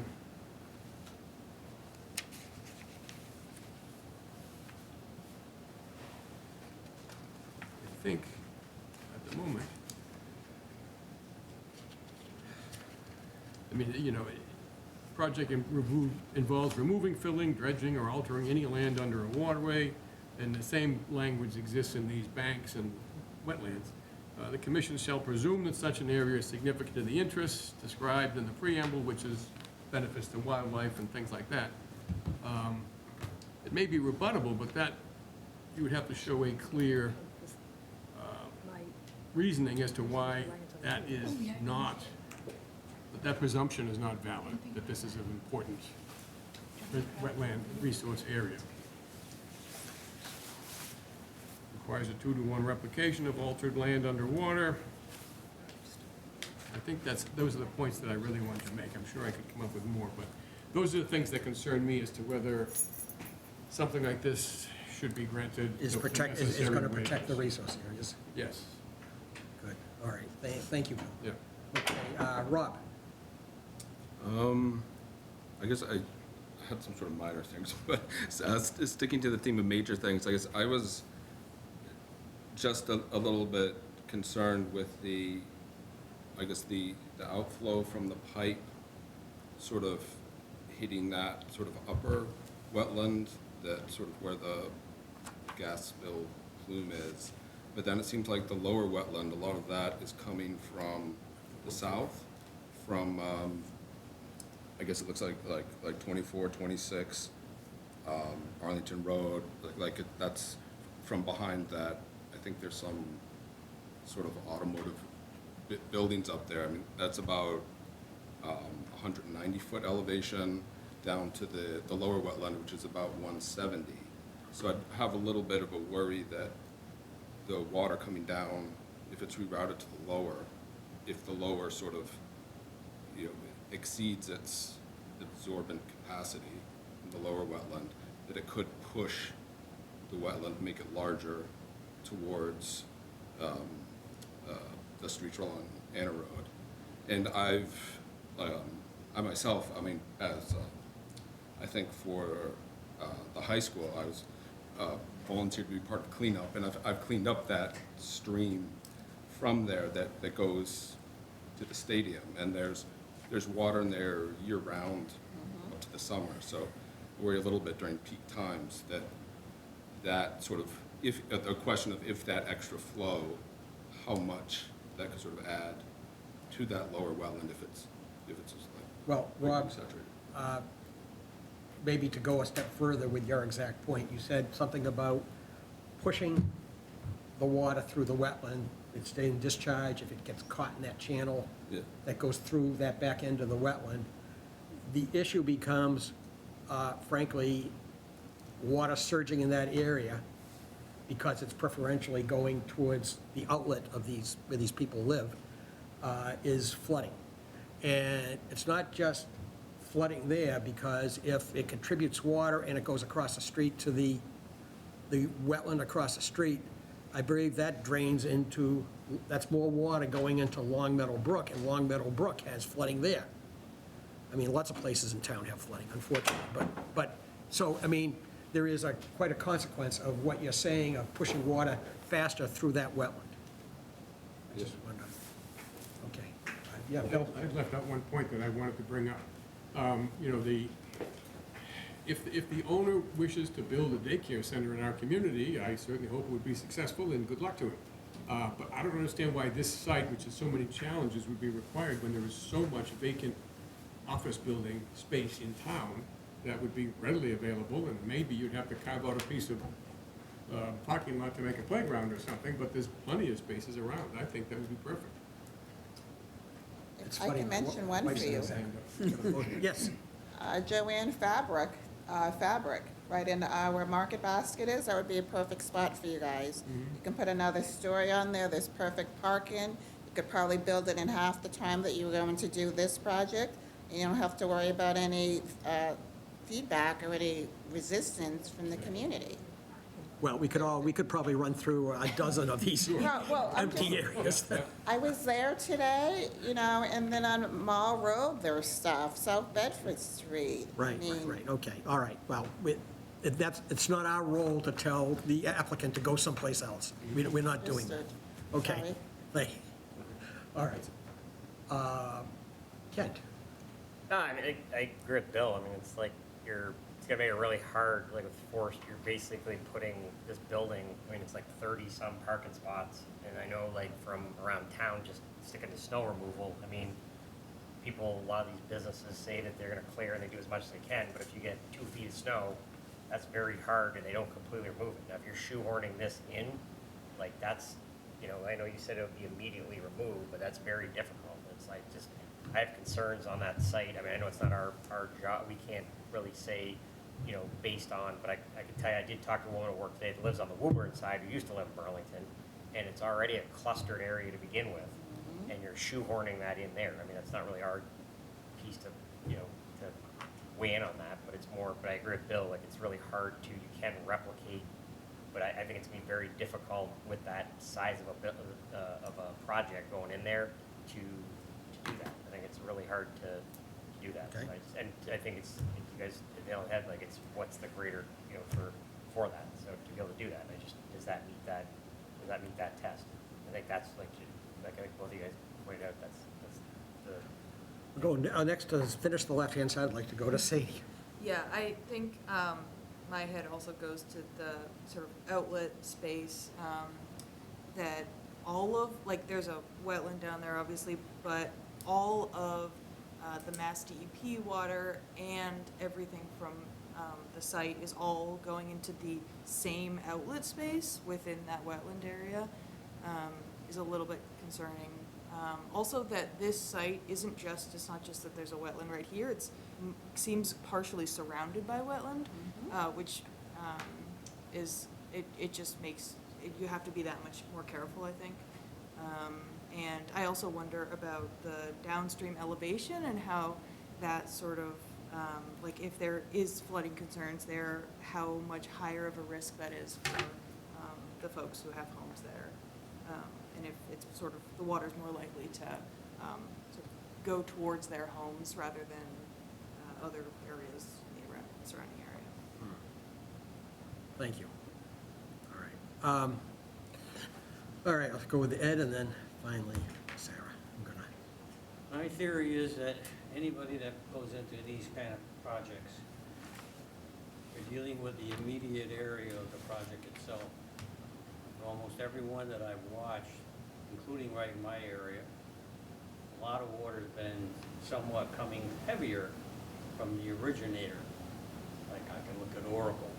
think, at the moment, project involves removing, filling, dredging, or altering any land under a waterway, and the same language exists in these banks and wetlands. The commission shall presume that such an area is significant to the interests described in the preamble, which is benefits to wildlife and things like that. It may be rebuttable, but that, you would have to show a clear reasoning as to why that is not, that presumption is not valid, that this is an important wetland resource area. Requires a 2-to-1 replication of altered land underwater. I think those are the points that I really wanted to make. I'm sure I could come up with more, but those are the things that concern me as to whether something like this should be granted. Is going to protect the resource areas? Yes. Good, all right, thank you, Bill. Yeah. Okay, Rob? I guess I had some sort of minor things, but sticking to the theme of major things, I guess I was just a little bit concerned with the outflow from the pipe sort of hitting that sort of upper wetland, that sort of where the gas spill plume is. But then it seems like the lower wetland, a lot of that is coming from the south, from, I guess it looks like 24, 26, Arlington Road, that's from behind that. I think there's some sort of automotive buildings up there. I mean, that's about 190-foot elevation down to the lower wetland, which is about 170. So I'd have a little bit of a worry that the water coming down, if it's rerouted to the lower, if the lower sort of, exceeds its absorbent capacity in the lower wetland, that it could push the wetland, make it larger towards the streets along Anna Road. And I myself, I mean, as I think for the high school, I was volunteered to be part of cleanup, and I've cleaned up that stream from there that goes to the stadium, and there's water in there year-round up to the summer. So I worry a little bit during peak times that sort of, if a question of if that extra flow, how much that could sort of add to that lower wetland if it's just like, Well, Rob, saturated. Maybe to go a step further with your exact point, you said something about pushing the water through the wetland, it's staying discharge, if it gets caught in that channel Yeah. that goes through that back end of the wetland. The issue becomes, frankly, water surging in that area because it's preferentially going towards the outlet of where these people live, is flooding. And it's not just flooding there, because if it contributes water and it goes across the street to the wetland across the street, I believe that drains into, that's more water going into Long Meadow Brook, and Long Meadow Brook has flooding there. I mean, lots of places in town have flooding, unfortunately, so, I mean, there is quite a consequence of what you're saying of pushing water faster through that wetland. just wonder. Okay. Yeah, Bill? I left out one point that I wanted to bring up. You know, if the owner wishes to build a daycare center in our community, I certainly hope it would be successful, and good luck to it. But I don't understand why this site, which has so many challenges, would be required when there is so much vacant office building space in town that would be readily available, and maybe you'd have to carve out a piece of parking lot to make a playground or something, but there's plenty of spaces around. I think that would be perfect. It's I funny, can mention one Mike's for you. Yes. Joanne Fabric, right in where Market Basket is, that would be a perfect spot for you guys. You can put another story on there, there's perfect parking. You could probably build it in half the time that you were going to do this project. You don't have to worry about any feedback or any resistance from the community. Well, we could probably run through a dozen of these Well, I'm empty just- areas. I was there today, you know, and then on Mall Road, there's stuff, South Bedford Street. I Right, mean, right, okay, all right. Well, it's not our role to tell the applicant to go someplace else. We're not doing that. Understood. Okay. Sorry. Thank you. All right. Kent? No, I mean, I agree with Bill. I mean, it's like it's gonna make it really hard, like with Forest, you're basically putting this building, I mean, it's like 30-some parking spots. And I know like from around town, just sticking to snow removal, I mean, people, a lot of these businesses say that they're gonna clear and they do as much as they can, but if you get 2 feet of snow, that's very hard and they don't completely remove it. Now, if you're shoehorning this in, like that's, you know, I know you said it would be immediately removed, but that's very difficult. It's like just, I have concerns on that site. I mean, I know it's not our job, we can't really say, you know, based on, but I can tell you, I did talk to a woman who worked today that lives on the Woburn side, who used to live in Burlington, and it's already a clustered area to begin with, and you're shoehorning that in there. I mean, that's not really our piece to, you know, to weigh in on that, but it's more, but I agree with Bill, like, it's really hard to, you can replicate, but I think it's gonna be very difficult with that size of a project going in there to do that. I think it's really hard to do that. Okay. And I think it's, I think you guys hit the nail on the head, like, it's what's the greater, you know, for that. So to be able to do that, does that meet that test? I think that's like I think both of you guys pointed out, that's the. We'll go next to finish the left-hand side. I'd like to go to Sadie. Yeah, I think my head also goes to the sort of outlet space, that all of, like, there's a wetland down there, obviously, but all of the Mass DEP water and everything from the site is all going into the same outlet space within that wetland area, is a little bit concerning. Also that this site isn't just, it's not just that there's a wetland right here, it's seems partially surrounded by wetland, which is, it just makes, you have to be that much more careful, I think. And I also wonder about the downstream elevation and how that sort of, like if there is flooding concerns there, how much higher of a risk that is for the folks who have homes there. And if it's sort of, the water's more likely to sort of go towards their homes rather than other areas in the surrounding area. Thank you. All right. All right, I'll go with Ed and then finally Sarah. My theory is that anybody that goes into these kind of projects, you're dealing with the immediate area of the project itself. Almost every one that I've watched, including right in my area, a lot of water's been somewhat coming heavier from the originator. Like I can look at Oracle.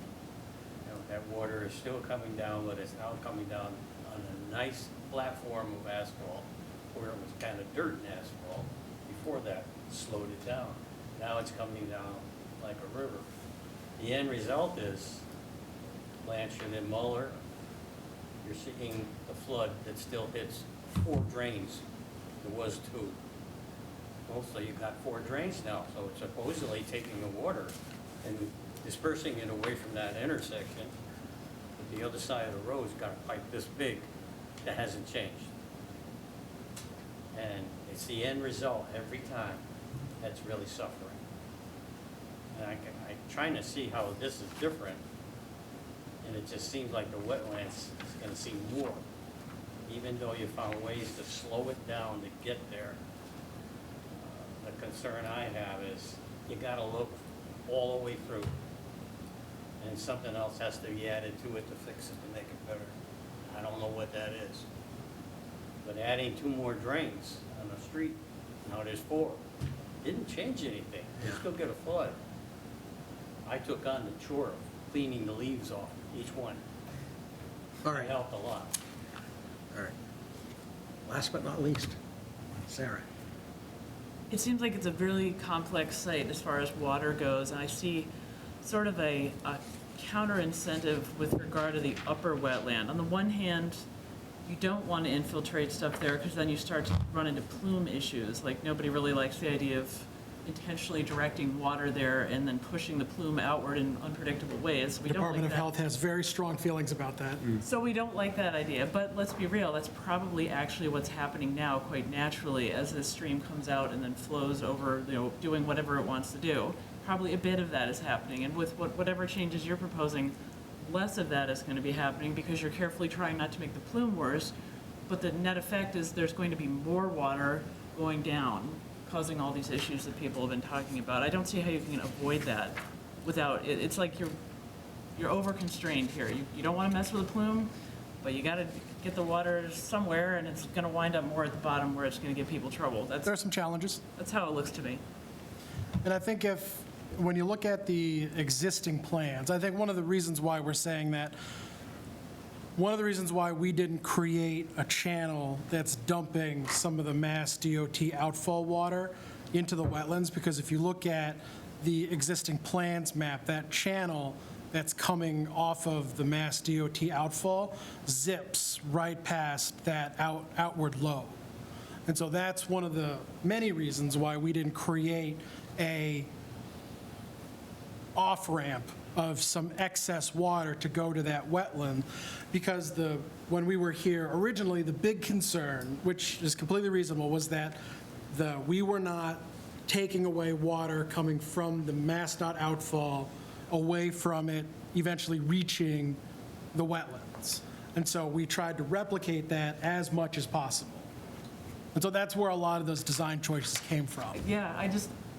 You know, that water is still coming down, but it's now coming down on a nice platform of asphalt where it was kind of dirt and asphalt. Before that, slowed it down. Now it's coming down like a river. The end result is Blanchard and Muller, you're seeing the flood that still hits 4 drains. There was 2. Well, so you've got 4 drains now, so it's supposedly taking the water and dispersing it away from that intersection. But the other side of the road's got a pipe this big that hasn't changed. And it's the end result every time that's really suffering. And I'm trying to see how this is different, and it just seems like the wetlands is gonna see more. even though you found ways to slow it down to get there. The concern I have is you gotta look all the way through. And something else has to be added to it to fix it, to make it better. I don't know what that is. But adding 2 more drains on the street, now there's 4, didn't change anything. You still get a flood. I took on the chore of cleaning the leaves off each one. All right, It helped a lot. all right. Last but not least, Sarah. It seems like it's a really complex site as far as water goes, and I see sort of a counter incentive with regard to the upper wetland. On the one hand, you don't want to infiltrate stuff there because then you start to run into plume issues. Like, nobody really likes the idea of intentionally directing water there and then pushing the plume outward in unpredictable ways. We don't Department like of that. Health has very strong feelings about that. So we don't like that idea, but let's be real, that's probably actually what's happening now quite naturally as this stream comes out and then flows over, doing whatever it wants to do. Probably a bit of that is happening, and with whatever changes you're proposing, less of that is going to be happening because you're carefully trying not to make the plume worse, but the net effect is there's going to be more water going down, causing all these issues that people have been talking about. I don't see how you can avoid that without, it's like you're over-constrained here. You don't want to mess with the plume, but you got to get the water somewhere, and it's going to wind up more at the bottom where it's going to give people trouble. There are some challenges. That's how it looks to me. And I think when you look at the existing plans, I think one of the reasons why we're saying that, one of the reasons why we didn't create a channel that's dumping some of the Mass DOT outfall water into the wetlands, because if you look at the existing plans map, that channel that's coming off of the Mass DOT outfall zips right past that outward low. And so that's one of the many reasons why we didn't create a off-ramp of some excess water to go to that wetland, because when we were here originally, the big concern, which is completely reasonable, was that we were not taking away water coming from the MassDOT outfall away from it eventually reaching the wetlands. And so we tried to replicate that as much as possible. And so that's where a lot of those design choices came from. Yeah,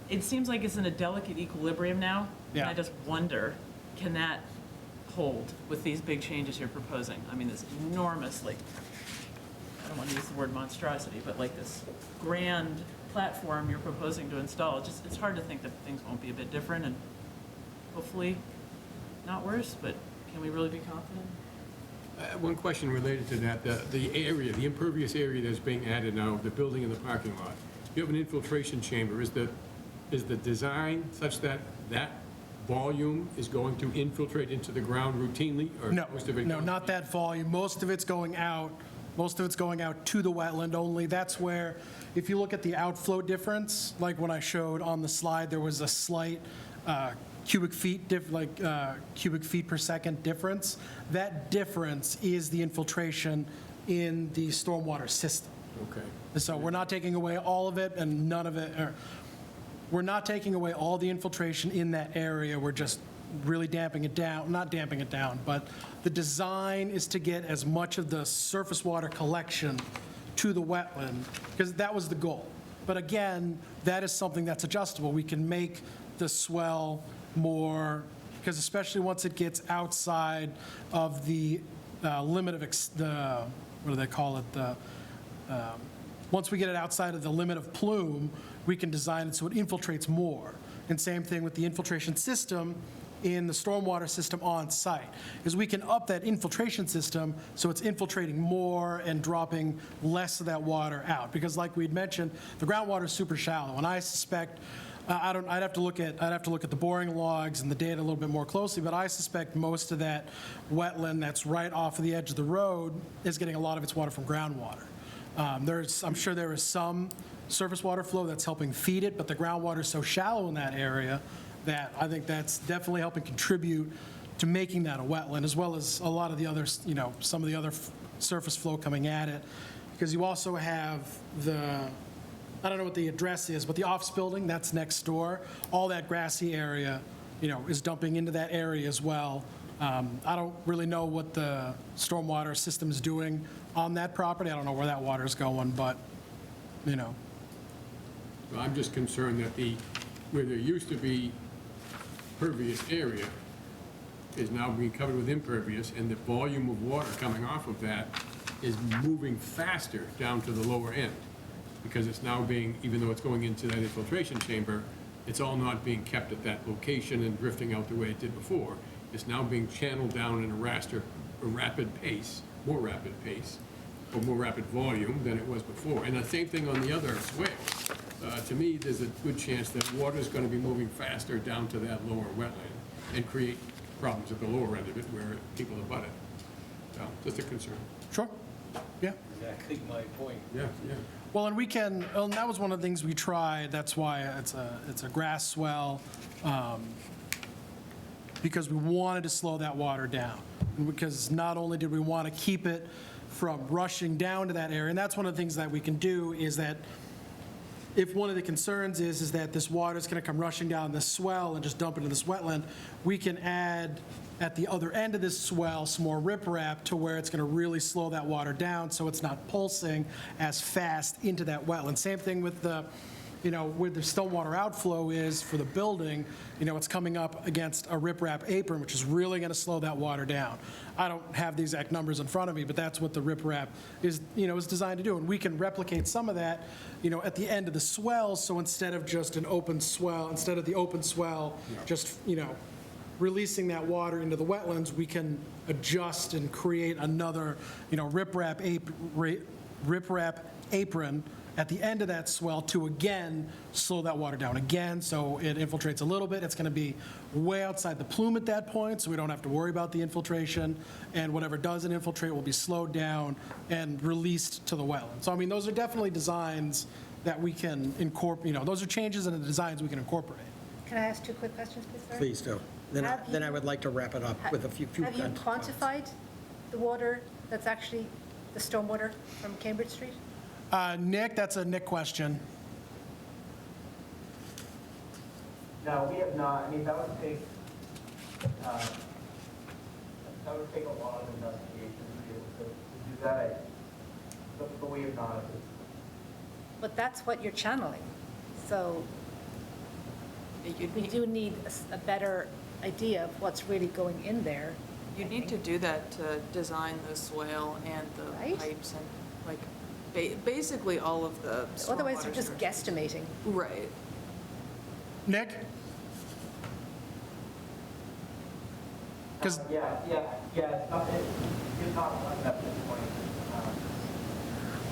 it seems like it's in a delicate equilibrium now. Yeah. And I just wonder, can that hold with these big changes you're proposing? I mean, this enormously, I don't want to use the word monstrosity, but like this grand platform you're proposing to install, it's hard to think that things won't be a bit different and hopefully not worse, but can we really be confident? One question related to that, the area, the impervious area that's being added now, the building and the parking lot. You have an infiltration chamber. Is the design such that that volume is going to infiltrate into the ground routinely? Or No, most of it no, goes- not that volume. Most of it's going out. Most of it's going out to the wetland only. That's where, if you look at the outflow difference, like when I showed on the slide, there was a slight cubic feet per second difference. That difference is the infiltration in the stormwater system. Okay. So we're not taking away all of it and none of it, we're not taking away all the infiltration in that area. We're just really damping it down, not damping it down, but the design is to get as much of the surface water collection to the wetland, because that was the goal. But again, that is something that's adjustable. We can make the swell more, because especially once it gets outside of the limit of, what do they call it? Once we get it outside of the limit of plume, we can design it so it infiltrates more. And same thing with the infiltration system in the stormwater system on site, is we can up that infiltration system so it's infiltrating more and dropping less of that water out. Because like we'd mentioned, the groundwater is super shallow, and I suspect, I'd have to look at the boring logs and the data a little bit more closely, but I suspect most of that wetland that's right off of the edge of the road is getting a lot of its water from groundwater. I'm sure there is some surface water flow that's helping feed it, but the groundwater is so shallow in that area that I think that's definitely helping contribute to making that a wetland, as well as a lot of the other, some of the other surface flow coming at it. Because you also have I don't know what the address is, but the office building that's next door, all that grassy area, is dumping into that area as well. I don't really know what the stormwater system is doing on that property. I don't know where that water's going, but, you know. Well, I'm just concerned that where there used to be pervious area is now being covered with impervious, and the volume of water coming off of that is moving faster down to the lower end, because it's now being, even though it's going into that infiltration chamber, it's all not being kept at that location and drifting out the way it did before. It's now being channeled down in a rapid pace, more rapid pace, or more rapid volume than it was before. And the same thing on the other swales. To me, there's a good chance that water's going to be moving faster down to that lower wetland and create problems at the lower end of it where people abut it. So, just a concern. Sure, yeah. Exactly my point. Yeah, yeah. Well, and we can, and that was one of the things we tried, that's why it's a grass swell, because we wanted to slow that water down. And because not only did we want to keep it from rushing down to that area, and that's one of the things that we can do, is that if one of the concerns is that this water is going to come rushing down this swell and just dump into this wetland, we can add at the other end of this swell some more riprap to where it's going to really slow that water down so it's not pulsing as fast into that wetland. Same thing with the, you know, where the stormwater outflow is for the building, you know, it's coming up against a riprap apron, which is really going to slow that water down. I don't have the exact numbers in front of me, but that's what the riprap is, you know, is designed to do. And we can replicate some of that, you know, at the end of the swell, so instead of just an open swell, instead of the open swell, just, you know, releasing that water into the wetlands, we can adjust and create another, you know, riprap apron at the end of that swell to again slow that water down again, so it infiltrates a little bit. It's going to be way outside the plume at that point, so we don't have to worry about the infiltration, and whatever doesn't infiltrate will be slowed down and released to the wetland. So I mean, those are definitely designs that we can incorporate, you know, those are changes in the designs we can incorporate. Can I ask two quick questions, please, sir? Please do. Then I would like to wrap it up with a few. Have you quantified the water that's actually the stormwater from Cambridge Street? Nick, that's a Nick question. No, we have not. I mean, that would take a lot of investigation to be able to do that. But we have not. But that's what you're channeling. So we do need a better idea of what's really going in there. You need to do that to design the swale and the Right? pipes and like basically all of the Otherwise, stormwater you're just structures. guesstimating. Right. Nick? Because Yeah, it's not at this point.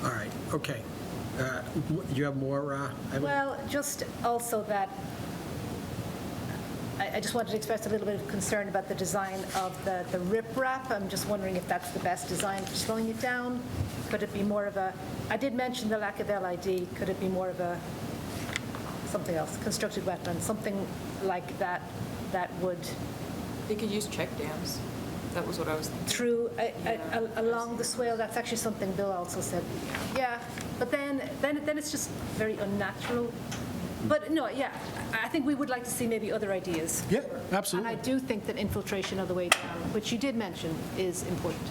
All right, okay. Do you have more, Eileen? Well, just also that, I just wanted to express a little bit of concern about the design of the riprap. I'm just wondering if that's the best design for slowing it down. Could it be more of a, I did mention the lack of LID, could it be more of a, something else, constructed wetland, something like that, that would, They could use check dams. That was what I was thinking. through, along the swale, that's actually something Bill also said. Yeah, but then it's just very unnatural. But no, yeah, I think we would like to see maybe other ideas. Yeah, absolutely. And I do think that infiltration of the way down, which you did mention, is important.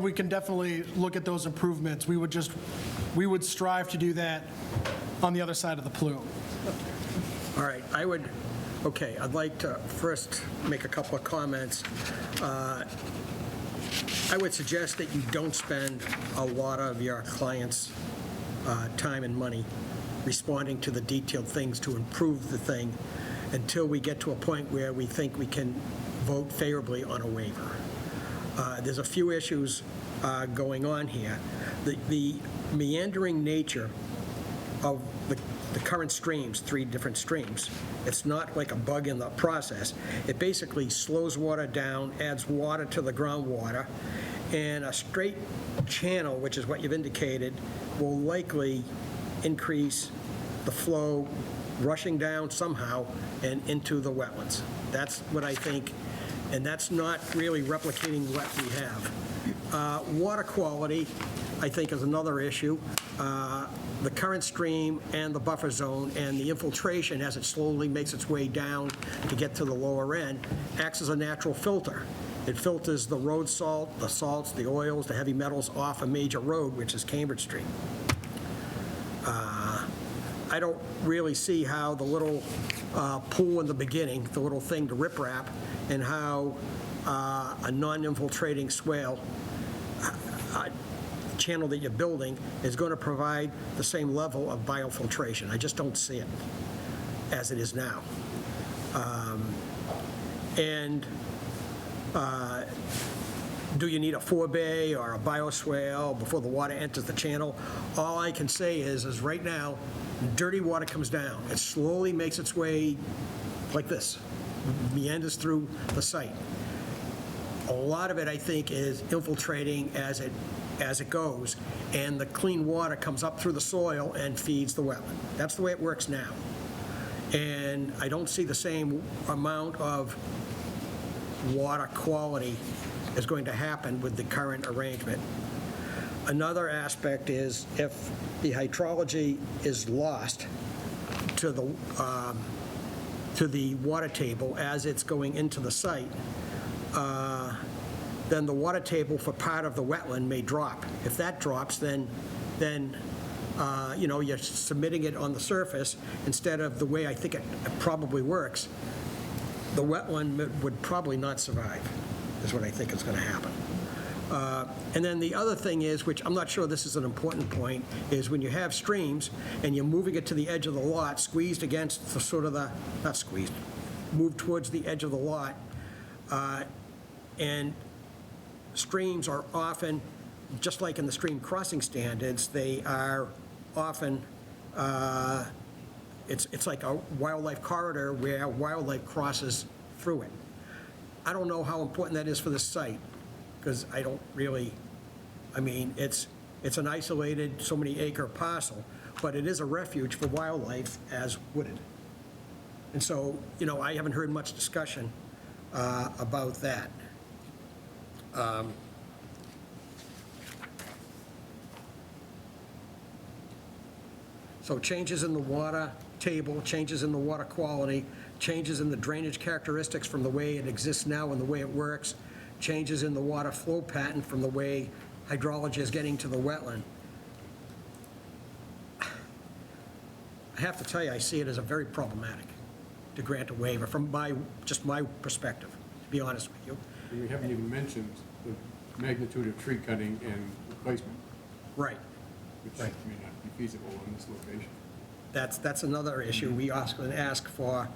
we can definitely look at those improvements. We would strive to do that on the other side of the plume. All right, I'd like to first make a couple of comments. I would suggest that you don't spend a lot of your clients' time and money responding to the detailed things to improve the thing until we get to a point where we think we can vote favorably on a waiver. There's a few issues going on here. The meandering nature of the current streams, 3 different streams, it's not like a bug in the process. It basically slows water down, adds water to the groundwater, and a straight channel, which is what you've indicated, will likely increase the flow rushing down somehow and into the wetlands. That's what I think, and that's not really replicating what we have. Water quality, I think, is another issue. The current stream and the buffer zone and the infiltration, as it slowly makes its way down to get to the lower end, acts as a natural filter. It filters the road salt, the salts, the oils, the heavy metals off a major road, which is Cambridge Street. I don't really see how the little pool in the beginning, the little thing to riprap, and how a non-infiltrating swale channel that you're building is going to provide the same level of biofiltration. I just don't see it as it is now. Do you need a forebay or a bioswale before the water enters the channel? All I can say is right now, dirty water comes down. It slowly makes its way like this, meanders through the site. A lot of it, I think, is infiltrating as it goes, and the clean water comes up through the soil and feeds the wetland. That's the way it works now. And I don't see the same amount of water quality is going to happen with the current arrangement. Another aspect is if the hydrology is lost to the water table as it's going into the site, then the water table for part of the wetland may drop. If that drops, then you're submitting it on the surface instead of the way I think it probably works. The wetland would probably not survive, is what I think is going to happen. And then the other thing is, which I'm not sure this is an important point, is when you have streams and you're moving it to the edge of the lot, squeezed against the sort of the, not squeezed, moved towards the edge of the lot, and streams are often, just like in the stream crossing standards, they are often, it's like a wildlife corridor where wildlife crosses through it. I don't know how important that is for this site, because I don't really, I mean, it's an isolated so many acre parcel, but it is a refuge for wildlife as wooded. And so, I haven't heard much discussion about that. So changes in the water table, changes in the water quality, changes in the drainage characteristics from the way it exists now and the way it works, changes in the water flow pattern from the way hydrology is getting to the wetland. I have to tell you, I see it as a very problematic to grant a waiver from just my perspective, to be honest with you. And we haven't even mentioned the magnitude of tree cutting and replacement. Right. Which may not be feasible in this location. That's another issue. We also ask for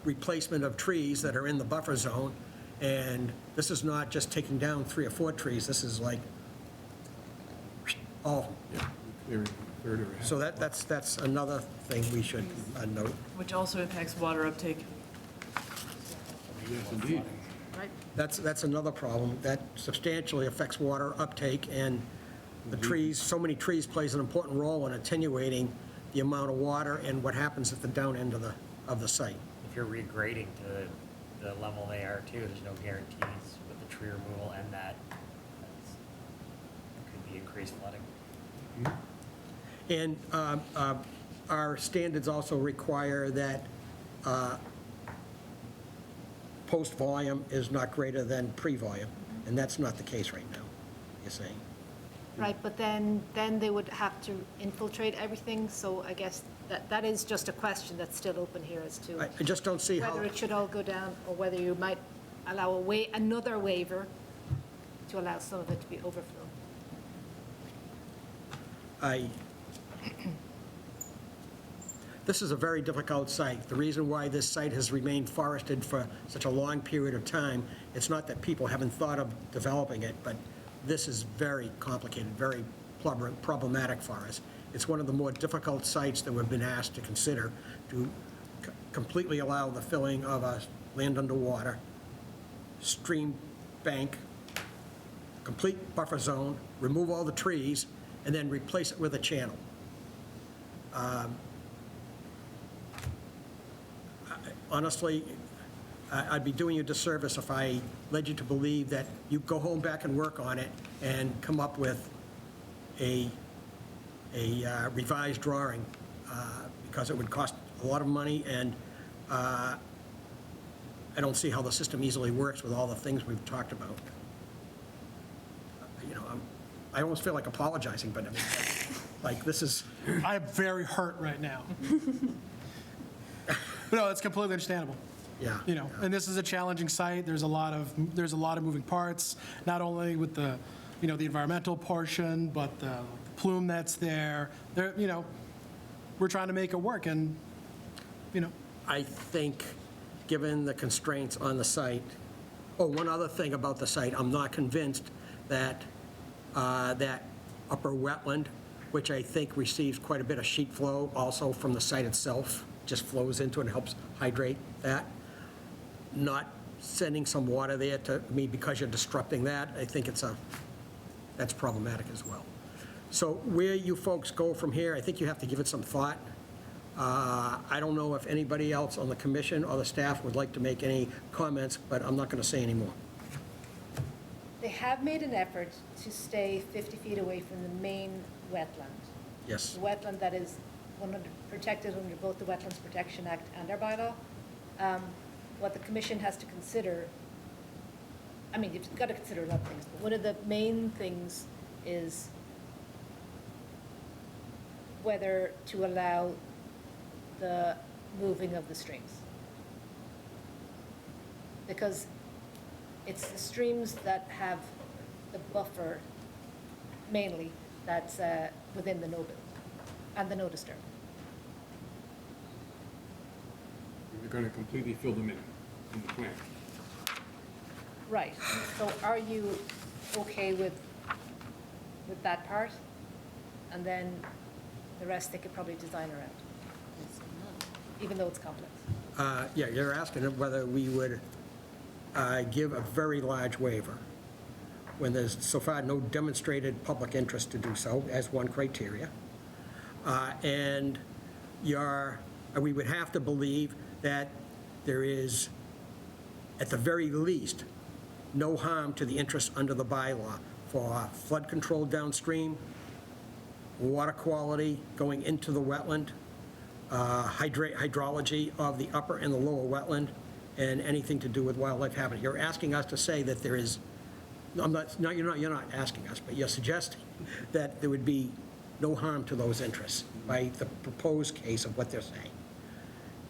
replacement of trees that are in the buffer zone, and this is not just taking down 3 or 4 trees, this is like all of them. Yeah, clearing a third or a half. So that's another thing we should note. Which also impacts water uptake. Yes, indeed. Right. That's another problem. That substantially affects water uptake, and the trees, so many trees plays an important role in attenuating the amount of water and what happens at the down end of the site. If you're regrading to the level they are too, there's no guarantees with the tree removal and that. It could be increased flooding. And our standards also require that post-volume is not greater than pre-volume, and that's not the case right now, you're saying. Right, but then they would have to infiltrate everything, so I guess that is just a question that's still open here as to I just don't see how, whether it should all go down, or whether you might allow another waiver to allow some of it to be overflow. This is a very difficult site. The reason why this site has remained forested for such a long period of time, it's not that people haven't thought of developing it, but this is very complicated, very problematic for us. It's one of the more difficult sites that we've been asked to consider to completely allow the filling of a land underwater, stream bank, complete buffer zone, remove all the trees, and then replace it with a channel. Honestly, I'd be doing you a disservice if I led you to believe that you go home back and work on it and come up with a revised drawing, because it would cost a lot of money, and I don't see how the system easily works with all the things we've talked about. You know, I almost feel like apologizing, but I mean, like, this is, I'm very hurt right now. No, it's completely understandable. yeah. You know, and this is a challenging site. There's a lot of moving parts, not only with the, you know, the environmental portion, but the plume that's there. There, you know, we're trying to make it work, and, you know. I think, given the constraints on the site, oh, one other thing about the site, I'm not convinced that that upper wetland, which I think receives quite a bit of sheet flow also from the site itself, just flows into and helps hydrate that. Not sending some water there to, I mean, because you're disrupting that, I think that's problematic as well. So where you folks go from here, I think you have to give it some thought. I don't know if anybody else on the commission or the staff would like to make any comments, but I'm not going to say any more. They have made an effort to stay 50 feet away from the main wetland. Yes. The wetland that is protected under both the Wetlands Protection Act and our bylaw. What the commission has to consider, I mean, you've got to consider a lot of things, but one of the main things is whether to allow the moving of the streams. Because it's the streams that have the buffer, mainly, that's within the no-build and the no-disturb. We're going to completely fill them in the plan. Right. So are you okay with that part? And then the rest they could probably design around, even though it's complex. Yeah, you're asking whether we would give a very large waiver when there's so far no demonstrated public interest to do so as one criteria. And we would have to believe that there is, at the very least, no harm to the interests under the bylaw for flood control downstream, water quality going into the wetland, hydrology of the upper and the lower wetland, and anything to do with wildlife habitat. You're asking us to say that there is, you're not asking us, but you're suggesting that there would be no harm to those interests by the proposed case of what they're saying.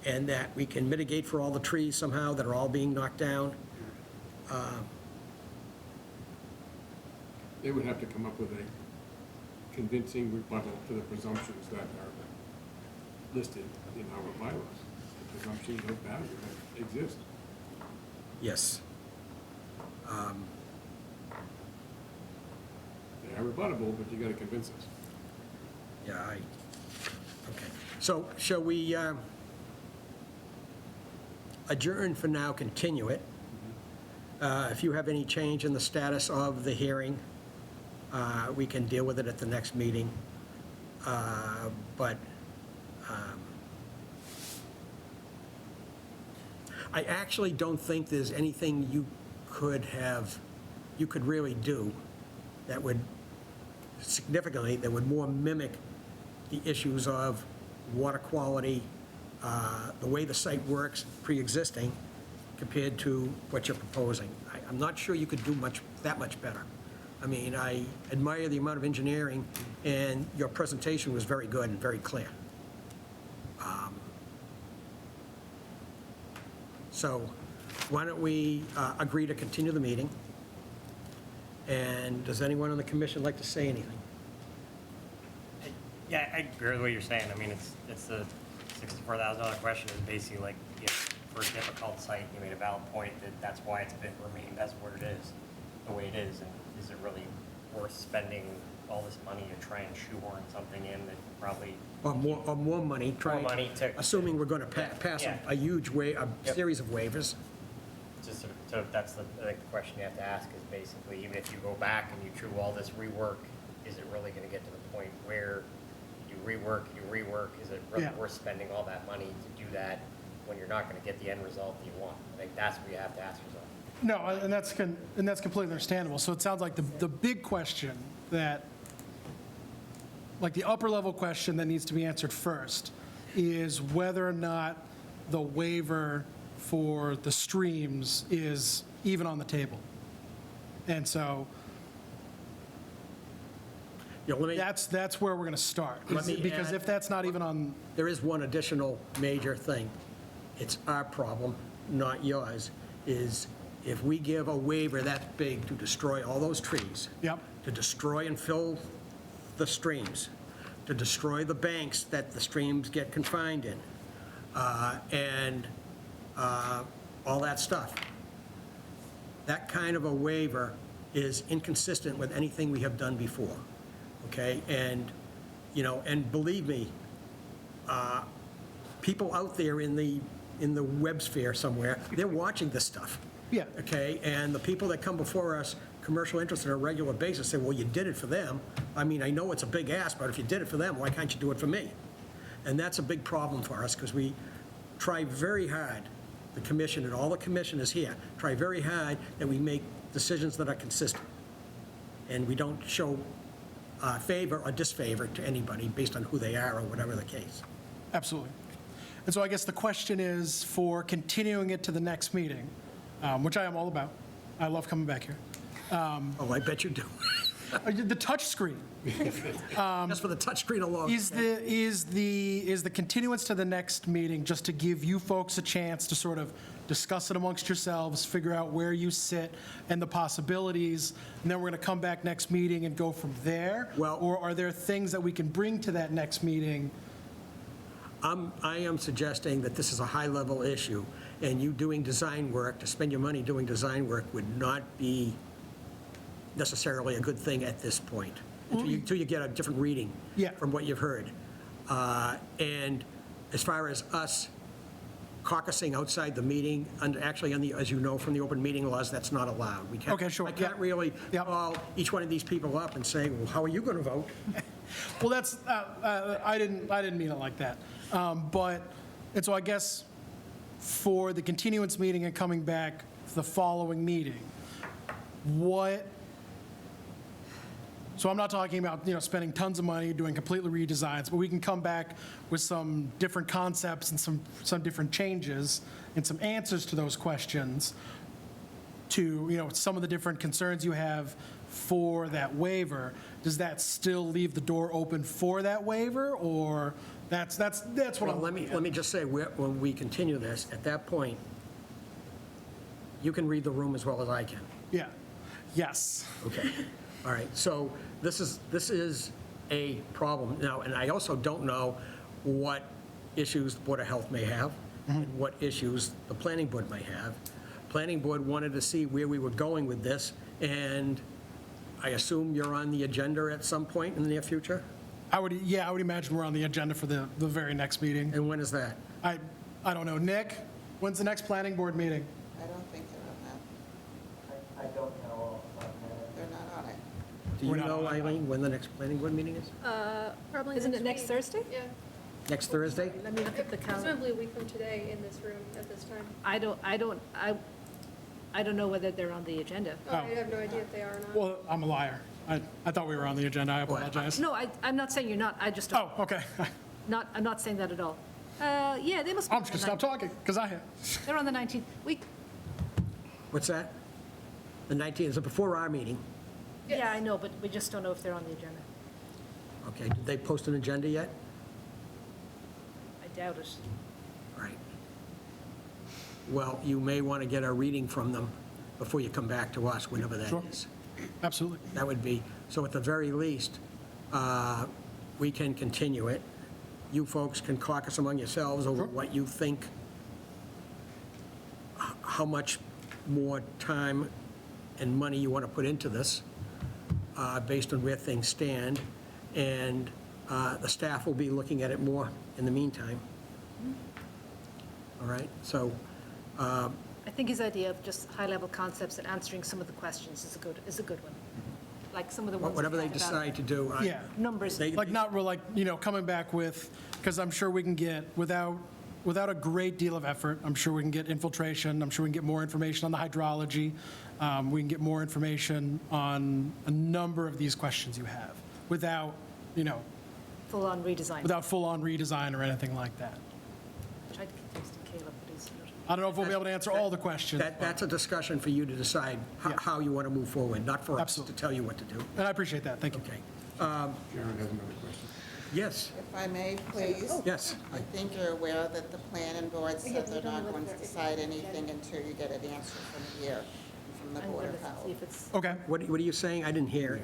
And that we can mitigate for all the trees somehow that are all being knocked down. They would have to come up with a convincing rebuttal to the presumptions that are listed in our bylaws. The presumptions of value that exist. Yes. They are rebuttable, but you got to convince us. Yeah, okay. So shall we adjourn for now, continue it? If you have any change in the status of the hearing, we can deal with it at the next meeting. But I actually don't think there's anything you could really do that would significantly, that would more mimic the issues of water quality, the way the site works pre-existing compared to what you're proposing. I'm not sure you could do that much better. I mean, I admire the amount of engineering, and your presentation was very good and very clear. So why don't we agree to continue the meeting? And does anyone on the commission like to say anything? Yeah, I agree with what you're saying. I mean, it's the $64,000 question is basically like, you know, for a difficult site, you made a valid point that that's why it's been remained as what it is, the way it is. And is it really worth spending all this money to try and shoehorn something in that probably... Or more money, assuming we're going to pass Yeah. a huge series of waivers. Just sort of, so that's the question you have to ask is basically, even if you go back and you do all this rework, is it really going to get to the point where you rework, is it really worth spending all that money to do that when you're not going to get the end result that you want? I think that's what you have to ask yourself. No, and that's completely understandable. So it sounds like the big question that like the upper level question that needs to be answered first is whether or not the waiver for the streams is even on the table. And so You know, let me- that's where we're going to start. Let me Because add- if that's not even on, There is one additional major thing. It's our problem, not yours, is if we give a waiver that big to destroy all those trees, yep, to destroy and fill the streams, to destroy the banks that the streams get confined in, and all that stuff. That kind of a waiver is inconsistent with anything we have done before, okay? And, you know, and believe me, people out there in the web sphere somewhere, they're watching this stuff. Yeah. Okay, and the people that come before us, commercial interests on a regular basis, say, well, you did it for them. I mean, I know it's a big ask, but if you did it for them, why can't you do it for me? And that's a big problem for us, because we try very hard, the commission and all the commissioners here, try very hard that we make decisions that are consistent. And we don't show favor or disfavor to anybody based on who they are or whatever the case. absolutely. And so I guess the question is for continuing it to the next meeting, which I am all about. I love coming back here. Oh, I bet you do. The touch screen. Just for the touchscreen alone. Is the continuance to the next meeting just to give you folks a chance to sort of discuss it amongst yourselves, figure out where you sit and the possibilities, and then we're going to come back next meeting and go from there? Well- Or are there things that we can bring to that next meeting? I am suggesting that this is a high-level issue, and you doing design work, to spend your money doing design work would not be necessarily a good thing at this point, until you get a different reading Yeah. from what you've heard. And as far as us caucusing outside the meeting, and actually, as you know from the open meeting laws, that's not allowed. We can't- Okay, sure. I can't Yeah. really Yep. call each one of these people up and say, well, how are you going to vote? Well, that's, I didn't mean it like that. But, and so I guess for the continuance meeting and coming back the following meeting, so I'm not talking about, spending tons of money, doing completely redesigns, but we can come back with some different concepts and some different changes and some answers to those questions to, some of the different concerns you have for that waiver. Does that still leave the door open for that waiver, or that's what Well, I'm... let me just say, when we continue this, at that point, you can read the room as well as I can. Yeah, yes. Okay, all right, so this is a problem now, and I also don't know what issues the Board of Health may have, and what issues the Planning Board may have. Planning Board wanted to see where we were going with this, and I assume you're on the agenda at some point in the near future? I would imagine we're on the agenda for the very next meeting. And when is that? I don't know. Nick, when's the next planning board meeting? I don't think they're on that. I don't know. They're not on it. Do you We're not know, on. Eileen, when the next Planning Board meeting is? Probably Isn't it next week. Thursday? Yeah. Next Thursday? Let me look at the calendar. Presumably a week from today in this room at this time. I don't know whether they're on the agenda. Oh, I have no idea if they are or not. Well, I'm a liar. I thought we were on the agenda. I apologize. No, I'm not saying you're not, I just don't, Oh, okay. I'm not saying that at all. Yeah, they must be. I'm just going to stop talking, because I have. They're on the 19th. What's that? The 19th, is it before our meeting? Yeah, I know, but we just don't know if they're on the agenda. Okay, did they post an agenda yet? I doubt it. Right. Well, you may want to get a reading from them before you come back to us, whenever that Sure. is. Absolutely. That would be, so at the very least, we can continue it. You folks can caucus among yourselves over what you think, how much more time and money you want to put into this, based on where things stand, and the staff will be looking at it more in the meantime. All right, so, I think his idea of just high-level concepts and answering some of the questions is a good one. Like some of the ones. whatever we they had about decide to do. Yeah. Numbers. Like, not real, like, coming back with, because I'm sure we can get, without a great deal of effort, I'm sure we can get infiltration, I'm sure we can get more information on the hydrology, we can get more information on a number of these questions you have, without, full-on redesign. without full-on redesign or anything like that. Tried to get those to Caleb, but he's not. I don't know if we'll be able to answer all the questions. That's a discussion for you to decide how you want to move forward, not for us to Absolutely. tell you what to do. And I appreciate that, thank you. Okay. Sharon has another question. Yes, If I may, please? yes. I think you're aware that the planning board said they're not going to decide anything until you get an answer from here, from the I'm Board going of to see Health. if it's, Okay, What are you saying? I didn't hear.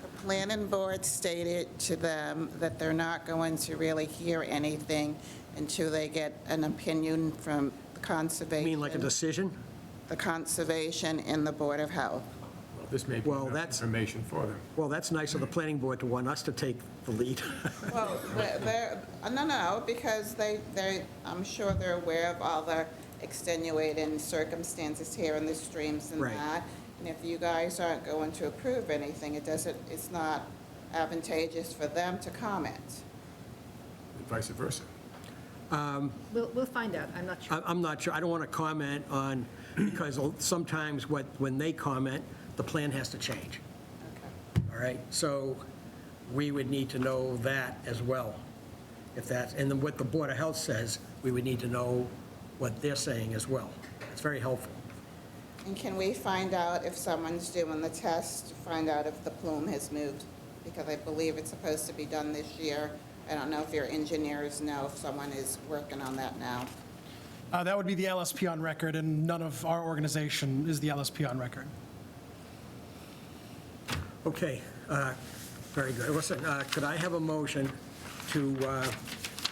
The planning board stated to them that they're not going to really hear anything until they get an opinion from the You conservation. mean like a decision? The conservation and the Board of Health. Well, this may be Well, enough that's- information for them. Well, that's nice of the planning board to want us to take the lead. Well, no, because I'm sure they're aware of all the extenuating circumstances here in the streams and Right. that. And if you guys aren't going to approve anything, it's not advantageous for them to comment. And vice versa. we'll find out, I'm not sure. I'm not sure, I don't want to comment on, because sometimes when they comment, the plan has to change. All right, so we would need to know that as well. If that's, and then what the Board of Health says, we would need to know what they're saying as well. It's very helpful. And can we find out if someone's doing the test, to find out if the plume has moved? Because I believe it's supposed to be done this year. I don't know if your engineers know if someone is working on that now. that would be the LSP on record, and none of our organization is the LSP on record. Okay, very good. Listen, could I have a motion to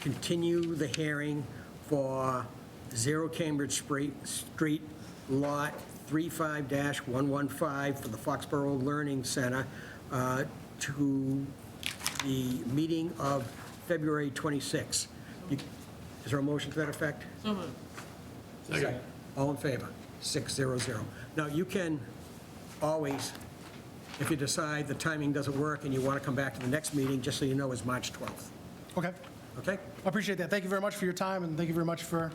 continue the hearing for 0 Cambridge Street, Lot 35-115 for the Foxborough Learning Center to the meeting of February 26th? Is there a motion to that effect? So moved. Second. All in favor? 600. Now, you can always, if you decide the timing doesn't work and you want to come back to the next meeting, just so you know, is March 12th. Okay, Okay? I appreciate that. Thank you very much for your time, and thank you very much for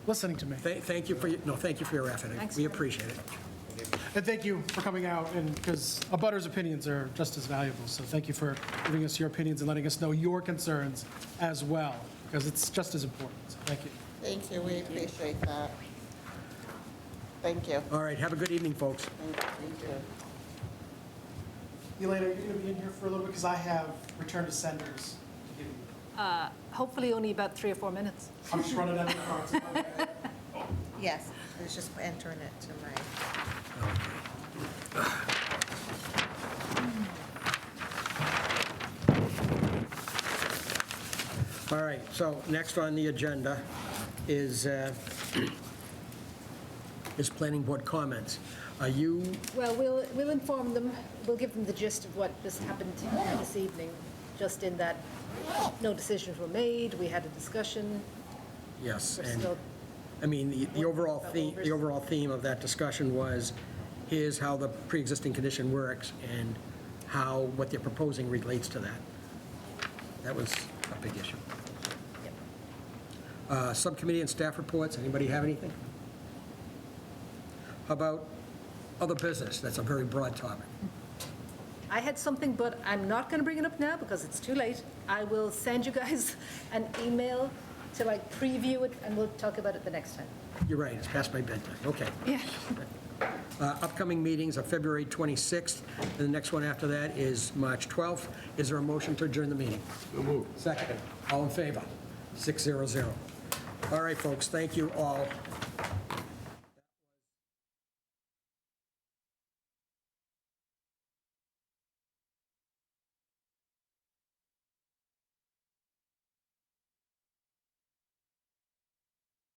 listening to me. Thank you for, thank you for your effort. Thanks, We Fred. appreciate it. And thank you for coming out, and because a butter's opinions are just as valuable, so thank you for giving us your opinions and letting us know your concerns as well, because it's just as important, so thank you. Thank you, we appreciate that. Thank you. All right, have a good evening, folks. Thank you. Elena, are you going to be in here for a little bit, because I have return to senders to give you. Hopefully only about 3 or 4 minutes. I'm just running out of cards. Yes, I was just entering it to my. All right, so next on the agenda is planning board comments. Are you, Well, we'll inform them, we'll give them the gist of what just happened this evening, just in that no decisions were made, we had a discussion, yes, we're and, still, I mean, the overall theme of that discussion was, here's how the pre-existing condition works and what they're proposing relates to that. That was a big issue. Subcommittee and staff reports, anybody have anything? How about other business? That's a very broad topic. I had something, but I'm not going to bring it up now because it's too late. I will send you guys an email to like preview it, and we'll talk about it the next time. You're right, it's past my bedtime, okay. Yeah. Upcoming meetings are February 26th, and the next one after that is March 12th. Is there a motion to adjourn the meeting? So moved. Second. All in favor? 600. All right, folks, thank you all.